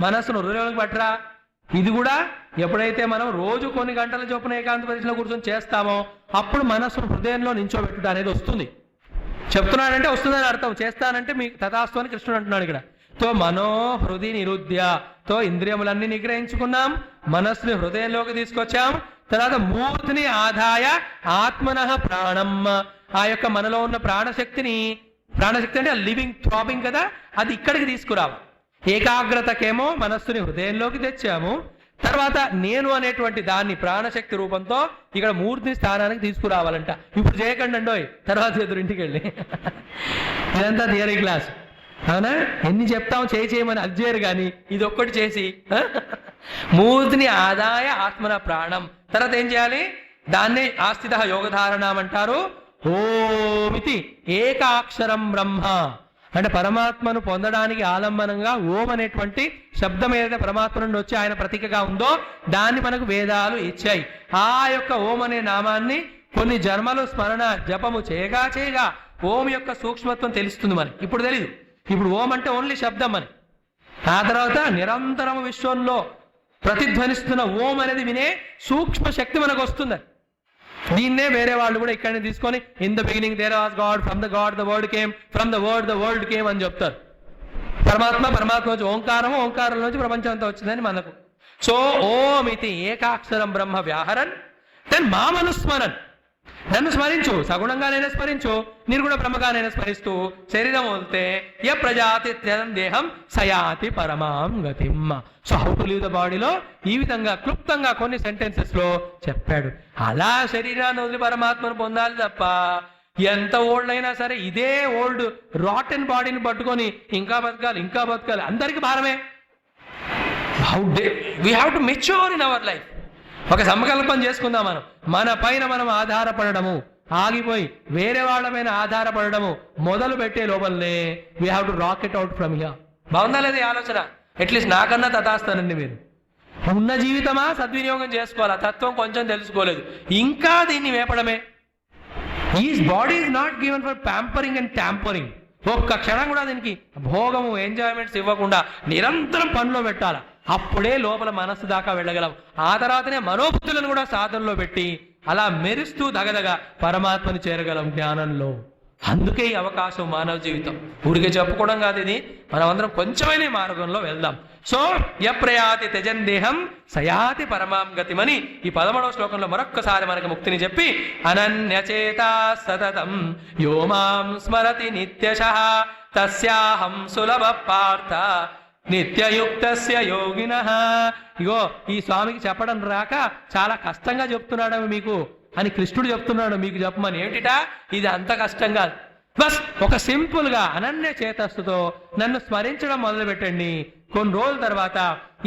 మనస్సును హృదయంలోకి పట్టరా. ఇది కూడా ఎప్పుడైతే మనం రోజు కొన్ని గంటల చొప్పున ఏకాంత పరిచయంలో కూర్చొని చేస్తామో అప్పుడు మనస్సును హృదయంలో నించోబెట్టుట అనేది వస్తుంది. చెప్తున్నాడంటే వస్తుందని అర్థం, చేస్తానంటే మీకు తథాస్తు అని కృష్ణుడు అంటున్నాడు ఇక్కడ. తో మనో హృది నిరుద్య, తో ఇంద్రియములన్నీ నిగ్రహించుకున్నాం, మనస్సుని హృదయంలోకి తీసుకొచ్చాం. తర్వాత మూర్తిని ఆదాయ ఆత్మనః ప్రాణం, ఆ యొక్క మనలో ఉన్న ప్రాణశక్తి అంటే లివింగ్ థ్రాబింగ్ కదా, అది ఇక్కడికి తీసుకురావాలి. ఏకాగ్రతకేమో మనస్సుని హృదయంలోకి తెచ్చాము, తర్వాత నేను అనేటువంటి దాన్ని ప్రాణశక్తి రూపంతో ఇక్కడ మూర్తిని స్థానానికి తీసుకురావాలంట. ఇప్పుడు చేయకండి అండోయ్, తర్వాత ఎదురింటికి వెళ్ళి. ఇదంతా థియరీ క్లాస్, అవునా? ఎన్ని చెప్తాం చేయమని అది చేయరు కానీ ఇది ఒక్కటి చేసి మూర్తిని ఆదాయ ఆత్మన ప్రాణం. తర్వాత ఏం చేయాలి? దాన్ని ఆస్థిత యోగధారణం అంటారు. ఓమితి ఏకాక్షరం బ్రహ్మ అంటే పరమాత్మను పొందడానికి ఆలంబనంగా ఓం అనేటువంటి శబ్దం ఏదైతే పరమాత్మ నుండి వచ్చి ఆయన ప్రతీకగా ఉందో దాన్ని మనకు వేదాలు ఇచ్చాయి. ఆ యొక్క ఓం అనే నామాన్ని కొన్ని జన్మలు స్మరణ జపము చేయగా ఓం యొక్క సూక్ష్మత్వం తెలుస్తుంది మనకి. ఇప్పుడు తెలీదు, ఇప్పుడు ఓం అంటే ఓన్లీ శబ్దం అని. ఆ తర్వాత నిరంతరం విశ్వంలో ప్రతిధ్వనిస్తున్న ఓం అనేది వినే సూక్ష్మ శక్తి మనకు వస్తుంది. దీన్నే వేరే వాళ్ళు కూడా ఇక్కడిని తీసుకొని in the beginning there was God, from the God the word came, from the word the world came అని చెప్తారు. పరమాత్మ నుంచి ఓంకారం నుంచి ప్రపంచం అంతా వచ్చిందని మనకు. సో ఓమితి ఏకాక్షరం బ్రహ్మ వ్యాహరన్, దెన్ మామనుస్మరన్, నన్ను స్మరించు, సగుణంగానైనా స్మరించు, నిర్గుణ బ్రహ్మగానైనా స్మరిస్తూ శరీరం వదిలితే య ప్రజాతి దేహం సయాతి పరమాం గతిం. So how to leave the బాడీలో ఈ విధంగా క్లుప్తంగా కొన్ని సెంటెన్సెస్ లో చెప్పాడు. అలా శరీరాన్ని వదిలి పరమాత్మను పొందాలి తప్ప ఎంత ఓల్డ్ అయినా సరే ఇదే ఓల్డ్ రాటెన్ బాడీని పట్టుకొని ఇంకా బతకాలి అందరికీ భారమే. We have to mature in our life. ఒక సంకల్పం చేసుకుందాం, మన పైన మనం ఆధారపడము ఆగిపోయి వేరే వాళ్ళ పైన ఆధారపడము మొదలు పెట్టే లోపలనే we have to rocket out from here. బాగుందా లేదా ఆలోచన? అట్లీస్ట్ నాకన్నా తథాస్తానండి. మీరు ఉన్న జీవితమా సద్వినియోగం చేసుకోవాలా, తత్వం కొంచెం తెలుసుకోలేదు, ఇంకా దీన్ని వేపడమే. ఈ body is not given for pampering and tampering. ఒక్క క్షణం కూడా దీనికి భోగము ఎంజాయ్మెంట్స్ ఇవ్వకుండా నిరంతరం పనిలో పెట్టాలి. అప్పుడే లోపల మనస్సు దాకా వెళ్ళగలం. ఆ తర్వాతనే మనోబుద్ధులను కూడా సాధనలో పెట్టి అలా మెరుస్తూ దగదగ పరమాత్మని చేరగలం జ్ఞానంలో. అందుకే ఈ అవకాశం మానవ జీవితం. ఊరికే చెప్పుకోవడం కాదు ఇది. మనమందరం కొంచెమైన మార్గంలో వెళ్దాం. సో యప్రయాతి త్యజందేహం సయాతి పరమాం గతిమని ఈ 13వ శ్లోకంలో మరొక్కసారి మనకి ముక్తిని చెప్పి, అనన్యచేత సతతం యో మాం స్మరతి నిత్యశః తస్యాహం సులభ పార్థ నిత్యయుక్తస్య యోగినః. ఇగో ఈ స్వామికి చెప్పడం రాక చాలా కష్టంగా చెప్తున్నాడు మీకు అని కృష్ణుడు చెప్తున్నాడు మీకు చెప్పమని. ఏమిటిటా ఇది అంత కష్టంగా, బస్ ఒక సింపుల్ గా అనన్య చేతస్సుతో నన్ను స్మరించడం మొదలు పెట్టండి. కొన్ని రోజుల తర్వాత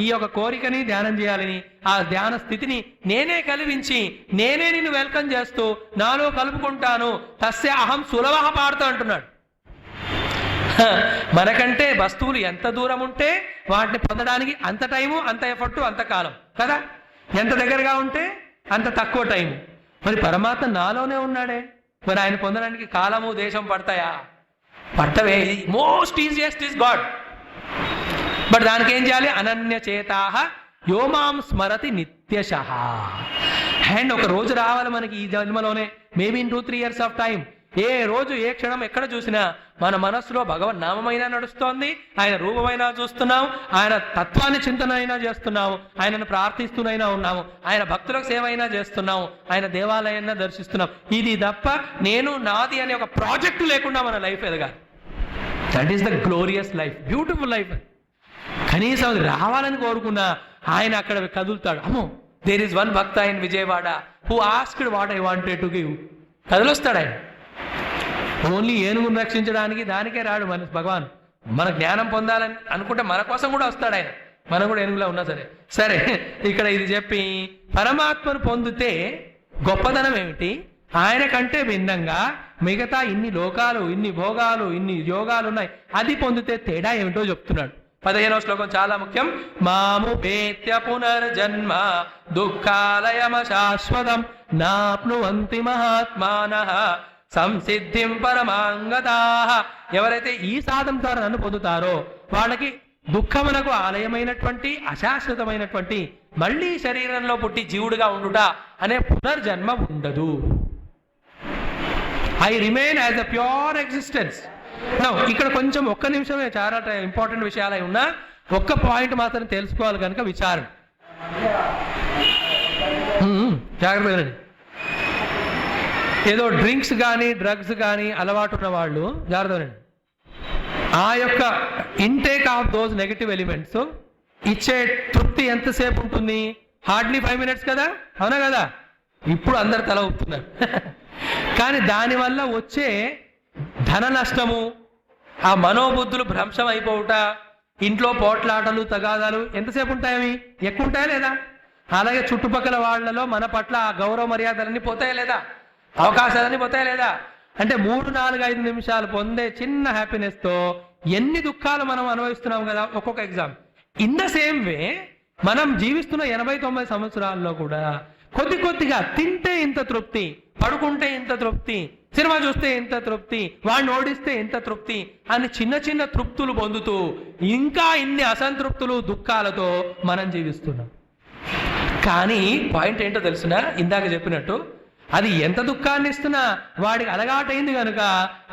ఈ యొక్క కోరికని ధ్యానం చేయాలని ఆ ధ్యాన స్థితిని నేనే కలిగించి నేనే నిన్ను వెల్కమ్ చేస్తూ నాలో కలుపుకుంటాను. తస్య అహం సులభ పాడుతా అంటున్నాడు. మనకంటే వస్తువులు ఎంత దూరం ఉంటే వాటిని పొందడానికి అంత టైము, అంత ఎఫర్టు, అంత కాలం కదా. ఎంత దగ్గరగా ఉంటే అంత తక్కువ టైము. మరి పరమాత్మ నాలోనే ఉన్నాడే, మరి ఆయన పొందడానికి కాలము దేశం పడతాయా? పట్టవే. Most easiest is God. But దానికి ఏం చేయాలి? అనన్య చేతాహ యోమాం స్మరతి నిత్యశః. అండ్ ఒక రోజు రావాలి మనకి ఈ జన్మలోనే, maybe in 2-3 years of time. ఏ రోజు ఏ క్షణం ఎక్కడ చూసినా మన మనస్సులో భగవన్ నామమైనా నడుస్తోంది, ఆయన రూపమైనా చూస్తున్నాం, ఆయన తత్వాన్ని చింతన అయినా చేస్తున్నాము, ఆయనను ప్రార్థిస్తూనైనా ఉన్నాము, ఆయన భక్తులకు సేవ అయినా చేస్తున్నాము, ఆయన దేవాలయాన్ని దర్శిస్తున్నాం. ఇది తప్ప నేను నాది అనే ఒక ప్రాజెక్టు లేకుండా మన లైఫ్ ఎదగాలి. That is the glorious life, beautiful life. కనీసం అది రావాలని కోరుకున్నా ఆయన అక్కడ కదులుతాడు. అమ్మో, there is one bhakta in Vijayawada who asked what I wanted to give. కదిలొస్తాడు ఆయన. ఓన్లీ ఏనుగును రక్షించడానికి దానికే రాడు మన భగవాన్. మన జ్ఞానం పొందాలని అనుకుంటే మన కోసం కూడా వస్తాడు ఆయన. మనం కూడా ఏనుగులా ఉన్నా సరే. సరే, ఇక్కడ ఇది చెప్పి పరమాత్మను పొందితే గొప్పదనం ఏమిటి? ఆయన కంటే భిన్నంగా మిగతా ఇన్ని లోకాలు, ఇన్ని భోగాలు, ఇన్ని యోగాలు ఉన్నాయి, అది పొందితే తేడా ఏమిటో చెప్తున్నాడు. 15వ శ్లోకం చాలా ముఖ్యం. మాముపేత్య పునర్జన్మ దుఃఖాలయమ శాశ్వతం నాప్నువంతి మహాత్మానః సంసిద్ధిం పరమాంగతాః. ఎవరైతే ఈ సాధన ద్వారా నన్ను పొందుతారో వాళ్ళకి దుఃఖమునకు ఆలయమైనటువంటి అశాశ్వతమైనటువంటి మళ్ళీ శరీరంలో పుట్టి జీవుడుగా ఉండుట అనే పునర్జన్మ ఉండదు. I remain as a pure existence. ఇక్కడ కొంచెం ఒక్క నిమిషమే చాలా ఇంపార్టెంట్ విషయాలు అయి ఉన్నా ఒక్క పాయింట్ మాత్రం తెలుసుకోవాలి కనుక విచారణ జాగ్రత్త. ఏదో డ్రింక్స్ కానీ డ్రగ్స్ కానీ అలవాటు ఉన్న వాళ్ళు జాగ్రత్త. ఆ యొక్క intake of those negative elements ఇచ్చే తృప్తి ఎంతసేపు ఉంటుంది? హార్డ్లీ 5 minutes కదా, అవునా కదా? ఇప్పుడు అందరు తల ఊపుతున్నారు. కానీ దానివల్ల వచ్చే ధన నష్టము, ఆ మనోబుద్ధులు భ్రంశం అయిపోవుట, ఇంట్లో పోట్లాటలు తగాదాలు ఎంతసేపు ఉంటాయి? ఎక్కువ ఉంటాయా లేదా? అలాగే చుట్టుపక్కల వాళ్ళలో మన పట్ల ఆ గౌరవ మర్యాదలన్నీ పోతాయా లేదా? అవకాశాలన్నీ పోతాయా లేదా? అంటే 3-4-5 నిమిషాలు పొందే చిన్న హ్యాపీనెస్తో ఎన్ని దుఃఖాలు మనం అనుభవిస్తున్నాం కదా ఒక్కొక్క exam. In the same way మనం జీవిస్తున్న 80-90 సంవత్సరాల్లో కూడా కొద్ది కొద్దిగా తింటే ఇంత తృప్తి, పడుకుంటే ఇంత తృప్తి, సినిమా చూస్తే ఇంత తృప్తి, వాడిని ఓడిస్తే ఇంత తృప్తి అని చిన్న చిన్న తృప్తులు పొందుతూ ఇంకా ఇన్ని అసంతృప్తులు దుఃఖాలతో మనం జీవిస్తున్నాం. కానీ పాయింట్ ఏంటో తెలుసునా? ఇందాక చెప్పినట్టు అది ఎంత దుఃఖాన్ని ఇస్తున్నా వాడికి అలవాటైంది కనుక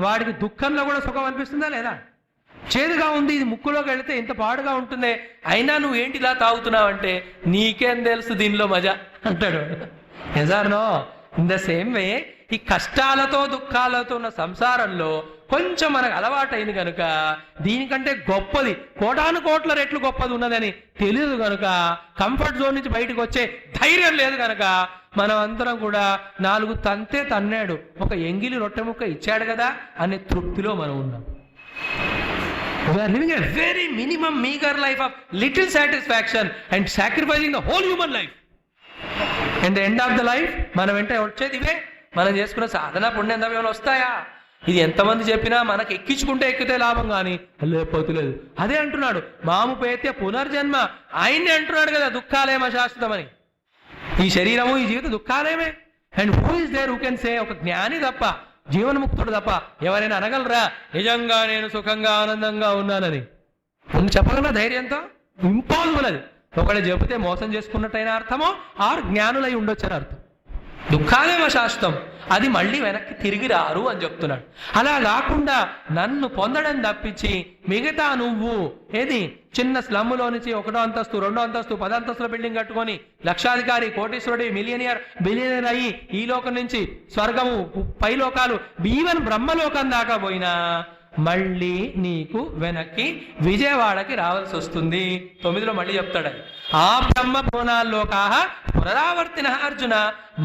వాడికి దుఃఖంలో కూడా సుఖం అనిపిస్తుందా లేదా? చేదుగా ఉంది, ఇది ముక్కులోకి వెళితే ఇంత పాడుగా ఉంటుందే, అయినా నువ్వు ఏంటి ఇలా తాగుతున్నావు అంటే నీకేం తెలుసు దీనిలో మజా అంటాడు. నిజానో? ఇన్ ద సేమ్ వే ఈ కష్టాలతో దుఃఖాలతో ఉన్న సంసారంలో కొంచెం మనకు అలవాటైంది కనుక దీనికంటే గొప్పది 1,00,00,000 రెట్లు గొప్పది ఉన్నదని తెలియదు కనుక, కంఫర్ట్ జోన్ నుంచి బయటకు వచ్చే ధైర్యం లేదు కనుక మనం అందరం కూడా 4 తంతే తన్నాడు, ఒక ఎంగిలి రొట్టె ముక్క ఇచ్చాడు కదా అనే తృప్తిలో మనం ఉన్నాం. We are living a very minimum meager life of little satisfaction and sacrificing the whole human life. And the end of the life మనం వెంట వచ్చేది ఇవే. మనం చేసుకున్న సాధన పుణ్యం ఏమైనా వస్తాయా? ఇది ఎంతమంది చెప్పినా మనకి ఎక్కించుకుంటే ఎక్కితే లాభం కానీ లేకపోతులేదు. అదే అంటున్నాడు మాముపేత్య పునర్జన్మ. ఆయన్ని అంటున్నాడు కదా దుఃఖాలేమ శాశ్వతమని. ఈ శరీరము ఈ జీవితం దుఃఖాలేమే. And who is there who can say? ఒక జ్ఞాని తప్ప, జీవన్ముక్తుడు తప్ప ఎవరైనా అనగలరా నిజంగా నేను సుఖంగా ఆనందంగా ఉన్నానని? చెప్పగలరా ధైర్యంతో? ఇంపాసిబుల్. అది ఒకటి చెబితే మోసం చేసుకున్నట్టయినా అర్థమో, ఆరు జ్ఞానులై ఉండొచ్చని అర్థం. దుఃఖాలేమ శాశ్వతం, అది మళ్ళీ వెనక్కి తిరిగి రారు అని చెప్తున్నాడు. అలా కాకుండా నన్ను పొందడం తప్పించి మిగతా నువ్వు ఏది చిన్న స్లమ్ములో నుంచి 1వ అంతస్తు 2వ అంతస్తు 10 అంతస్తుల బిల్డింగ్ కట్టుకొని లక్షాధికారి కోటీశ్వరుడి బిలియనియర్ అయ్యి ఈ లోకం నుంచి స్వర్గము పై లోకాలు ఈవెన్ బ్రహ్మలోకం దాకా పోయినా మళ్ళీ నీకు వెనక్కి విజయవాడకి రావాల్సి వస్తుంది. 9లో మళ్ళీ చెప్తాడు. ఆ బ్రహ్మ భువనాల్లోకాః పునరావర్తిన అర్జున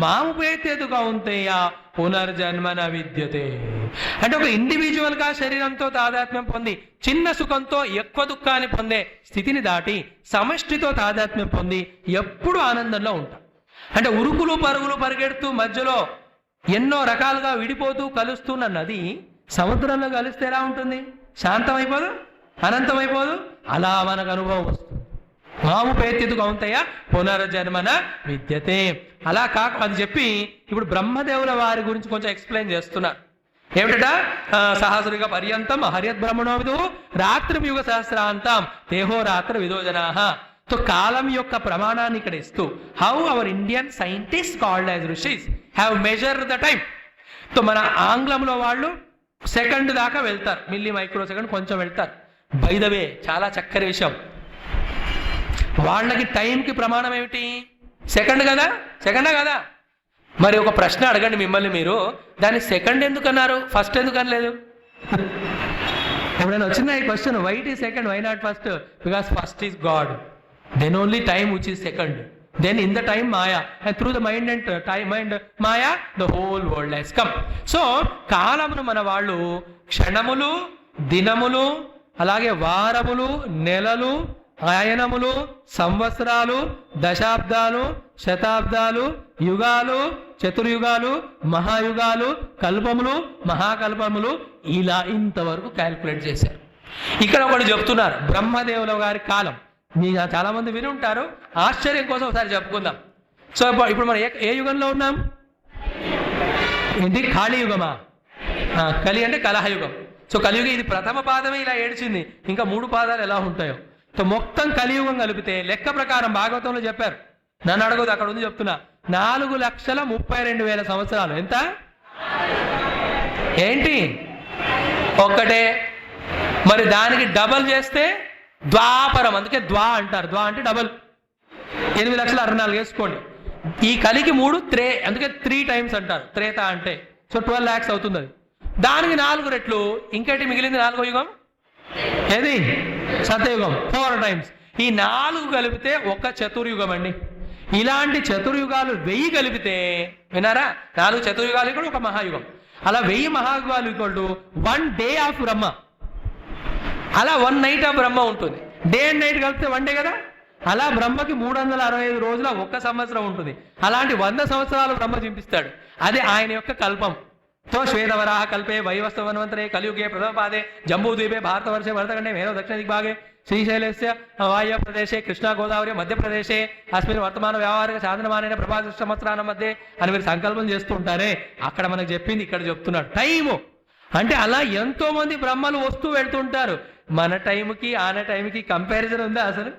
మాముపేత్యేతు కౌంతేయ పునర్జన్మన విద్యతే. అంటే ఒక ఇండివిజువల్ గా శరీరంతో తాదాత్మ్యం పొంది చిన్న సుఖంతో ఎక్కువ దుఃఖాన్ని పొందే స్థితిని దాటి సమష్టితో తాదాత్మ్యం పొంది ఎప్పుడు ఆనందంలో ఉంటాం. అంటే ఉరుకులు పరుగులు పరిగెడుతూ మధ్యలో ఎన్నో రకాలుగా విడిపోతూ కలుస్తున్న నది సముద్రంలో కలిస్తే ఎలా ఉంటుంది? శాంతమైపోదు, అనంతమైపోదు. అలా మనకు అనుభవం వస్తుంది. మాముపేత్యేతు కౌంతేయ పునర్జన్మన విద్యతే. అలా అది చెప్పి ఇప్పుడు బ్రహ్మదేవుల వారి గురించి కొంచెం ఎక్స్ప్లెయిన్ చేస్తున్నారు. ఏమిటట? సహస్రయుగ పర్యంతం హరియత్ బ్రహ్మణో విదు రాత్రి యుగ సహస్రాంతం తేహో రాత్రి విదోజనాః. సో కాలం యొక్క ప్రమాణాన్ని ఇక్కడ ఇస్తూ how our Indian scientist called as rishis have measure the time. So మన ఆంగ్లంలో వాళ్ళు సెకండ్ దాకా వెళ్తారు, మిల్లీ మైక్రో సెకండ్ కొంచెం వెళ్తారు. బై ద వే చాలా చక్కని విషయం, వాళ్ళకి టైంకి ప్రమాణం ఏమిటి? సెకండ్ కదా, సెకండా కదా? మరి ఒక ప్రశ్న అడగండి మిమ్మల్ని మీరు, దాన్ని సెకండ్ ఎందుకు అన్నారు, ఫస్ట్ ఎందుకు అనలేదు? ఎప్పుడైనా వచ్చిందా ఈ question? Why it is second, why not first? Because first is God, then only time which is second, then in the time maya, and through the mind and time and maya the whole world has come. So కాలమును మన వాళ్ళు క్షణములు, దినములు, అలాగే వారములు, నెలలు, ఆయనములు, సంవత్సరాలు, దశాబ్దాలు, శతాబ్దాలు, యుగాలు, చతుర్యుగాలు, మహాయుగాలు, కల్పములు, మహాకల్పములు, ఇలా ఇంతవరకు క్యాల్కులేట్ చేశారు. ఇక్కడ ఒకటి చెప్తున్నారు, బ్రహ్మదేవుల గారి కాలం మీరు చాలా మంది విని ఉంటారు. ఆశ్చర్యం కోసం ఒకసారి చెప్పుకుందాం. సో ఇప్పుడు మనం ఏ యుగంలో ఉన్నాం? ఏంటి? ఖాళీయుగమా? కలి అంటే కలహయుగం. సో కలియుగం ఇది ప్రథమ పాదమే ఇలా ఏడ్చింది, ఇంకా 3 పాదాలు ఎలా ఉంటాయో. సో మొత్తం కలియుగం కలిపితే లెక్క ప్రకారం భాగవతంలో చెప్పారు, నన్ను అడగదు అక్కడ ఉంది చెప్తున్నా, 4,32,000 సంవత్సరాలు. ఎంత? ఏంటి? ఒక్కటే. మరి దానికి డబల్ చేస్తే ద్వాపరం, అందుకే ద్వా అంటారు. ద్వా అంటే డబల్, 8,64,000 వేసుకోండి. ఈ కలికి 3 అందుకే 3 టైమ్స్ అంటారు త్రేత అంటే. సో 12 lakhs అవుతుంది. అది దానికి 4 రెట్లు. ఇంకేటి మిగిలింది 4వ యుగం? ఏది? సత్యయుగం, 4 times. ఈ 4 కలిపితే ఒక చతుర్యుగం అండి. ఇలాంటి చతుర్యుగాలు 1000 కలిపితే, విన్నారా? 4 చతుర్యుగాలు కూడా ఒక మహాయుగం. అలా 1000 మహాయుగాలు ఈక్వల్ టు 1 day ఆఫ్ బ్రహ్మ. అలా 1 night ఆఫ్ బ్రహ్మ ఉంటుంది. డే అండ్ నైట్ కలిపితే 1 day కదా. అలా బ్రహ్మకి 365 రోజుల 1 సంవత్సరం ఉంటుంది. అలాంటి 100 సంవత్సరాలు బ్రహ్మ చింపిస్తాడు. అది ఆయన యొక్క కల్పం. తో శ్వేతవరాహ కల్పే వైవస్వన్వంతరే కలియుగే ప్రథమ పాదే జంబూద్వీపే భారతవర్షే భరతఖండే మేనో దక్షిణ దిగ్భాగే శ్రీశైలస్య వాయవ్య ప్రదేశే కృష్ణా గోదావరి మధ్యప్రదేశే అస్మిన్ వర్తమాన వ్యావహారిక సాధనమానైన ప్రభాస్ సంవత్సరాల మధ్య అని మీరు సంకల్పం చేస్తూ ఉంటారే, అక్కడ మనకు చెప్పింది ఇక్కడ చెప్తున్నాడు టైము. అంటే అలా ఎంతో మంది బ్రహ్మలు వస్తూ వెళ్తుంటారు. మన టైంకి ఆన టైంకి కంపారిజన్ ఉందా అసలు?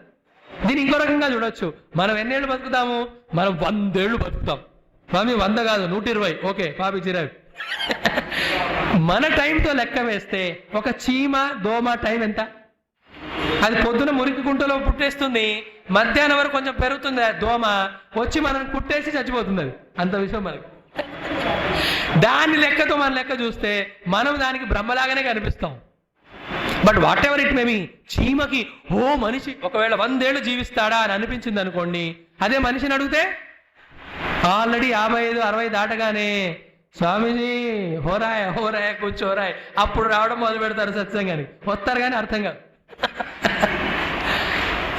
దీన్ని ఇంకో రకంగా చూడొచ్చు. మనం ఎన్నేళ్ళు బతుకుతాము? మనం 100 ఏళ్ళు బతుకుతాం. స్వామి 100 కాదు 120. ఓకే పాపి చిరావి. మన టైంతో లెక్క వేస్తే ఒక చీమ దోమ టైం ఎంత? అది పొద్దున మురికి గుంటలో పుట్టేస్తుంది, మధ్యాహ్నం వరకు కొంచెం పెరుగుతుంది, దోమ వచ్చి మనం కుట్టేసి చచ్చిపోతుంది. అది అంత విషయం మనకి. దాని లెక్కతో మన లెక్క చూస్తే మనం దానికి బ్రహ్మలాగానే కనిపిస్తాం. But whatever it maybe, చీమకి మనిషి ఒకవేళ 100 ఏళ్ళు జీవిస్తాడా అని అనిపించింది అనుకోండి, అదే మనిషిని అడిగితే ఆల్రెడీ 55-60 దాటగానే స్వామీజీ హోరాయ కూర్చోరాయ్ అప్పుడు రావడం మొదలు పెడతారు సత్సంగాని. వస్తారు కానీ అర్థం కాదు.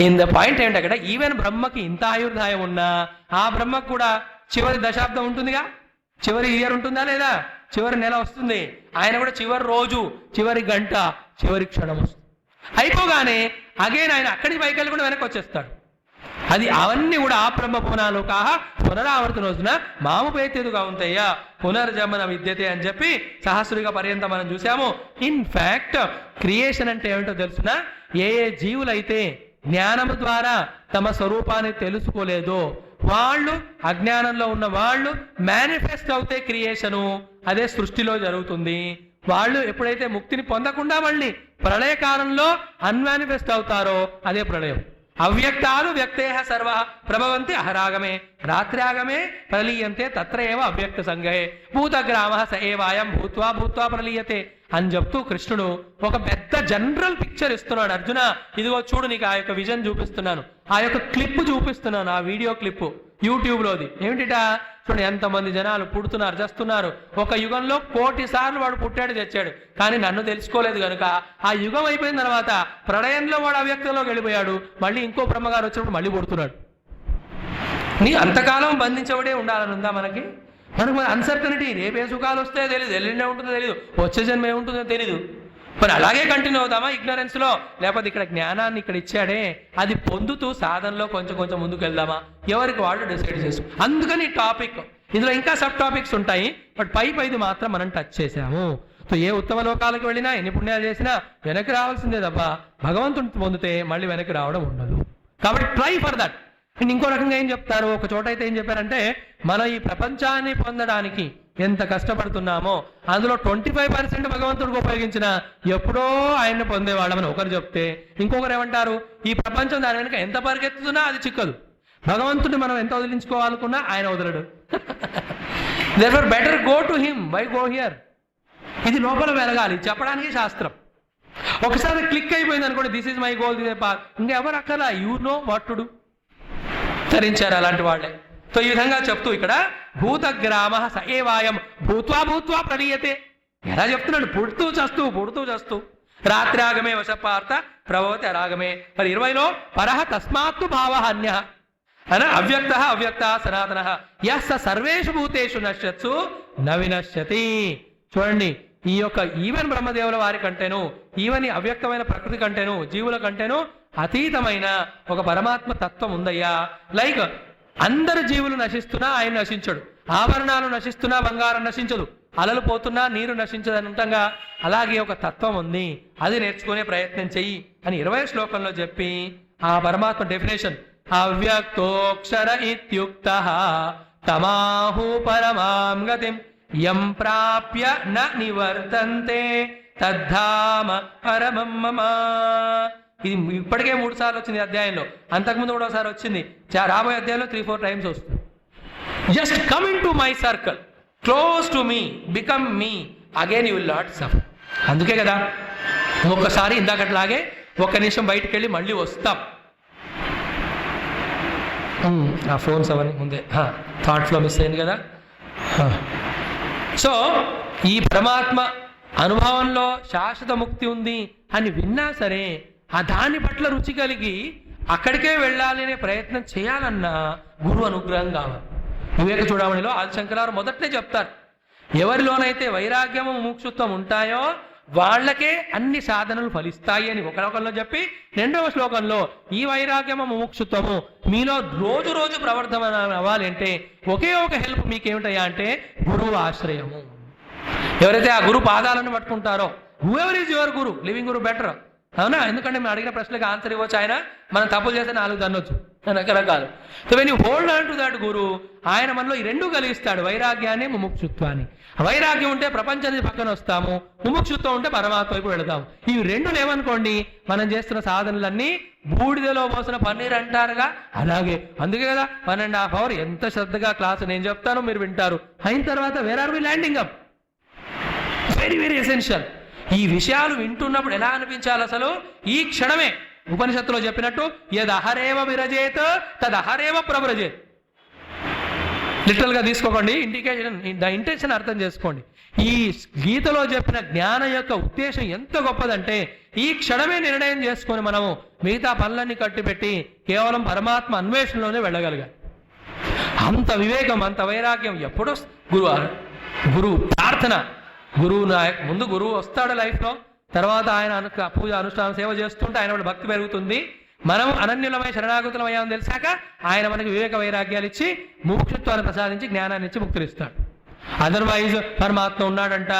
ఇన్ ద పాయింట్ ఏంటి అక్కడ, ఈవెన్ బ్రహ్మకి ఇంత ఆయుర్దాయం ఉన్నా ఆ బ్రహ్మకు కూడా చివరి దశాబ్దం ఉంటుందిగా, చివరి ఇయర్ ఉంటుందా లేదా, చివరి నెల వస్తుంది. ఆయన కూడా చివరి రోజు, చివరి గంట, చివరి క్షణం వస్తుంది. అయిపోగానే అగైన్ ఆయన అక్కడికి పైకి వెళ్ళి కూడా వెనక్కి వచ్చేస్తాడు. అది అవన్నీ కూడా ఆ బ్రహ్మపునాలోకాహ పునరావర్తనోజున మాముపేత్యదుగా ఉంటాయ్యా పునర్జన్మన విద్యతే అని చెప్పి సహస్రుడిగా పర్యంతం మనం చూసాము. ఇన్ఫాక్ట్ క్రియేషన్ అంటే ఏమిటో తెలుసున, ఏ ఏ జీవులైతే జ్ఞానము ద్వారా తమ స్వరూపాన్ని తెలుసుకోలేదో వాళ్ళు, అజ్ఞానంలో ఉన్న వాళ్ళు మేనిఫెస్ట్ అవుతే క్రియేషను అదే సృష్టిలో జరుగుతుంది. వాళ్ళు ఎప్పుడైతే ముక్తిని పొందకుండా మళ్ళీ ప్రళయకాలంలో అన్మానిఫెస్ట్ అవుతారో అదే ప్రళయం. అవ్యక్తాలు వ్యక్తే సర్వ ప్రభవంతి అహరాగమే రాత్ర్యాగమే ప్రలీయంతే తత్ర ఏవ అవ్యక్త సంగహే భూతగ్రామ స ఏవాయం భూత్వా భూత్వా ప్రలీయతే అని చెప్తూ కృష్ణుడు ఒక పెద్ద జనరల్ పిక్చర్ ఇస్తున్నాడు. అర్జున ఇదిగో చూడు, నీకు ఆ యొక్క విజన్ చూపిస్తున్నాను, ఆ యొక్క క్లిప్ చూపిస్తున్నాను, ఆ వీడియో క్లిప్ యూట్యూబ్లోది. ఏమిటిటా చూడండి, ఎంతమంది జనాలు పుడుతున్నారు, చేస్తున్నారు. ఒక యుగంలో 1,000,000 సార్లు వాడు పుట్టాడు తెచ్చాడు, కానీ నన్ను తెలుసుకోలేదు కనుక ఆ యుగం అయిపోయిన తర్వాత ప్రళయంలో వాడు అవ్యక్తంలోకి వెళ్ళిపోయాడు. మళ్ళీ ఇంకో బ్రహ్మగారు వచ్చినప్పుడు మళ్ళీ పుడుతున్నాడు. నీ అంతకాలం బంధించబడే ఉండాలని ఉందా మనకి? మనకు అన్సర్టనిటీ, రేపే సుఖాలు వస్తాయో తెలియదు, ఎల్లుండే ఉంటుందో తెలియదు, వచ్చే జన్మ ఏముంటుందో తెలియదు. మరి అలాగే కంటిన్యూ అవుతామా ఇగ్నరెన్స్లో? లేకపోతే ఇక్కడ జ్ఞానాన్ని ఇక్కడ ఇచ్చాడే అది పొందుతూ సాధనలో కొంచెం కొంచెం ముందుకు వెళ్దామా? ఎవరికి వాళ్ళు డిసైడ్ చేసుకో. అందుకని టాపిక్ ఇందులో ఇంకా సబ్ టాపిక్స్ ఉంటాయి, బట్ పైది మాత్రం మనం టచ్ చేసాము. సో ఏ ఉత్తమ లోకాలకు వెళ్ళినా ఎన్ని పుణ్యాలు చేసినా వెనక్కి రావాల్సిందే తప్ప భగవంతుని పొందితే మళ్ళీ వెనక్కి రావడం ఉండదు. కాబట్టి ట్రై ఫర్ దట్. అండ్ ఇంకో రకంగా ఏం చెప్తారు, ఒక చోట అయితే ఏం చెప్పారంటే, మనం ఈ ప్రపంచాన్ని పొందడానికి ఎంత కష్టపడుతున్నామో అందులో 25% భగవంతుడికి ఉపయోగించిన ఎప్పుడో ఆయన్ని పొందేవాళ్ళమని ఒకరు చెప్తే, ఇంకొకరు ఏమంటారు, ఈ ప్రపంచం దాని వెనుక ఎంత పరిగెత్తుతున్నా అది చిక్కదు, భగవంతుడిని మనం ఎంత వదిలించుకోవాలనుకున్నా ఆయన వదలడు. Therefore better go to him, why go here. ఇది లోపల వెలగాలి, చెప్పడానికి శాస్త్రం. ఒకసారి క్లిక్ అయిపోయింది అనుకోండి, this is my goal, this path, ఇంకెవరు అక్కర్లా, you know what to do. ధరించారు అలాంటి వాళ్ళే. సో ఈ విధంగా చెప్తూ ఇక్కడ భూతగ్రామ స ఏవాయం భూత్వా భూత్వా ప్రలీయతే, ఎలా చెప్తున్నాడు, పుడుతూ చస్తూ రాత్రాగమే వశపార్థ ప్రభవతి అరాగమే. మరి 20లో పరహ తస్మాత్తు భావ అన్య అన అవ్యక్త అవ్యక్త సనాతన యస్ సర్వేషు భూతేషు నశ్యత్సు న వినశ్యతి. చూడండి, ఈ యొక్క ఈవెన్ బ్రహ్మదేవుల వారి కంటేను, ఈవెన్ అవ్యక్తమైన ప్రకృతి కంటేను, జీవుల కంటేను అతీతమైన ఒక పరమాత్మ తత్వం ఉందయ్యా. లైక్ అందరు జీవులు నశిస్తున్నా ఆయన నశించడు, ఆభరణాలు నశిస్తున్నా బంగారం నశించదు, అలలు పోతున్నా నీరు నశించదు అని ఉంటాగా, అలాగే ఒక తత్వం ఉంది, అది నేర్చుకునే ప్రయత్నం చెయ్యి అని 20వ శ్లోకంలో చెప్పి ఆ పరమాత్మ డెఫినేషన్ అవ్యక్తోక్షర ఇత్యుక్తః తమాహు పరమాం గతిం యం ప్రాప్య న నివర్తంతే తద్ధామ పరమం మమ. ఇది ఇప్పటికే 3 సార్లు వచ్చింది అధ్యాయంలో, అంతకుముందు కూడా ఒకసారి వచ్చింది, రాబోయే అధ్యాయంలో 3-4 టైమ్స్ వస్తుంది. Just come in to my circle, close to me, become me, again you will not suffer. అందుకే కదా ఒక్కసారి ఇందాకట్లాగే 1 నిమిషం బయటకు వెళ్ళి మళ్ళీ వస్తాం. ఆ ఫోన్స్ అవన్నీ ముందే థాట్ ఫ్లో మిస్ అయింది కదా. సో ఈ పరమాత్మ అనుభవంలో శాశ్వత ముక్తి ఉంది అని విన్నా సరే, ఆ దాని పట్ల రుచి కలిగి అక్కడికే వెళ్ళాలి అనే ప్రయత్నం చేయాలన్నా గురువు అనుగ్రహం కావాలి. వివేక చూడమణిలో ఆదిశంకరారు మొదట్నే చెప్తారు, ఎవరిలోనైతే వైరాగ్యము ముముక్షుత్వం ఉంటాయో వాళ్ళకే అన్ని సాధనలు ఫలిస్తాయి అని ఒక శ్లోకంలో చెప్పి, 2వ శ్లోకంలో ఈ వైరాగ్యము ముముక్షుత్వము మీలో రోజు రోజు ప్రవర్ధన అవ్వాలి అంటే ఒకే ఒక హెల్ప్ మీకేమిటయ్యా అంటే గురువు ఆశ్రయము. ఎవరైతే ఆ గురు పాదాలను పట్టుకుంటారో, whoever is your guru, living guru better. అవునా? ఎందుకంటే మేము అడిగిన ప్రశ్నలకు ఆన్సర్ ఇవ్వచ్చు, ఆయన మనం తప్పులు చేస్తే 4 దన్నొచ్చు రకరకాలు. So when you hold on to that guru, ఆయన మనలో ఈ 2 కలిగిస్తాడు, వైరాగ్యాన్ని ముముక్షుత్వాన్ని. వైరాగ్యం ఉంటే ప్రపంచానికి పక్కన వస్తాము, ముముక్షుత్వం ఉంటే పరమాత్మ వైపు వెళతాము. ఇవి 2 లేవనుకోండి, మనం చేస్తున్న సాధనలన్నీ బూడిదలో పోసిన పన్నీర్ అంటారుగా, అలాగే. అందుకే కదా 1.5 hours ఎంత శ్రద్ధగా క్లాసు నేను చెప్తాను, మీరు వింటారు. అయిన తర్వాత where are we landing up, very very essential. ఈ విషయాలు వింటున్నప్పుడు ఎలా అనిపించాలి అసలు? ఈ క్షణమే ఉపనిషత్తులో చెప్పినట్టు యదహరేవ విరజేత్ తదహరేవ ప్రవ్రజేత్. లిటరల్ గా తీసుకోకండి, ఇంటెన్షన్ అర్థం చేసుకోండి. ఈ గీతలో చెప్పిన జ్ఞానం యొక్క ఉద్దేశం ఎంత గొప్పదంటే, ఈ క్షణమే నిర్ణయం చేసుకొని మనము మిగతా పనులన్నీ కట్టిపెట్టి కేవలం పరమాత్మ అన్వేషణలోనే వెళ్ళగలిగాలి. అంత వివేకం, అంత వైరాగ్యం ఎప్పుడో గురువు ప్రార్థన. గురువు ముందు గురువు వస్తాడు లైఫ్లో, తర్వాత ఆయన పూజ అనుష్ఠానం సేవ చేస్తుంటే ఆయన భక్తి పెరుగుతుంది. మనం అనన్యులమై శరణాగతులమయ్యామని తెలిసాక ఆయన మనకి వివేక వైరాగ్యాలు ఇచ్చి ముముక్షుత్వాన్ని ప్రసాదించి జ్ఞానాన్ని ఇచ్చి ముక్తులిస్తాడు. అదర్వైజ్ పరమాత్మ ఉన్నాడంట,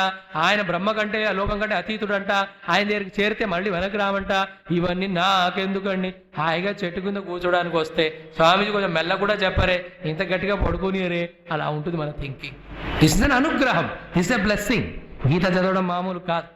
ఆయన బ్రహ్మ కంటే లోకం కంటే అతీతుడంట, ఆయన దగ్గరికి చేరితే మళ్ళీ వెనక్కి రావంట. ఇవన్నీ నాకెందుకండి, హాయిగా చెట్టు కింద కూర్చోడానికి వస్తే స్వామీజీ కొంచెం మెల్ల కూడా చెప్పరే, ఇంత గట్టిగా పడుకునిరే, అలా ఉంటుంది మన థింకింగ్. దిస్ ఇస్ అన్ అనుగ్రహం, దిస్ ఇస్ ఎ బ్లెస్సింగ్. గీత చదవడం మామూలు కాదు.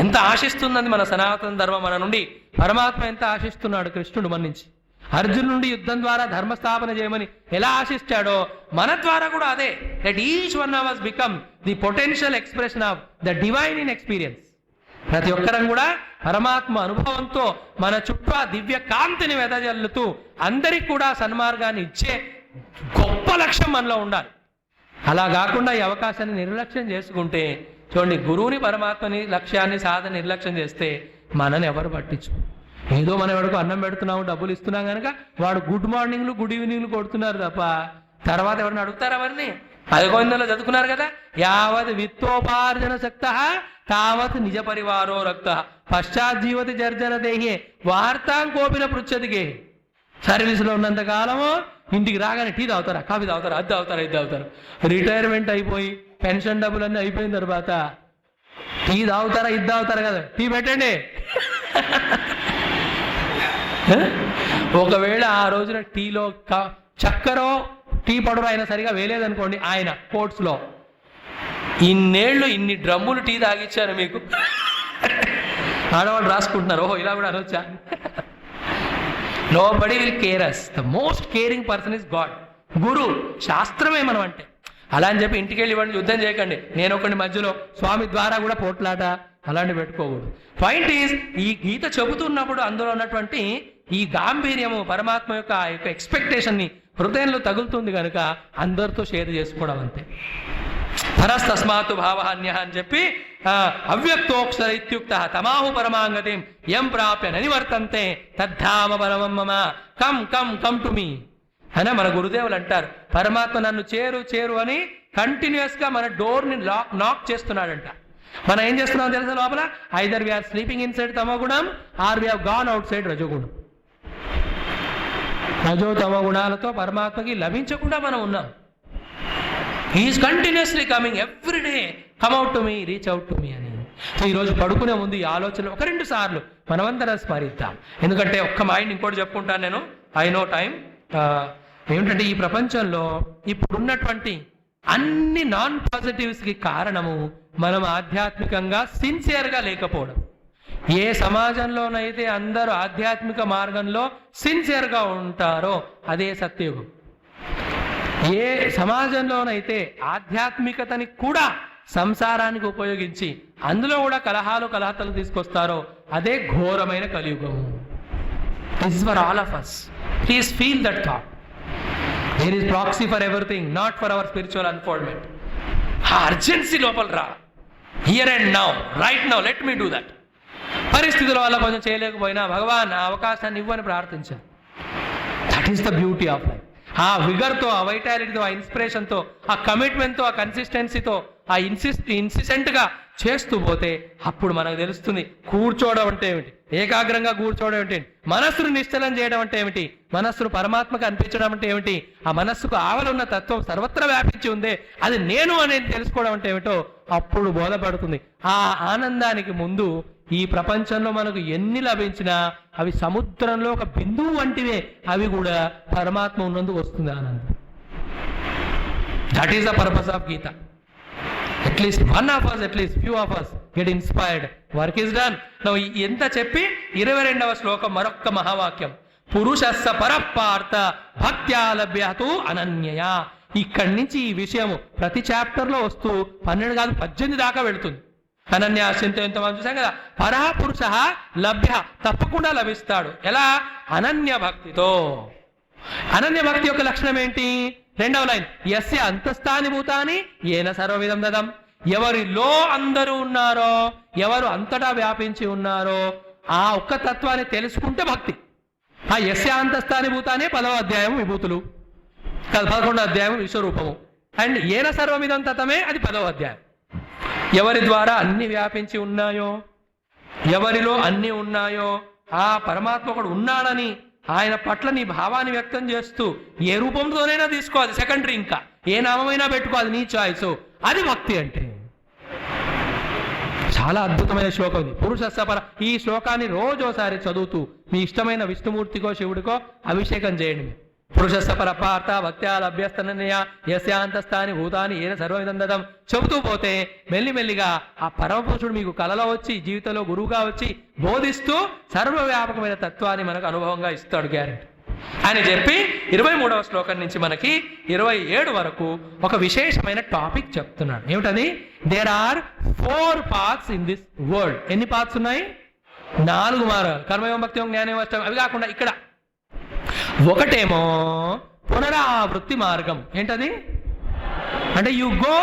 ఎంత ఆశిస్తున్నది మన సనాతన ధర్మం మన నుండి. పరమాత్మ ఎంత ఆశిస్తున్నాడు కృష్ణుడు మన నుంచి. అర్జును నుండి యుద్ధం ద్వారా ధర్మస్థాపన చేయమని ఎలా ఆశిస్తాడో మన ద్వారా కూడా అదే. That each one of us become the potential expression of the divine in experience. ప్రతి ఒక్కరం కూడా పరమాత్మ అనుభవంతో మన చుట్టూ ఆ దివ్య కాంతిని వెదజల్లుతూ అందరికి కూడా సన్మార్గాన్ని ఇచ్చే గొప్ప లక్ష్యం మనలో ఉండాలి. అలా కాకుండా ఈ అవకాశాన్ని నిర్లక్ష్యం చేసుకుంటే చూడండి, గురువుని పరమాత్మని లక్ష్యాన్ని సాధన నిర్లక్ష్యం చేస్తే మనని ఎవరు పట్టించు. ఏదో మనం ఎవరికో అన్నం పెడుతున్నాము, డబ్బులు ఇస్తున్నాం కనుక వాడు గుడ్ మార్నింగ్లు గుడ్ ఈవినింగ్లు కొడుతున్నారు తప్ప తర్వాత ఎవరిని అడుగుతారు? ఎవరిని? 11లో చదువుకున్నారు కదా, యావత్ విత్తోపార్జన శక్త తావత్ నిజ పరివారో రక్త పశ్చాజ్జీవతి జర్జన దేహే వార్తాం కోపిన పృచ్చదిగే. సర్వీస్లో ఉన్నంత కాలము ఇంటికి రాగానే టీ తాగుతారా, కాఫీ తాగుతారా, అది తాగుతారా, ఇది తాగుతారు. రిటైర్మెంట్ అయిపోయి పెన్షన్ డబ్బులన్నీ అయిపోయిన తర్వాత టీ తాగుతారా, ఇది తాగుతారా కదా, టీ పెట్టండి. ఒకవేళ ఆ రోజున టీలో చక్కెరో టీ పౌడర్ అయినా సరిగా వేయలేదనుకోండి, ఆయన కోర్ట్స్లో ఇన్నేళ్ళు ఇన్ని డ్రమ్ములు టీ తాగిచ్చారు మీకు. ఆడవాళ్ళు రాసుకుంటున్నారు, ఓహో ఇలా కూడా అనొచ్చా. Nobody will care us. The most caring person is God. గురు శాస్త్రమే మనం అంటే. అలా అని చెప్పి ఇంటికి వెళ్ళి ఇవ్వండి, యుద్ధం చేయకండి, నేను ఒకటి మధ్యలో స్వామి ద్వారా కూడా పోట్లాట అలాంటివి పెట్టుకోకూడదు. పాయింట్ ఈజ్, ఈ గీత చెబుతున్నప్పుడు అందులో ఉన్నటువంటి ఈ గాంభీర్యము పరమాత్మ యొక్క ఆ యొక్క ఎక్స్పెక్టేషన్ని హృదయంలో తగులుతుంది కనుక అందరితో షేర్ చేసుకోవడం అంతే. పరస్తస్మాత్ భావహాన్య అని చెప్పి అవ్యక్తోక్షర ఇత్యుక్త తమాహు పరమాంగతిం యం ప్రాప్య ననివర్తంతే తద్ధామ పరమం మమ come come come to me అని మన గురుదేవులు అంటారు. పరమాత్మ నన్ను చేరు చేరు అని కంటిన్యూస్ గా మన డోర్ని నాక్ చేస్తున్నాడంట. మనం ఏం చేస్తున్నాం తెలుసా? లోపల either we are sleeping inside తమోగుణం or we are gone outside రజోగుణం. రజో తమో గుణాలతో పరమాత్మకి లభించకుండా మనం ఉన్నాం. He is continuously coming every day, come out to me, reach out to me అని. సో ఈరోజు పడుకునే ముందు ఈ ఆలోచనలు 1-2 సార్లు మనమందరం స్మరిద్దాం. ఎందుకంటే ఒక్క మైండ్ ఇంకోటి చెప్పుకుంటాను నేను, ఐ నో టైం. ఏమిటంటే ఈ ప్రపంచంలో ఇప్పుడున్నటువంటి అన్ని నాన్ పాజిటివ్స్కి కారణము మనం ఆధ్యాత్మికంగా సిన్సియర్గా లేకపోవడం. ఏ సమాజంలోనైతే అందరూ ఆధ్యాత్మిక మార్గంలో సిన్సియర్గా ఉంటారో అదే సత్యయుగం. ఏ సమాజంలోనైతే ఆధ్యాత్మికతని కూడా సంసారానికి ఉపయోగించి అందులో కూడా కలహాలు తీసుకొస్తారో అదే ఘోరమైన కలియుగము. This is for all of us. Please feel that thought. There is proxy for everything, not for our spiritual unfoldment. Urgency లోపల రా, here and now, right now, let me do that. పరిస్థితుల వల్ల కొంచెం చేయలేకపోయినా భగవాన్ ఆ అవకాశాన్ని ఇవ్వని ప్రార్థించాను. That is the beauty of life. ఆ విగర్తో, ఆ వైటాలిటీతో, ఆ ఇన్స్పిరేషన్తో, ఆ కమిట్మెంట్తో, ఆ కన్సిస్టెన్సీతో, ఆ ఇన్సిస్టెంట్గా చేస్తూ పోతే అప్పుడు మనకు తెలుస్తుంది కూర్చోవడం అంటే ఏమిటి, ఏకాగ్రంగా కూర్చోవడం అంటే ఏమిటి, మనస్సును నిశ్చలం చేయడం అంటే ఏమిటి, మనస్సును పరమాత్మకు అనిపించడం అంటే ఏమిటి, ఆ మనస్సుకు ఆవలున్న తత్వం సర్వత్రా వ్యాపించి ఉందే అది నేను అనేది తెలుసుకోవడం అంటే ఏమిటో అప్పుడు బోధపడుతుంది. ఆ ఆనందానికి ముందు ఈ ప్రపంచంలో మనకు ఎన్ని లభించినా అవి సముద్రంలో ఒక బిందువు వంటివే. అవి కూడా పరమాత్మ ఉన్నందుకు వస్తుంది ఆనందం. That is the purpose of Gita. At least one of us, at least few of us get inspired. Work is done. Now ఎంత చెప్పి 22వ శ్లోకం మరొక్క మహావాక్యం. పురుషస్స పరపార్థ భక్త్యా లభ్యతు అనన్యయ. ఇక్కడి నుంచి ఈ విషయం ప్రతి చాప్టర్లో వస్తూ 12 కాదు 18 దాకా వెళుతుంది. అనన్యాశ్యంతో ఎంత మనం చూసాం కదా. పరః పురుష లభ్య, తప్పకుండా లభిస్తాడు. ఎలా? అనన్య భక్తితో. అనన్య భక్తి యొక్క లక్షణం ఏంటి? 2వ లైన్, యస్య అంతస్థాని భూతాని ఏన సర్వవిధం దదం. ఎవరిలో అందరూ ఉన్నారో, ఎవరు అంతటా వ్యాపించి ఉన్నారో ఆ ఒక్క తత్వాన్ని తెలుసుకుంటే భక్తి. ఆ యస్య అంతస్థాని భూతానే 10వ అధ్యాయం విభూతులు, 11వ అధ్యాయం విశ్వరూపము. అండ్ ఏన సర్వమిదం తతమే అది 10వ అధ్యాయం. ఎవరి ద్వారా అన్ని వ్యాపించి ఉన్నాయో, ఎవరిలో అన్ని ఉన్నాయో ఆ పరమాత్మ ఒకడు ఉన్నాడని ఆయన పట్ల నీ భావాన్ని వ్యక్తం చేస్తూ ఏ రూపంతోనైనా తీసుకో, అది సెకండరీ, ఇంకా ఏ నామైనా పెట్టుకో, అది నీ చాయిస్. అది భక్తి అంటే. చాలా అద్భుతమైన శ్లోకం ఇది. పురుషస్సపర. ఈ శ్లోకాన్ని రోజోసారి చదువుతూ మీ ఇష్టమైన విష్ణుమూర్తికో శివుడికో అభిషేకం చేయండి. పురుషస్సపర పార్థ భక్త్యా లభ్యస్తనయ యస్యాంతస్థాని భూతాని ఏన సర్వవిదందం చెబుతూ పోతే మెల్లిమెల్లిగా ఆ పరమపురుషుడు మీకు కలలో వచ్చి జీవితంలో గురువుగా వచ్చి బోధిస్తూ సర్వవ్యాపకమైన తత్వాన్ని మనకు అనుభవంగా ఇస్తాడు, గ్యారెంటీ అని చెప్పి 23వ శ్లోకం నుంచి మనకి 27 వరకు ఒక విశేషమైన టాపిక్ చెప్తున్నాడు. ఏమిటది? There are 4 paths in this world. ఎన్ని పాత్స్ ఉన్నాయి? 4 మార్గాలు. కర్మయోగం, భక్తియోగం, జ్ఞానయోగం, అష్టం. అవి కాకుండా ఇక్కడ ఒకటేమో పునరావృత్తి మార్గం. ఏంటది? అంటే you go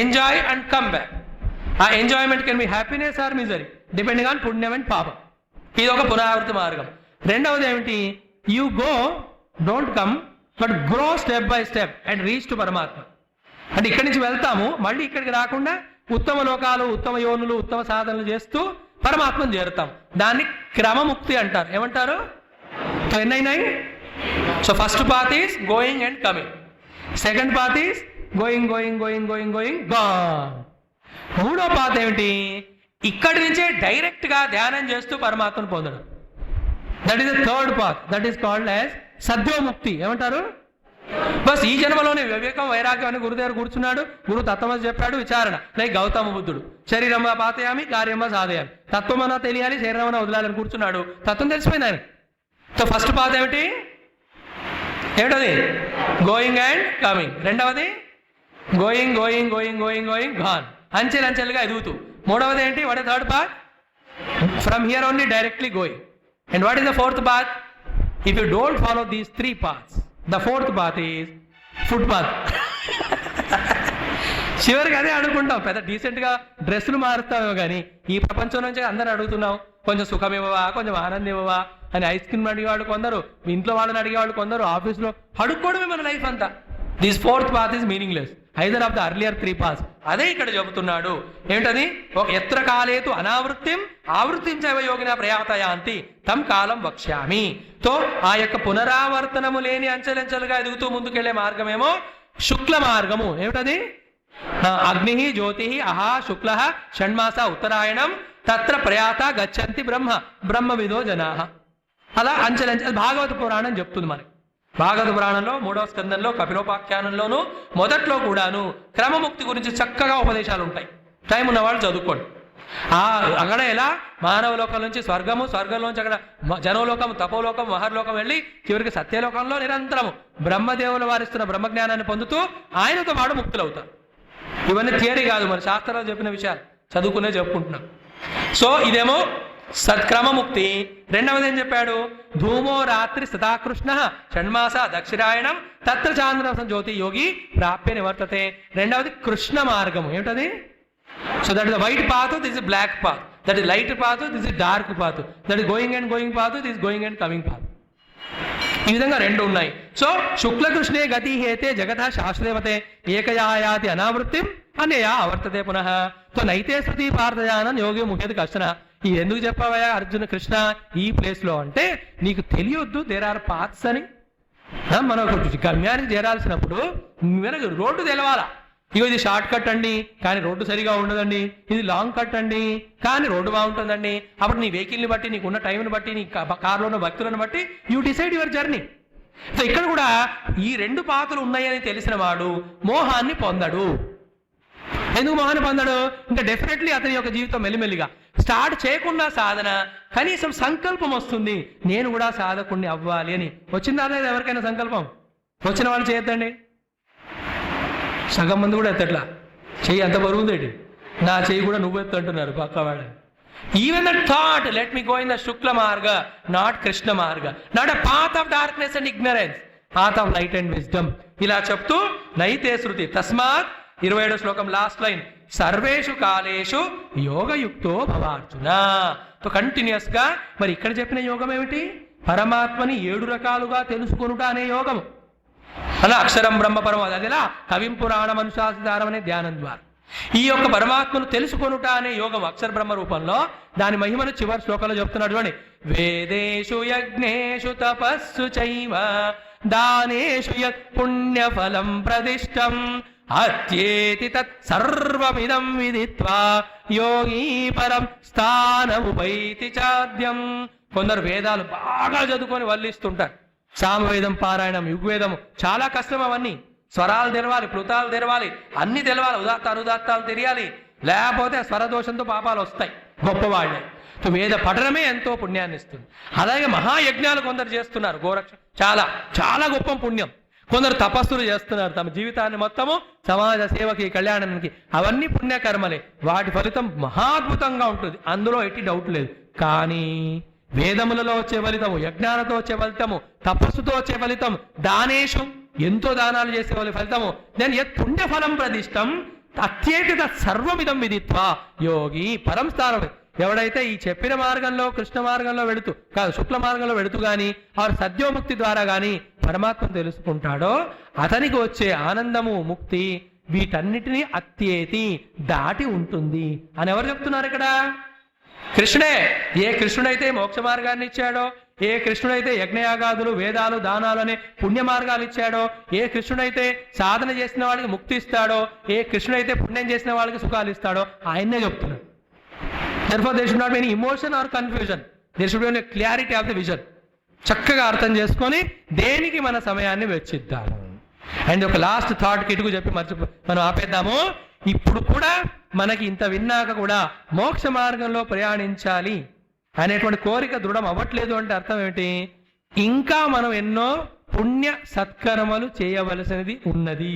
enjoy and come back. ఆ enjoyment can be happiness or misery depending on పుణ్యం అండ్ పాపం. ఇది ఒక పునరావృత్తి మార్గం. రెండవది ఏమిటి? You go, don't come, but grow step by step and reach to Paramatma. అంటే ఇక్కడి నుంచి వెళ్తాము, మళ్ళీ ఇక్కడికి రాకుండా ఉత్తమ లోకాలు, ఉత్తమ యోనులు, ఉత్తమ సాధనలు చేస్తూ పరమాత్మను చేరుతాం. దాన్ని క్రమముక్తి అంటారు. ఏమంటారు? ఎన్నైనాయి? So first path is going and coming. Second path is going going going going going gone. మూడో పాత్ ఏమిటి? ఇక్కడి నుంచే డైరెక్ట్ గా ధ్యానం చేస్తూ పరమాత్మను పొందడం. That is the third path. That is called as సద్యోముక్తి. ఏమంటారు? బస్ ఈ జన్మలోనే వివేకం, వైరాగ్యం అని గురుదేవుడు కూర్చున్నాడు. గురు తత్వమని చెప్పాడు. విచారణ లైక్ గౌతమ బుద్ధుడు. శరీరమా పాతయామి, కార్యమా సాధయామి. తత్వమన్నా తెలియాలి, శరీరమన్నా వదలాలని కూర్చున్నాడు. తత్వం తెలిసిపోయింది ఆయన. సో ఫస్ట్ పాత్ ఏమిటి? ఏమిటది? Going and coming. రెండవది going going going going going gone, అంచెలంచెలుగా ఎదుగుతూ. మూడవది ఏంటి? What is third path? From here only directly going. And what is the fourth path? If you don't follow these 3 paths, the fourth path is foot path. చివరికి అదే అడుగుకుంటాం. పెద్ద డీసెంట్గా డ్రెస్సులు మారుస్తామేమో కానీ ఈ ప్రపంచం నుంచి అందరూ అడుగుతున్నాం, కొంచెం సుఖం ఇవ్వవా, కొంచెం ఆనందం ఇవ్వవా అని. ఐస్ క్రీమ్ అడిగేవాళ్ళు కొందరు, ఇంట్లో వాళ్ళని అడిగేవాళ్ళు కొందరు, ఆఫీస్లో అడుక్కోవడమే మన లైఫ్ అంతా. This fourth path is meaningless, either of the earlier 3 paths. అదే ఇక్కడ చెబుతున్నాడు. ఏమిటది? ఎత్ర కాలేతు అనావృత్తిం ఆవృత్తిం చైవ యోగిన ప్రయాతయాంతి తం కాలం వక్ష్యామి. తో ఆ యొక్క పునరావర్తనము లేని అంచెలంచెలుగా ఎదుగుతూ ముందుకెళ్లే మార్గమేమో శుక్ల మార్గము. ఏమిటది? అగ్ని, జ్యోతి, అహా, శుక్ల, షణ్మాస, ఉత్తరాయణం, తత్ర ప్రయాత గచ్చంతి బ్రహ్మ బ్రహ్మవిదో జనా. అలా అంచెలంచెలు భాగవత పురాణం చెప్తుంది మనకి. భాగవత పురాణంలో 3వ స్కందంలో కపిలోపాఖ్యానంలోనూ మొదట్లో కూడాను క్రమముక్తి గురించి చక్కగా ఉపదేశాలు ఉంటాయి. టైం ఉన్నవాళ్ళు చదువుకోండి. అక్కడ ఎలా మానవ లోకం నుంచి స్వర్గము, స్వర్గంలోంచి అక్కడ జనోలోకం, తపోలోకం, మహర్లోకం వెళ్ళి చివరికి సత్యలోకంలో నిరంతరము బ్రహ్మదేవుల వారిస్తున్న బ్రహ్మజ్ఞానాన్ని పొందుతూ ఆయనతో పాటు ముక్తులవుతారు. ఇవన్నీ థియరీ కాదు, మన శాస్త్రాలు చెప్పిన విషయాలు చదువుకునే చెప్పుకుంటున్నాం. సో ఇదేమో సత్క్రమముక్తి. రెండవది ఏం చెప్పాడు? ధూమో రాత్రి సదాకృష్ణ షణ్మాస దక్షిణాయనం తత్ర చాంద్ర జ్యోతి యోగి ప్రాప్య నివర్తతే. రెండవది కృష్ణ మార్గము. ఏమిటది? So that is the white path, this is black path. That is light path, this is dark path. That is going and going path, this going and coming path. ఈ విధంగా 2 ఉన్నాయి. సో శుక్లకృష్ణే గతి హేతే జగత శాశ్వతేవతే ఏకయాయాతి అనావృత్తిం అన్యయా అవర్తతే పునః. సో నైతే శృతి పార్థయానం యోగి ముఖ్యత కష్టన. ఇది ఎందుకు చెప్పావయ్యా అర్జున కృష్ణ ఈ ప్లేస్ లో అంటే, నీకు తెలియొద్దు దేర్ ఆర్ పాత్స్ అని. మనం గమ్యానికి చేరాల్సినప్పుడు మనకు రోడ్డు తెలవాలా. ఇగో ఇది షార్ట్ కట్ అండి కానీ రోడ్డు సరిగా ఉండదండి, ఇది లాంగ్ కట్ అండి కానీ రోడ్డు బాగుంటుందండి. అప్పుడు నీ వెహికల్ని బట్టి, నీకున్న టైంని బట్టి, నీ కార్లో ఉన్న భక్తులను బట్టి you decide your journey. So ఇక్కడ కూడా ఈ 2 పాత్రలు ఉన్నాయని తెలిసిన వాడు మోహాన్ని పొందడు. ఎందుకు మోహాన్ని పొందడు? ఇంకా డెఫినెట్లీ అతని యొక్క జీవితం మెల్లిమెల్లిగా స్టార్ట్ చేయకుండా సాధన కనీసం సంకల్పం వస్తుంది, నేను కూడా సాధకుణ్ణి అవ్వాలి అని. వచ్చిందా లేదా ఎవరికైనా సంకల్పం? వచ్చిన వాళ్ళు చేయొద్దండి. సగం మంది కూడా ఎత్తట్లా. చెయ్యి అంత బరువుందేంటి, నా చెయ్యి కూడా నువ్వు ఎత్తు అంటున్నారు పక్కవాడు. Even the thought let me go in the Shukla Marga, not Krishna Marga, not a path of darkness and ignorance, path of light and wisdom. ఇలా చెప్తూ నైతే శృతి తస్మాత్ 27వ శ్లోకం లాస్ట్ లైన్ సర్వేషు కాలేషు యోగయుక్తో భవార్జున. తో కంటిన్యూస్ గా మరి ఇక్కడ చెప్పిన యోగం ఏమిటి? పరమాత్మని 7 రకాలుగా తెలుసుకొనుట అనే యోగము. అలా అక్షరం బ్రహ్మ పరమ, అదిలా కవిం పురాణం అనుశాసితారం అనే ధ్యానం ద్వారా. ఈ యొక్క పరమాత్మను తెలుసుకొనుట అనే యోగం అక్షర బ్రహ్మ రూపంలో దాని మహిమను చివరి శ్లోకంలో చెప్తున్నాడు చూడండి. వేదేషు యజ్ఞేషు తపస్సు చైవ దానేషు యత్ పుణ్యఫలం ప్రదిష్టం అత్యేతి తత్ సర్వమిదం విదిత్వా యోగీ పరం స్థానముపైతి చాద్యం. కొందరు వేదాలు బాగా చదువుకొని వల్లిస్తుంటారు. సామవేదం పారాయణం, యుగ్వేదము చాలా కష్టం. అవన్నీ స్వరాలు తెలవాలి, ప్లుతాలు తెలవాలి, అన్ని తెలవాలి, ఉదాత్త అనుదాత్తాలు తెలియాలి. లేకపోతే స్వరదోషంతో పాపాలు వస్తాయి. గొప్పవాళ్లే వేద పఠనమే ఎంతో పుణ్యాన్ని ఇస్తుంది. అలాగే మహాయజ్ఞాలు కొందరు చేస్తున్నారు. గోరక్ష చాలా చాలా గొప్ప పుణ్యం. కొందరు తపస్సులు చేస్తున్నారు తమ జీవితాన్ని మొత్తము సమాజ సేవకి, కళ్యాణానికి. అవన్నీ పుణ్యకర్మలే. వాటి ఫలితం మహాద్భుతంగా ఉంటుంది, అందులో ఎట్టి డౌట్ లేదు. కానీ వేదములలో వచ్చే ఫలితము, యజ్ఞాలతో వచ్చే ఫలితము, తపస్సుతో వచ్చే ఫలితం, దానేషు ఎంతో దానాలు చేసే వాళ్ళ ఫలితము, నేను యత్ పుణ్యఫలం ప్రదిష్టం అత్యేతి సర్వమిదం విదిత్వా యోగి పరం స్థానం. ఎవడైతే ఈ చెప్పిన మార్గంలో, కృష్ణ మార్గంలో వెళుతూ కాదు, శుక్ల మార్గంలో వెళుతూ గాని ఆరు సద్యోముక్తి ద్వారా గాని పరమాత్మను తెలుసుకుంటాడో అతనికి వచ్చే ఆనందము, ముక్తి వీటన్నిటినీ అత్యేతి దాటి ఉంటుంది అని ఎవరు చెప్తున్నారు ఇక్కడ? కృష్ణుడే. ఏ కృష్ణుడైతే మోక్ష మార్గాన్ని ఇచ్చాడో, ఏ కృష్ణుడైతే యజ్ఞయాగాదులు, వేదాలు, దానాలు అనే పుణ్య మార్గాలు ఇచ్చాడో, ఏ కృష్ణుడైతే సాధన చేసిన వాళ్ళకి ముక్తి ఇస్తాడో, ఏ కృష్ణుడైతే పుణ్యం చేసిన వాళ్ళకి సుఖాలు ఇస్తాడో ఆయన్నే చెప్తున్నాడు. Therefore, there should not be any emotion or confusion. There should be only clarity of the vision. చక్కగా అర్థం చేసుకొని దేనికి మన సమయాన్ని వెచ్చిద్దాము. అండ్ ఒక లాస్ట్ థాట్ కిటుకు చెప్పి మనం ఆపేద్దాము. ఇప్పుడు కూడా మనకి ఇంత విన్నాక కూడా మోక్ష మార్గంలో ప్రయాణించాలి అనేటువంటి కోరిక దృఢం అవ్వట్లేదు అంటే అర్థం ఏమిటి? ఇంకా మనం ఎన్నో పుణ్య సత్కర్మలు చేయవలసినది ఉన్నది.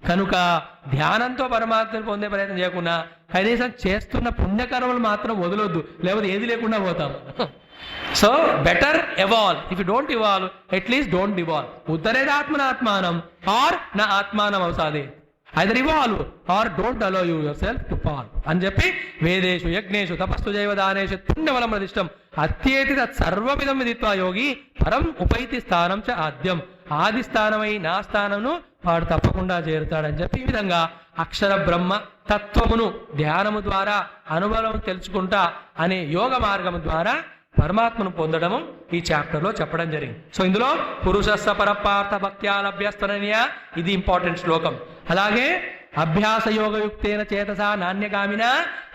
కనుక ధ్యానంతో పరమాత్మను పొందే ప్రయత్నం చేయకుండా కనీసం చేస్తున్న పుణ్యకర్మలు మాత్రం వదలొద్దు, లేకపోతే ఏది లేకుండా పోతాం. So better evolve. If you don't evolve, at least don't devolve. ఉత్తరేదాత్మనాత్మానం ఆర్ నా ఆత్మానం అవసాదే. Either evolve or don't allow you yourself to fall అని చెప్పి వేదేషు యజ్ఞేషు తపస్సు జైవ దానేషు పుణ్యబలం ప్రతిష్టం అత్యేతి తత్ సర్వమిదం విదిత్వా యోగి పరం ఉపైతి స్థానం చ ఆద్యం. ఆది స్థానమై నా స్థానంను వాడు తప్పకుండా చేరుతాడని చెప్పి ఈ విధంగా అక్షర బ్రహ్మ తత్వమును ధ్యానము ద్వారా అనుభవం తెలుసుకుంటా అనే యోగ మార్గము ద్వారా పరమాత్మను పొందడము ఈ చాప్టర్లో చెప్పడం జరిగింది. సో ఇందులో పురుషస్స పరపార్థ భక్త్యాలభ్యస్తననీయ, ఇది ఇంపార్టెంట్ శ్లోకం. అలాగే అభ్యాస యోగయుక్తేన చేతసా నాణ్యగామిన,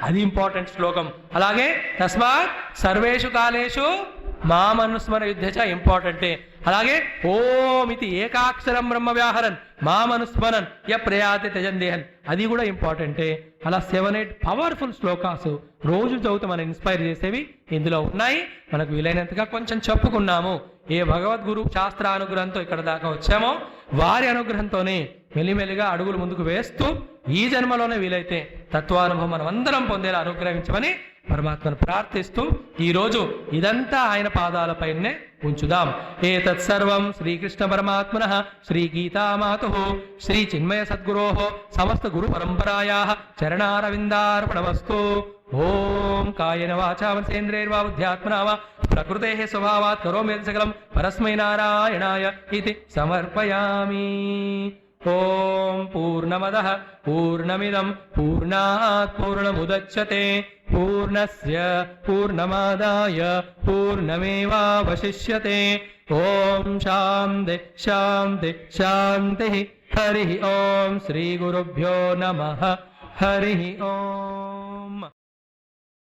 అది ఇంపార్టెంట్ శ్లోకం. అలాగే తస్మాత్ సర్వేషు కాలేషు మామనుస్మర యుద్ధచ ఇంపార్టెంటే. అలాగే ఓమితి ఏకాక్షరం బ్రహ్మ వ్యాహరన్ మామనుస్మరన్ య ప్రయాతి త్యజందేహన్, అది కూడా ఇంపార్టెంటే. అలా 7-8 పవర్ఫుల్ శ్లోకాసు రోజు చదువుతూ మనం ఇన్స్పైర్ చేసేవి ఇందులో ఉన్నాయి. మనకు వీలైనంతగా కొంచెం చెప్పుకున్నాము. ఏ భగవద్గురు శాస్త్ర అనుగ్రహంతో ఇక్కడ దాకా వచ్చామో వారి అనుగ్రహంతోనే మెల్లిమెల్లిగా అడుగులు ముందుకు వేస్తూ ఈ జన్మలోనే వీలైతే తత్వానుభవం మనం అందరం పొందేలా అనుగ్రహించమని పరమాత్మను ప్రార్థిస్తూ ఈరోజు ఇదంతా ఆయన పాదాలపైనే ఉంచుదాం. ఏతత్ సర్వం శ్రీకృష్ణ పరమాత్మనః శ్రీ గీతామాతుః శ్రీ చిన్మయ సద్గురోః సమస్త గురు పరంపరాయాః చరణారవిందార్పణమస్తు. ఓం కాయేన వాచా మనసేంద్రియైర్వా బుద్ధ్యాత్మనా వా ప్రకృతేః స్వభావాత్ కరోమి సకలం పరస్మై నారాయణాయ ఇతి సమర్పయామి. ఓం పూర్ణమదః పూర్ణమిదం పూర్ణాత్ పూర్ణముదచ్యతే పూర్ణస్య పూర్ణమాదాయ పూర్ణమేవావశిష్యతే. ఓం శాంతి శాంతి శాంతి. హరి ఓం శ్రీ గురుభ్యో నమః. హరి ఓం.